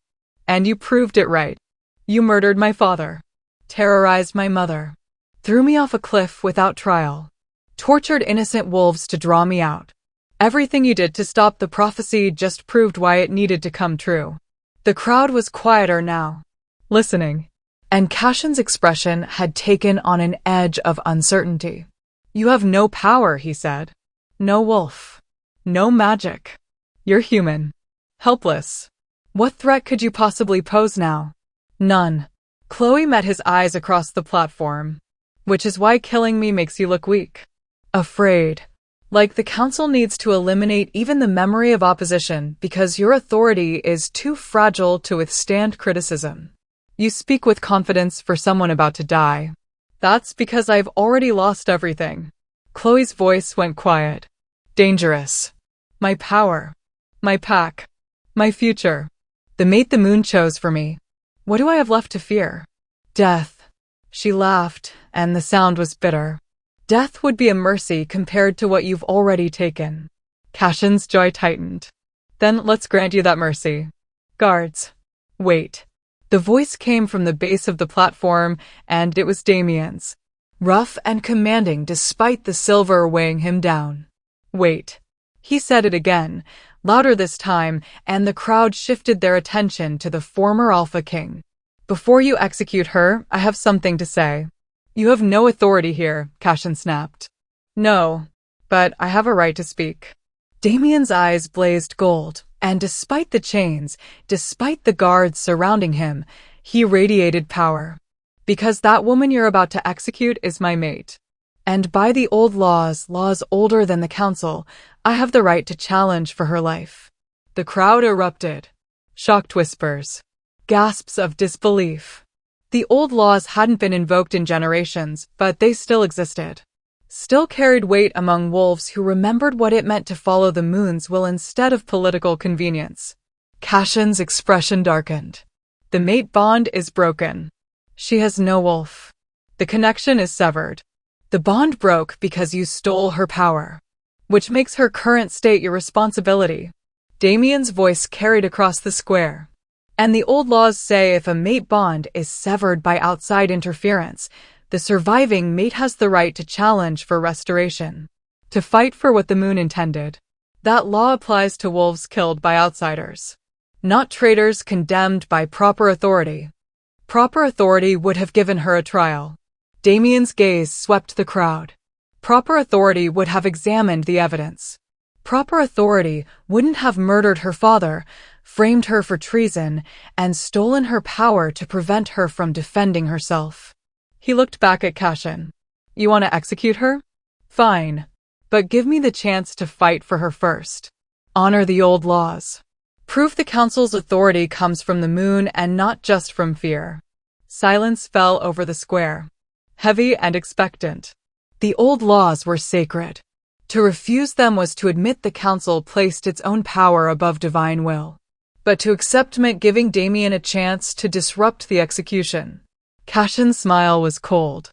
Speaker 1: And you proved it right. You murdered my father, terrorized my mother, threw me off a cliff without trial, tortured innocent wolves to draw me out. Everything you did to stop the prophecy just proved why it needed to come true. The crowd was quieter now, listening, and Cashin's expression had taken on an edge of uncertainty. You have no power, he said. No wolf. No magic. You're human. Helpless. What threat could you possibly pose now? None. Chloe met his eyes across the platform. Which is why killing me makes you look weak. Afraid. Like the council needs to eliminate even the memory of opposition because your authority is too fragile to withstand criticism. You speak with confidence for someone about to die. That's because I've already lost everything. Chloe's voice went quiet. Dangerous. My power. My pack. My future. The mate the moon chose for me. What do I have left to fear? Death. She laughed, and the sound was bitter. Death would be a mercy compared to what you've already taken. Cashin's jaw tightened. Then let's grant you that mercy. Guards. Wait. The voice came from the base of the platform, and it was Damien's. Rough and commanding despite the silver weighing him down. Wait. He said it again, louder this time, and the crowd shifted their attention to the former Alpha King. Before you execute her, I have something to say. You have no authority here, Cashin snapped. No, but I have a right to speak. Damien's eyes blazed gold, and despite the chains, despite the guards surrounding him, he radiated power. Because that woman you're about to execute is my mate. And by the old laws older than the council, I have the right to challenge for her life. The crowd erupted. Shocked whispers. Gasps of disbelief. The old laws hadn't been invoked in generations, but they still existed. Still carried weight among wolves who remembered what it meant to follow the moon's will instead of political convenience. Cashin's expression darkened. The mate bond is broken. She has no wolf. The connection is severed. The bond broke because you stole her power, which makes her current state your responsibility. Damien's voice carried across the square. And the old laws say if a mate bond is severed by outside interference, the surviving mate has the right to challenge for restoration, to fight for what the moon intended. That law applies to wolves killed by outsiders, not traitors condemned by proper authority. Proper authority would have given her a trial. Damien's gaze swept the crowd. Proper authority would have examined the evidence. Proper authority wouldn't have murdered her father, framed her for treason, and stolen her power to prevent her from defending herself. He looked back at Cashin. You want to execute her? Fine. But give me the chance to fight for her first. Honor the old laws. Prove the council's authority comes from the moon and not just from fear. Silence fell over the square. Heavy and expectant. The old laws were sacred. To refuse them was to admit the council placed its own power above divine will. But to accept meant giving Damien a chance to disrupt the execution. Cashin's smile was cold.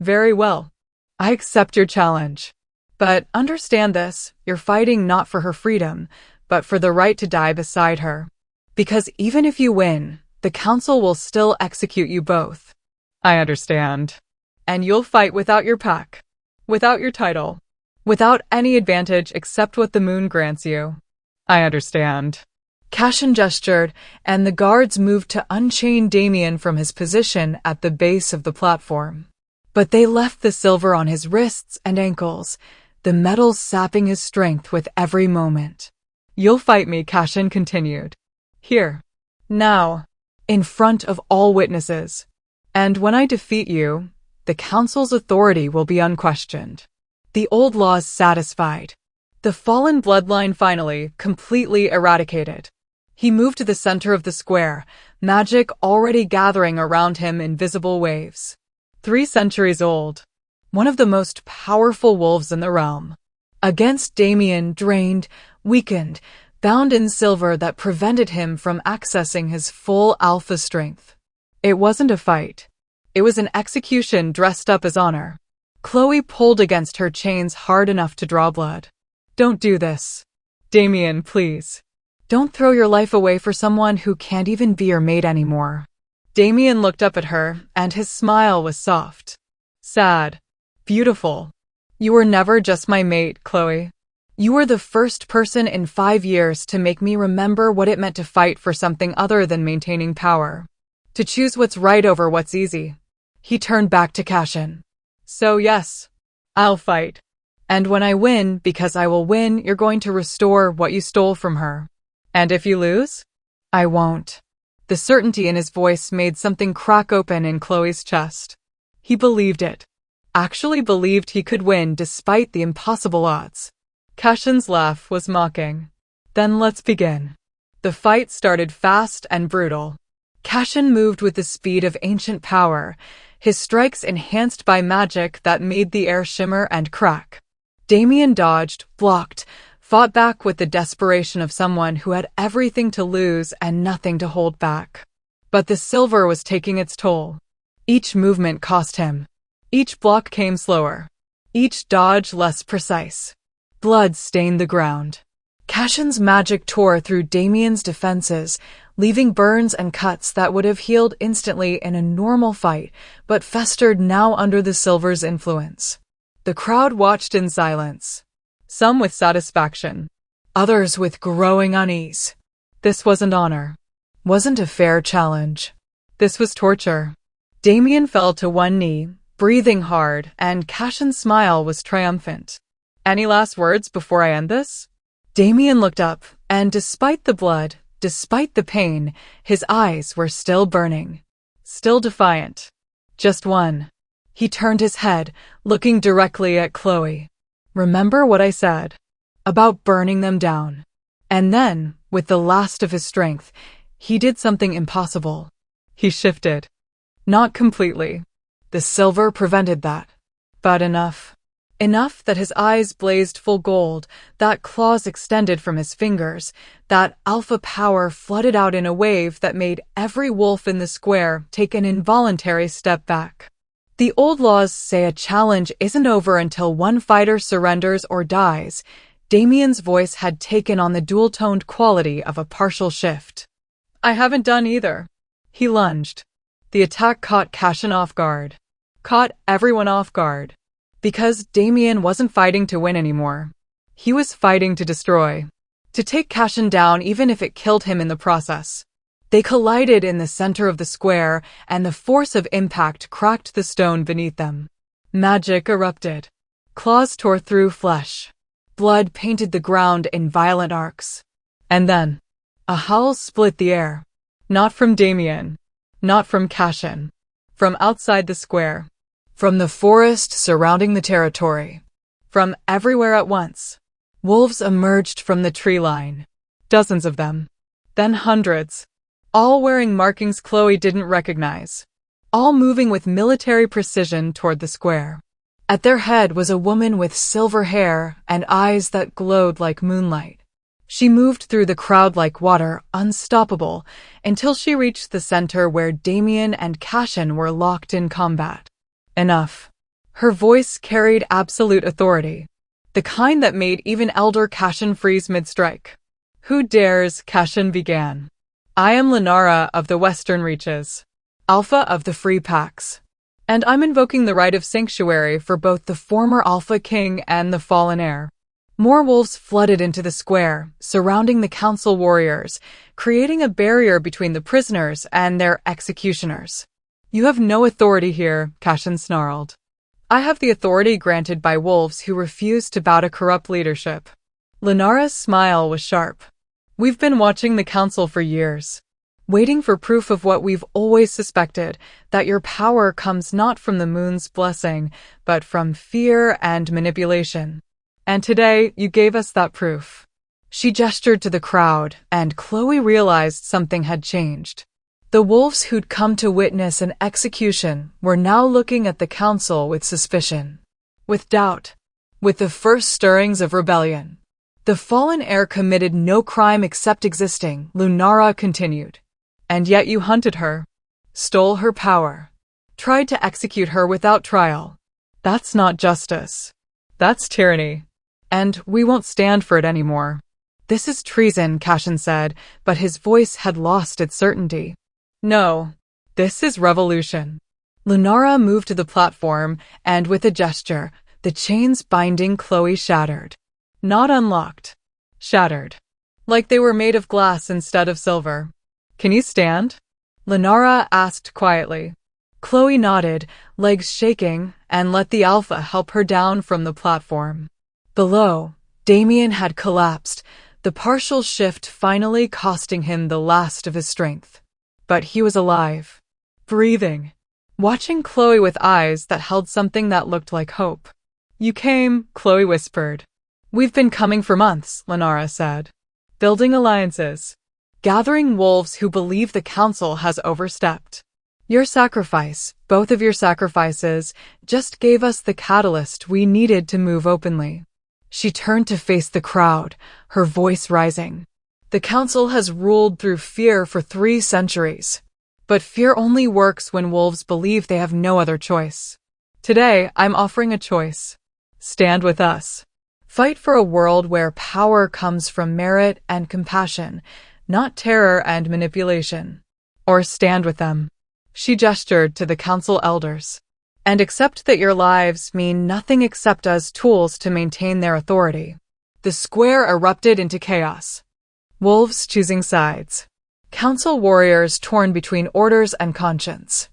Speaker 1: Very well. I accept your challenge. But understand this, you're fighting not for her freedom, but for the right to die beside her. Because even if you win, the council will still execute you both. I understand. And you'll fight without your pack, without your title, without any advantage except what the moon grants you. I understand. Cashin gestured, and the guards moved to unchain Damien from his position at the base of the platform. But they left the silver on his wrists and ankles, the metal sapping his strength with every moment. You'll fight me, Cashin continued. Here. Now. In front of all witnesses. And when I defeat you, the council's authority will be unquestioned. The old laws satisfied. The fallen bloodline finally, completely eradicated. He moved to the center of the square, magic already gathering around him in visible waves. 3 centuries old. One of the most powerful wolves in the realm. Against Damien, drained, weakened, bound in silver that prevented him from accessing his full alpha strength. It wasn't a fight. It was an execution dressed up as honor. Chloe pulled against her chains hard enough to draw blood. Don't do this. Damien, please. Don't throw your life away for someone who can't even be your mate anymore. Damien looked up at her, and his smile was soft. Sad. Beautiful. You were never just my mate, Chloe. You were the first person in 5 years to make me remember what it meant to fight for something other than maintaining power. To choose what's right over what's easy. He turned back to Cashin. So yes, I'll fight. And when I win, because I will win, you're going to restore what you stole from her. And if you lose? I won't. The certainty in his voice made something crack open in Chloe's chest. He believed it. Actually believed he could win despite the impossible odds. Cashin's laugh was mocking. Then let's begin. The fight started fast and brutal. Cashin moved with the speed of ancient power, his strikes enhanced by magic that made the air shimmer and crack. Damien dodged, blocked, fought back with the desperation of someone who had everything to lose and nothing to hold back. But the silver was taking its toll. Each movement cost him. Each block came slower. Each dodge less precise. Blood stained the ground. Cashin's magic tore through Damien's defenses, leaving burns and cuts that would have healed instantly in a normal fight, but festered now under the silver's influence. The crowd watched in silence. Some with satisfaction. Others with growing unease. This wasn't honor. Wasn't a fair challenge. This was torture. Damien fell to one knee, breathing hard, and Cashin's smile was triumphant. Any last words before I end this? Damien looked up, and despite the blood, despite the pain, his eyes were still burning. Still defiant. Just one. He turned his head, looking directly at Chloe. Remember what I said? About burning them down. And then, with the last of his strength, he did something impossible. He shifted. Not completely. The silver prevented that. But enough. Enough that his eyes blazed full gold, that claws extended from his fingers, that alpha power flooded out in a wave that made every wolf in the square take an involuntary step back. The old laws say a challenge isn't over until one fighter surrenders or dies. Damien's voice had taken on the dual-toned quality of a partial shift. I haven't done either. He lunged. The attack caught Cashin off guard. Caught everyone off guard. Because Damien wasn't fighting to win anymore. He was fighting to destroy. To take Cashin down even if it killed him in the process. They collided in the center of the square, and the force of impact cracked the stone beneath them. Magic erupted. Claws tore through flesh. Blood painted the ground in violent arcs. And then, a howl split the air. Not from Damien. Not from Cashin. From outside the square. From the forest surrounding the territory. From everywhere at once. Wolves emerged from the tree line. Dozens of them. Then hundreds. All wearing markings Chloe didn't recognize. All moving with military precision toward the square. At their head was a woman with silver hair and eyes that glowed like moonlight. She moved through the crowd like water, unstoppable, until she reached the center where Damien and Cashin were locked in combat. Enough. Her voice carried absolute authority. The kind that made even Elder Cashin freeze mid-strike. Who dares? Cashin began. I am Lenara of the Western Reaches. Alpha of the Free Packs. And I'm invoking the right of sanctuary for both the former Alpha King and the fallen heir. More wolves flooded into the square, surrounding the council warriors, creating a barrier between the prisoners and their executioners. You have no authority here, Cashin snarled. I have the authority granted by wolves who refuse to bow to corrupt leadership. Lenara's smile was sharp. We've been watching the council for years. Waiting for proof of what we've always suspected, that your power comes not from the moon's blessing, but from fear and manipulation. And today, you gave us that proof. She gestured to the crowd, and Chloe realized something had changed. The wolves who'd come to witness an execution were now looking at the council with suspicion. With doubt. With the first stirrings of rebellion. The fallen heir committed no crime except existing, Lenara continued. And yet you hunted her. Stole her power. tried to execute her without trial. That's not justice. That's tyranny. And we won't stand for it anymore. This is treason, Cashin said, but his voice had lost its certainty. No, this is revolution. Lunara moved to the platform, and with a gesture, the chains binding Chloe shattered. Not unlocked. Shattered. Like they were made of glass instead of silver. Can you stand? Lunara asked quietly. Chloe nodded, legs shaking, and let the alpha help her down from the platform. Below, Damien had collapsed, the partial shift finally costing him the last of his strength. But he was alive. Breathing. Watching Chloe with eyes that held something that looked like hope. You came, Chloe whispered. We've been coming for months, Lunara said. Building alliances. Gathering wolves who believe the council has overstepped. Your sacrifice, both of your sacrifices, just gave us the catalyst we needed to move openly. She turned to face the crowd, her voice rising. The council has ruled through fear for 3 centuries. But fear only works when wolves believe they have no other choice. Today, I'm offering a choice. Stand with us. Fight for a world where power comes from merit and compassion, not terror and manipulation. Or stand with them. She gestured to the council elders. And accept that your lives mean nothing except as tools to maintain their authority. The square erupted into chaos. Wolves choosing sides. Council warriors torn between orders and conscience.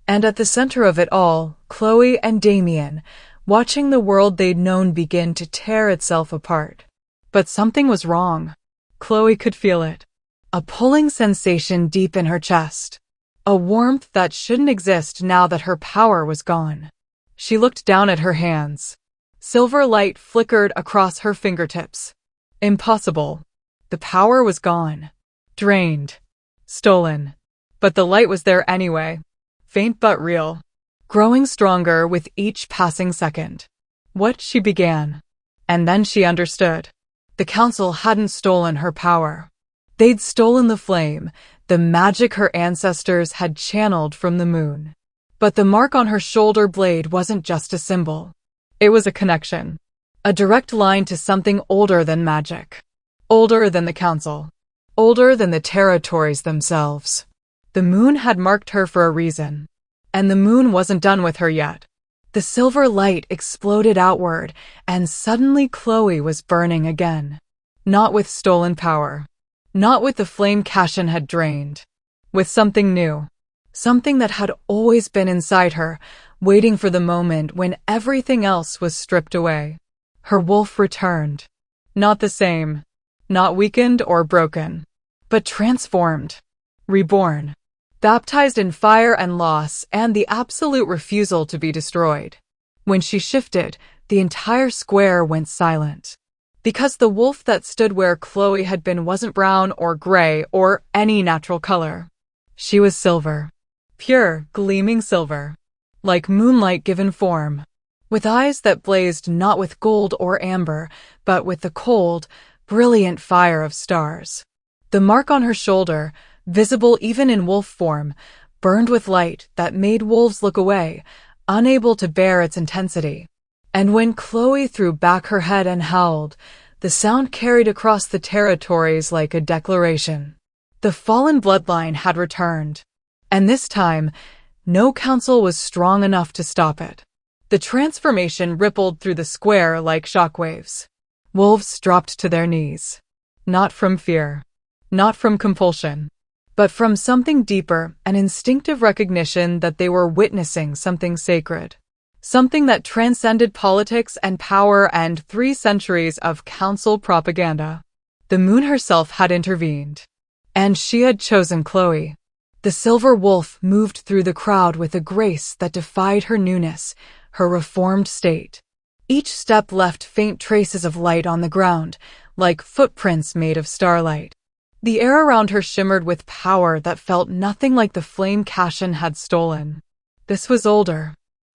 Speaker 1: And at the center of it all, Chloe and Damien, watching the world they'd known begin to tear itself apart. But something was wrong. Chloe could feel it. A pulling sensation deep in her chest. A warmth that shouldn't exist now that her power was gone. She looked down at her hands. Silver light flickered across her fingertips. Impossible. The power was gone. Drained. Stolen. But the light was there anyway. Faint but real. Growing stronger with each passing second. What she began. And then she understood. The council hadn't stolen her power. They'd stolen the flame, the magic her ancestors had channeled from the moon. But the mark on her shoulder blade wasn't just a symbol. It was a connection. A direct line to something older than magic. Older than the council. Older than the territories themselves. The moon had marked her for a reason. And the moon wasn't done with her yet. The silver light exploded outward, and suddenly Chloe was burning again. Not with stolen power. Not with the flame Cashin had drained. With something new. Something that had always been inside her, waiting for the moment when everything else was stripped away. Her wolf returned. Not the same. Not weakened or broken. But transformed. Reborn. Baptized in fire and loss and the absolute refusal to be destroyed. When she shifted, the entire square went silent. Because the wolf that stood where Chloe had been wasn't brown or gray or any natural color. She was silver. Pure, gleaming silver. Like moonlight given form. With eyes that blazed not with gold or amber, but with the cold, brilliant fire of stars. The mark on her shoulder, visible even in wolf form, burned with light that made wolves look away, unable to bear its intensity. And when Chloe threw back her head and howled, the sound carried across the territories like a declaration. The fallen bloodline had returned. And this time, no council was strong enough to stop it. The transformation rippled through the square like shockwaves. Wolves dropped to their knees. Not from fear. Not from compulsion. But from something deeper, an instinctive recognition that they were witnessing something sacred. Something that transcended politics and power and 3 centuries of council propaganda. The moon herself had intervened. And she had chosen Chloe. The silver wolf moved through the crowd with a grace that defied her newness, her reformed state. Each step left faint traces of light on the ground, like footprints made of starlight. The air around her shimmered with power that felt nothing like the flame Cashin had stolen. This was older.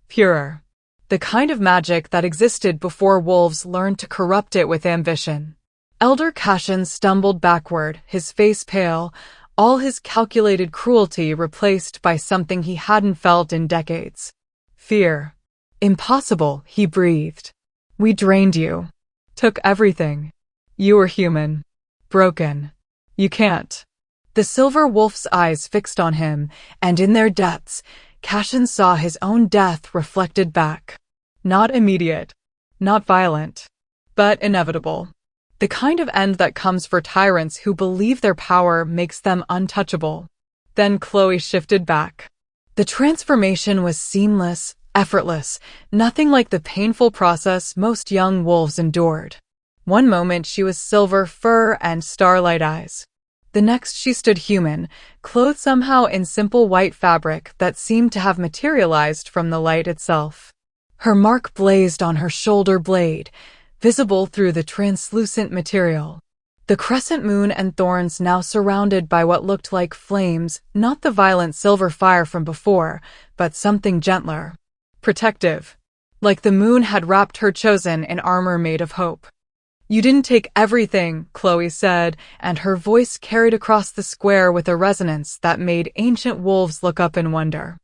Speaker 1: Purer. The kind of magic that existed before wolves learned to corrupt it with ambition. Elder Cashin stumbled backward, his face pale, all his calculated cruelty replaced by something he hadn't felt in decades. Fear. Impossible, he breathed. We drained you. Took everything. You were human. Broken. You can't. The silver wolf's eyes fixed on him, and in their depths, Cashin saw his own death reflected back. Not immediate. Not violent. But inevitable. The kind of end that comes for tyrants who believe their power makes them untouchable. Then Chloe shifted back. The transformation was seamless, effortless, nothing like the painful process most young wolves endured. One moment she was silver fur and starlight eyes. The next she stood human, clothed somehow in simple white fabric that seemed to have materialized from the light itself. Her mark blazed on her shoulder blade, visible through the translucent material. The crescent moon and thorns now surrounded by what looked like flames, not the violent silver fire from before, but something gentler. Protective. Like the moon had wrapped her chosen in armor made of hope. You didn't take everything, Chloe said, and her voice carried across the square with a resonance that made ancient wolves look up in wonder.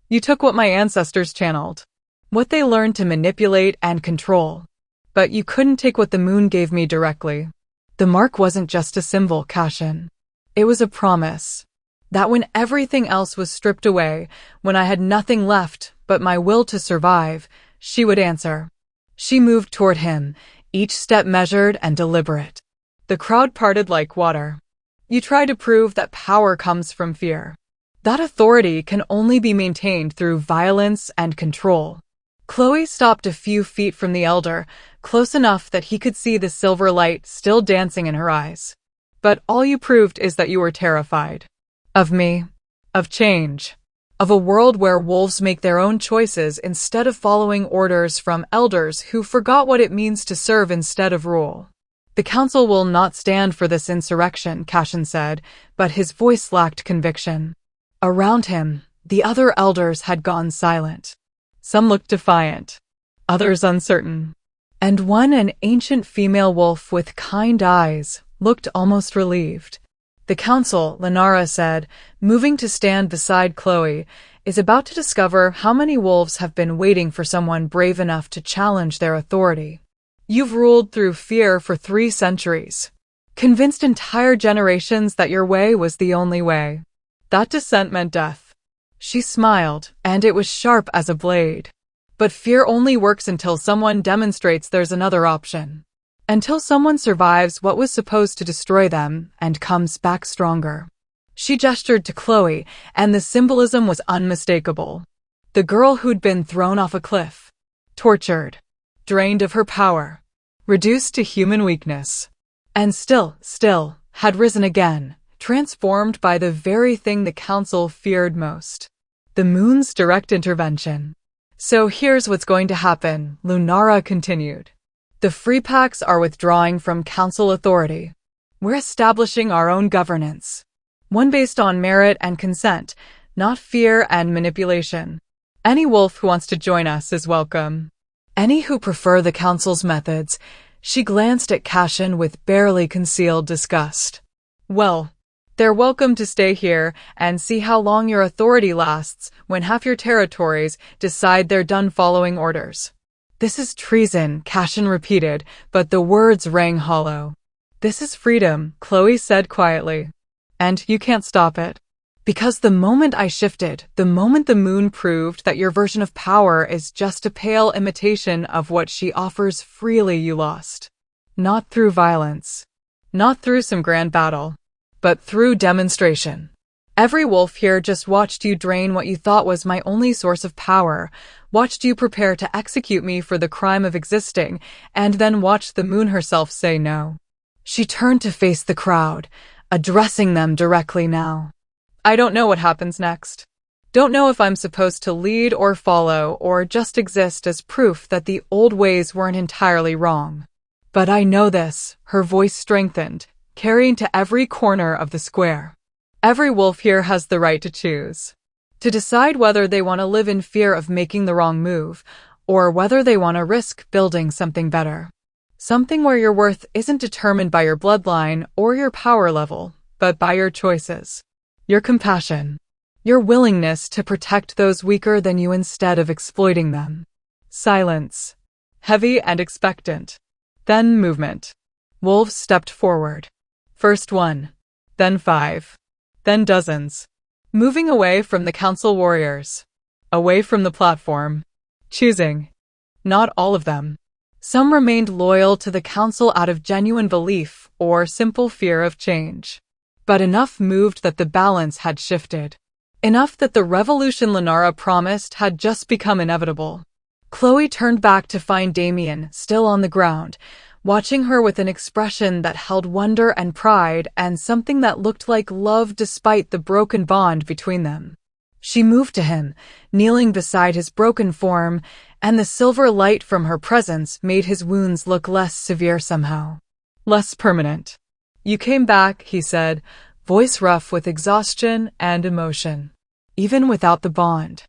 Speaker 1: You took what my ancestors channeled. What they learned to manipulate and control. But you couldn't take what the moon gave me directly. The mark wasn't just a symbol, Cashin. It was a promise. That when everything else was stripped away, when I had nothing left but my will to survive, she would answer. She moved toward him, each step measured and deliberate. The crowd parted like water. You try to prove that power comes from fear. That authority can only be maintained through violence and control. Chloe stopped a few feet from the elder, close enough that he could see the silver light still dancing in her eyes. But all you proved is that you were terrified. Of me. Of change. Of a world where wolves make their own choices instead of following orders from elders who forgot what it means to serve instead of rule. The council will not stand for this insurrection, Cashin said, but his voice lacked conviction. Around him, the other elders had gone silent. Some looked defiant, others uncertain. And one, an ancient female wolf with kind eyes, looked almost relieved. The council, Lenara said, moving to stand beside Chloe, is about to discover how many wolves have been waiting for someone brave enough to challenge their authority. You've ruled through fear for 3 centuries. Convinced entire generations that your way was the only way. That dissent meant death. She smiled, and it was sharp as a blade. But fear only works until someone demonstrates there's another option. Until someone survives what was supposed to destroy them and comes back stronger. She gestured to Chloe, and the symbolism was unmistakable. The girl who'd been thrown off a cliff. Tortured. Drained of her power. Reduced to human weakness. And still, had risen again, transformed by the very thing the council feared most. The moon's direct intervention. So here's what's going to happen, Lunara continued. The free packs are withdrawing from council authority. We're establishing our own governance. One based on merit and consent, not fear and manipulation. Any wolf who wants to join us is welcome. Any who prefer the council's methods. She glanced at Cashin with barely concealed disgust. Well, they're welcome to stay here and see how long your authority lasts when half your territories decide they're done following orders. This is treason, Cashin repeated, but the words rang hollow. This is freedom, Chloe said quietly. And you can't stop it. Because the moment I shifted, the moment the moon proved that your version of power is just a pale imitation of what she offers freely, you lost. Not through violence. Not through some grand battle. But through demonstration. Every wolf here just watched you drain what you thought was my only source of power, watched you prepare to execute me for the crime of existing, and then watched the moon herself say no. She turned to face the crowd, addressing them directly now. I don't know what happens next. Don't know if I'm supposed to lead or follow or just exist as proof that the old ways weren't entirely wrong. But I know this, her voice strengthened, carrying to every corner of the square. Every wolf here has the right to choose. To decide whether they want to live in fear of making the wrong move, or whether they want to risk building something better. Something where your worth isn't determined by your bloodline or your power level, but by your choices. your compassion, your willingness to protect those weaker than you instead of exploiting them. Silence. Heavy and expectant. Then movement. Wolves stepped forward. First one. Then 5. Then dozens. Moving away from the council warriors. Away from the platform. Choosing. Not all of them. Some remained loyal to the council out of genuine belief or simple fear of change. But enough moved that the balance had shifted. Enough that the revolution Lunara promised had just become inevitable. Chloe turned back to find Damien still on the ground, watching her with an expression that held wonder and pride and something that looked like love despite the broken bond between them. She moved to him, kneeling beside his broken form, and the silver light from her presence made his wounds look less severe somehow. Less permanent. You came back, he said, voice rough with exhaustion and emotion. Even without the bond.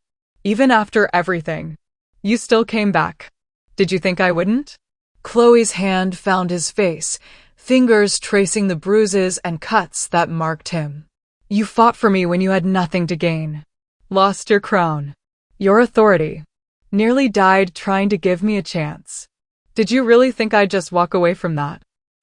Speaker 1: Even after everything. You still came back. Did you think I wouldn't? Chloe's hand found his face, fingers tracing the bruises and cuts that marked him. You fought for me when you had nothing to gain. Lost your crown. Your authority. Nearly died trying to give me a chance. Did you really think I'd just walk away from that?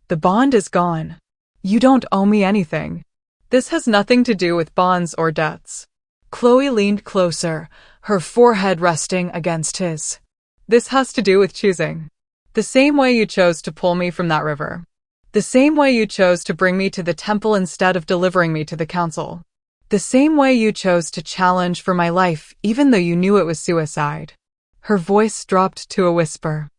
Speaker 1: The bond is gone. You don't owe me anything. This has nothing to do with bonds or debts. Chloe leaned closer, her forehead resting against his. This has to do with choosing. The same way you chose to pull me from that river. The same way you chose to bring me to the temple instead of delivering me to the council. The same way you chose to challenge for my life even though you knew it was suicide. Her voice dropped to a whisper.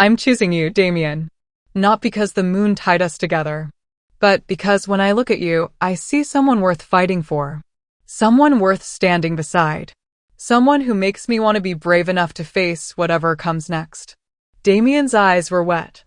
Speaker 1: I'm choosing you, Damien. Not because the moon tied us together, but because when I look at you, I see someone worth fighting for. Someone worth standing beside. Someone who makes me want to be brave enough to face whatever comes next. Damien's eyes were wet.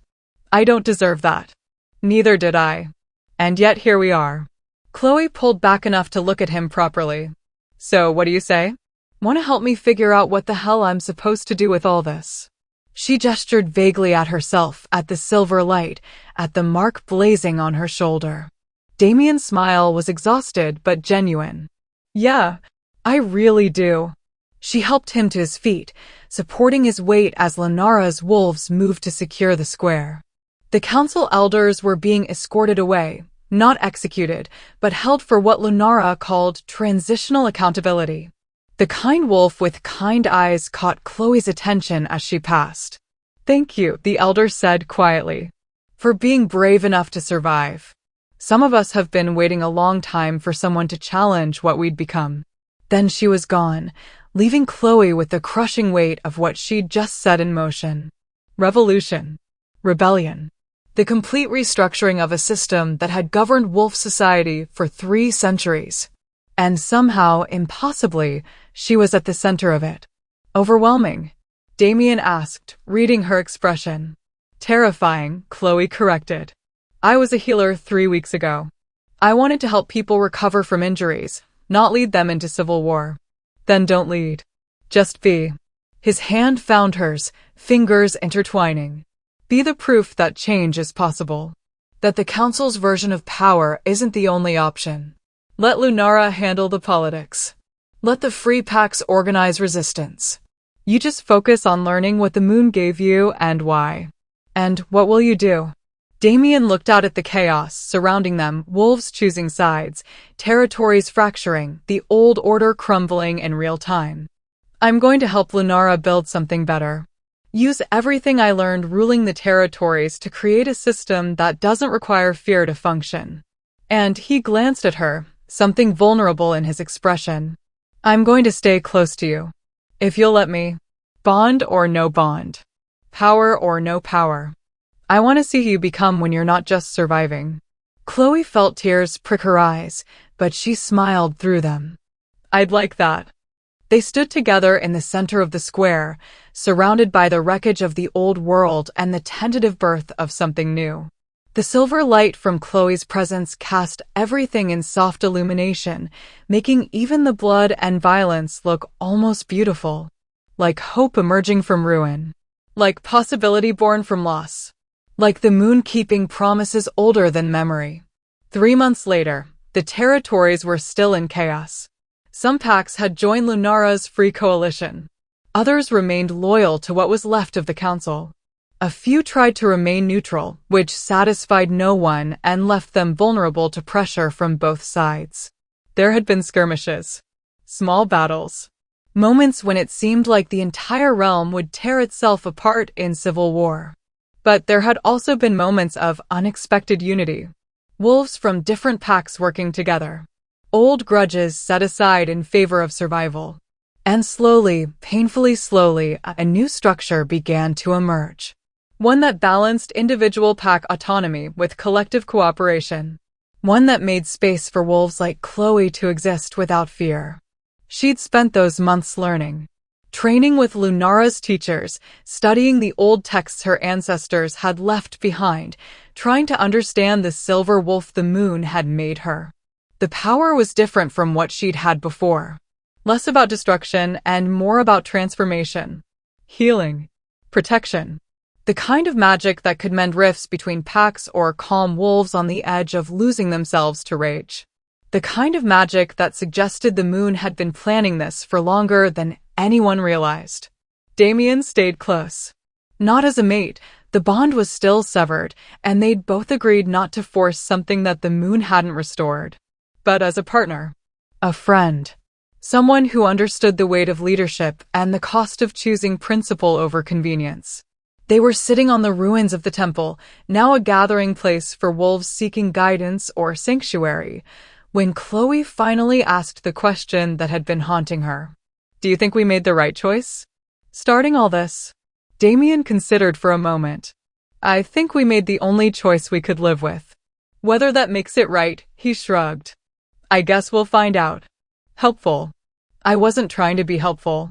Speaker 1: I don't deserve that. Neither did I. And yet here we are. Chloe pulled back enough to look at him properly. So, what do you say? Want to help me figure out what the hell I'm supposed to do with all this? She gestured vaguely at herself, at the silver light, at the mark blazing on her shoulder. Damien's smile was exhausted but genuine. Yeah, I really do. She helped him to his feet, supporting his weight as Lunara's wolves moved to secure the square. The council elders were being escorted away, not executed, but held for what Lunara called transitional accountability. The kind wolf with kind eyes caught Chloe's attention as she passed. Thank you, the elder said quietly, for being brave enough to survive. Some of us have been waiting a long time for someone to challenge what we'd become. Then she was gone, leaving Chloe with the crushing weight of what she'd just set in motion. Revolution. Rebellion. The complete restructuring of a system that had governed wolf society for 3 centuries. And somehow, impossibly, she was at the center of it. Overwhelming? Damien asked, reading her expression. Terrifying, Chloe corrected. I was a healer 3 weeks ago. I wanted to help people recover from injuries, not lead them into civil war. Then don't lead. Just be. His hand found hers, fingers intertwining. Be the proof that change is possible. That the council's version of power isn't the only option. Let Lunara handle the politics. Let the free packs organize resistance. You just focus on learning what the moon gave you and why. And what will you do? Damien looked out at the chaos surrounding them, wolves choosing sides, territories fracturing, the old order crumbling in real time. I'm going to help Lunara build something better. Use everything I learned ruling the territories to create a system that doesn't require fear to function. And he glanced at her, something vulnerable in his expression. I'm going to stay close to you. If you'll let me. Bond or no bond. Power or no power. I want to see who you become when you're not just surviving. Chloe felt tears prick her eyes, but she smiled through them. I'd like that. They stood together in the center of the square, surrounded by the wreckage of the old world and the tentative birth of something new. The silver light from Chloe's presence cast everything in soft illumination, making even the blood and violence look almost beautiful. Like hope emerging from ruin. Like possibility born from loss. Like the moon keeping promises older than memory. 3 months later, The territories were still in chaos. Some packs had joined Lunara's Free Coalition. Others remained loyal to what was left of the council. A few tried to remain neutral, which satisfied no one and left them vulnerable to pressure from both sides. There had been skirmishes, small battles, moments when it seemed like the entire realm would tear itself apart in civil war. But there had also been moments of unexpected unity. Wolves from different packs working together. Old grudges set aside in favor of survival. And slowly, painfully slowly, a new structure began to emerge. One that balanced individual pack autonomy with collective cooperation. One that made space for wolves like Chloe to exist without fear. She'd spent those months learning. Training with Lunara's teachers, studying the old texts her ancestors had left behind, trying to understand the silver wolf the moon had made her. The power was different from what she'd had before. Less about destruction and more about transformation. Healing. Protection. The kind of magic that could mend rifts between packs or calm wolves on the edge of losing themselves to rage. The kind of magic that suggested the moon had been planning this for longer than anyone realized. Damien stayed close. Not as a mate, the bond was still severed, and they'd both agreed not to force something that the moon hadn't restored. But as a partner. A friend. Someone who understood the weight of leadership and the cost of choosing principle over convenience. They were sitting on the ruins of the temple, now a gathering place for wolves seeking guidance or sanctuary, when Chloe finally asked the question that had been haunting her. Do you think we made the right choice? Starting all this, Damien considered for a moment. I think we made the only choice we could live with. Whether that makes it right, he shrugged. I guess we'll find out. Helpful. I wasn't trying to be helpful.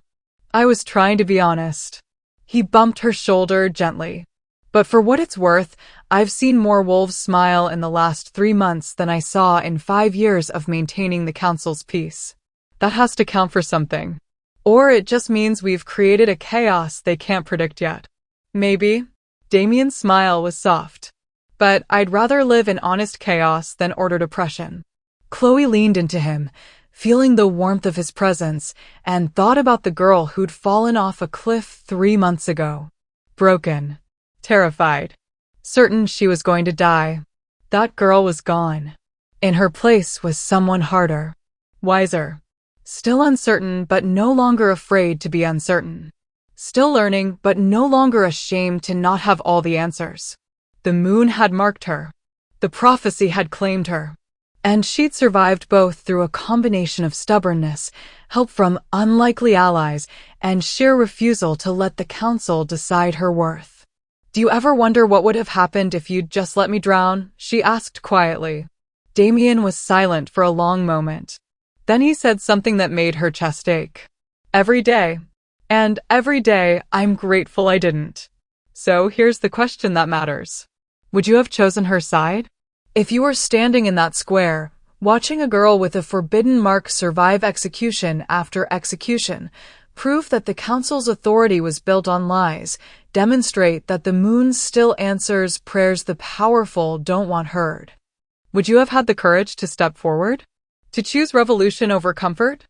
Speaker 1: I was trying to be honest. He bumped her shoulder gently. But for what it's worth, I've seen more wolves smile in the last 3 months than I saw in 5 years of maintaining the council's peace. That has to count for something. Or it just means we've created a chaos they can't predict yet. Maybe. Damien's smile was soft. But I'd rather live in honest chaos than ordered oppression. Chloe leaned into him, feeling the warmth of his presence, and thought about the girl who'd fallen off a cliff 3 months ago. Broken. Terrified. Certain she was going to die. That girl was gone. In her place was someone harder. Wiser. Still uncertain, but no longer afraid to be uncertain. Still learning, but no longer ashamed to not have all the answers. The moon had marked her. The prophecy had claimed her. And she'd survived both through a combination of stubbornness, help from unlikely allies, and sheer refusal to let the council decide her worth. Do you ever wonder what would have happened if you'd just let me drown? She asked quietly. Damien was silent for a long moment. Then he said something that made her chest ache. Every day. And every day, I'm grateful I didn't. So here's the question that matters. Would you have chosen her side? If you were standing in that square, watching a girl with a forbidden mark survive execution after execution, prove that the council's authority was built on lies, demonstrate that the moon still answers prayers the powerful don't want heard. Would you have had the courage to step forward? To choose revolution over comfort?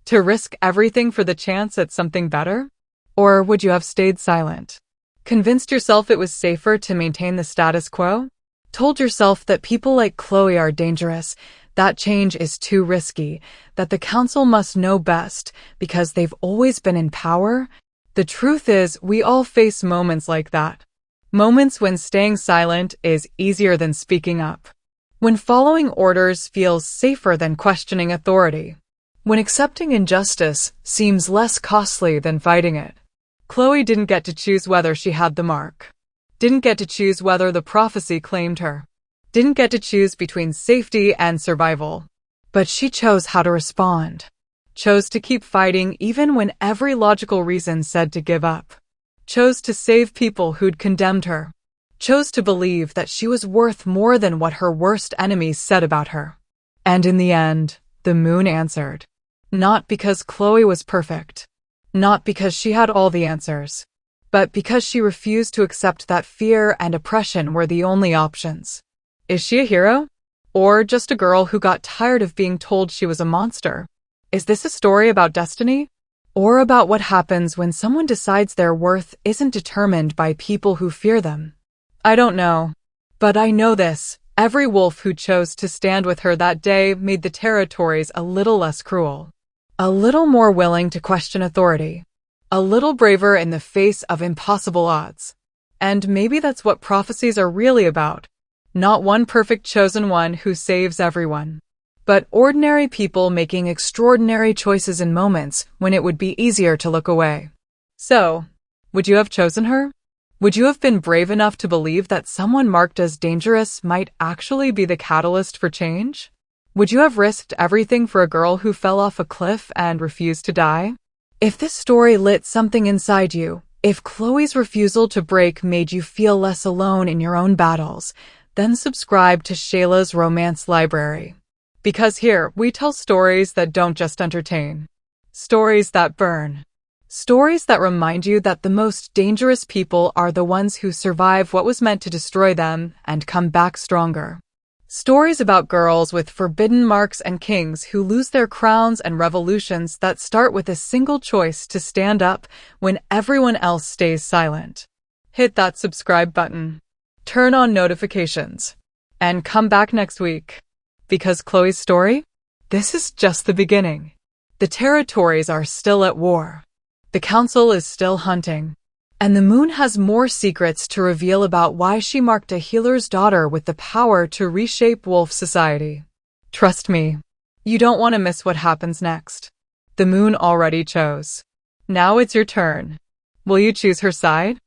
Speaker 1: To risk everything for the chance at something better? Or would you have stayed silent? Convinced yourself it was safer to maintain the status quo? Told yourself that people like Chloe are dangerous, that change is too risky, that the council must know best because they've always been in power? The truth is, we all face moments like that. Moments when staying silent is easier than speaking up. When following orders feels safer than questioning authority. When accepting injustice seems less costly than fighting it. Chloe didn't get to choose whether she had the mark. Didn't get to choose whether the prophecy claimed her. Didn't get to choose between safety and survival. But she chose how to respond. Chose to keep fighting even when every logical reason said to give up. Chose to save people who'd condemned her. Chose to believe that she was worth more than what her worst enemies said about her. And in the end, the moon answered. Not because Chloe was perfect. Not because she had all the answers. But because she refused to accept that fear and oppression were the only options. Is she a hero? Or just a girl who got tired of being told she was a monster? Is this a story about destiny? Or about what happens when someone decides their worth isn't determined by people who fear them? I don't know. But I know this: every wolf who chose to stand with her that day made the territories a little less cruel. A little more willing to question authority. A little braver in the face of impossible odds. And maybe that's what prophecies are really about. Not one perfect chosen one who saves everyone, but ordinary people making extraordinary choices in moments when it would be easier to look away. So, would you have chosen her? Would you have been brave enough to believe that someone marked as dangerous might actually be the catalyst for change? Would you have risked everything for a girl who fell off a cliff and refused to die? If this story lit something inside you, if Chloe's refusal to break made you feel less alone in your own battles, then subscribe to Shayla's Romance Library. Because here, we tell stories that don't just entertain. Stories that burn. Stories that remind you that the most dangerous people are the ones who survive what was meant to destroy them and come back stronger. Stories about girls with forbidden marks and kings who lose their crowns and revolutions that start with a single choice to stand up when everyone else stays silent. Hit that subscribe button. Turn on notifications. And come back next week. Because Chloe's story? This is just the beginning. The territories are still at war. The council is still hunting. And the moon has more secrets to reveal about why she marked a healer's daughter with the power to reshape wolf society. Trust me, you don't want to miss what happens next. The moon already chose. Now it's your turn. Will you choose her side?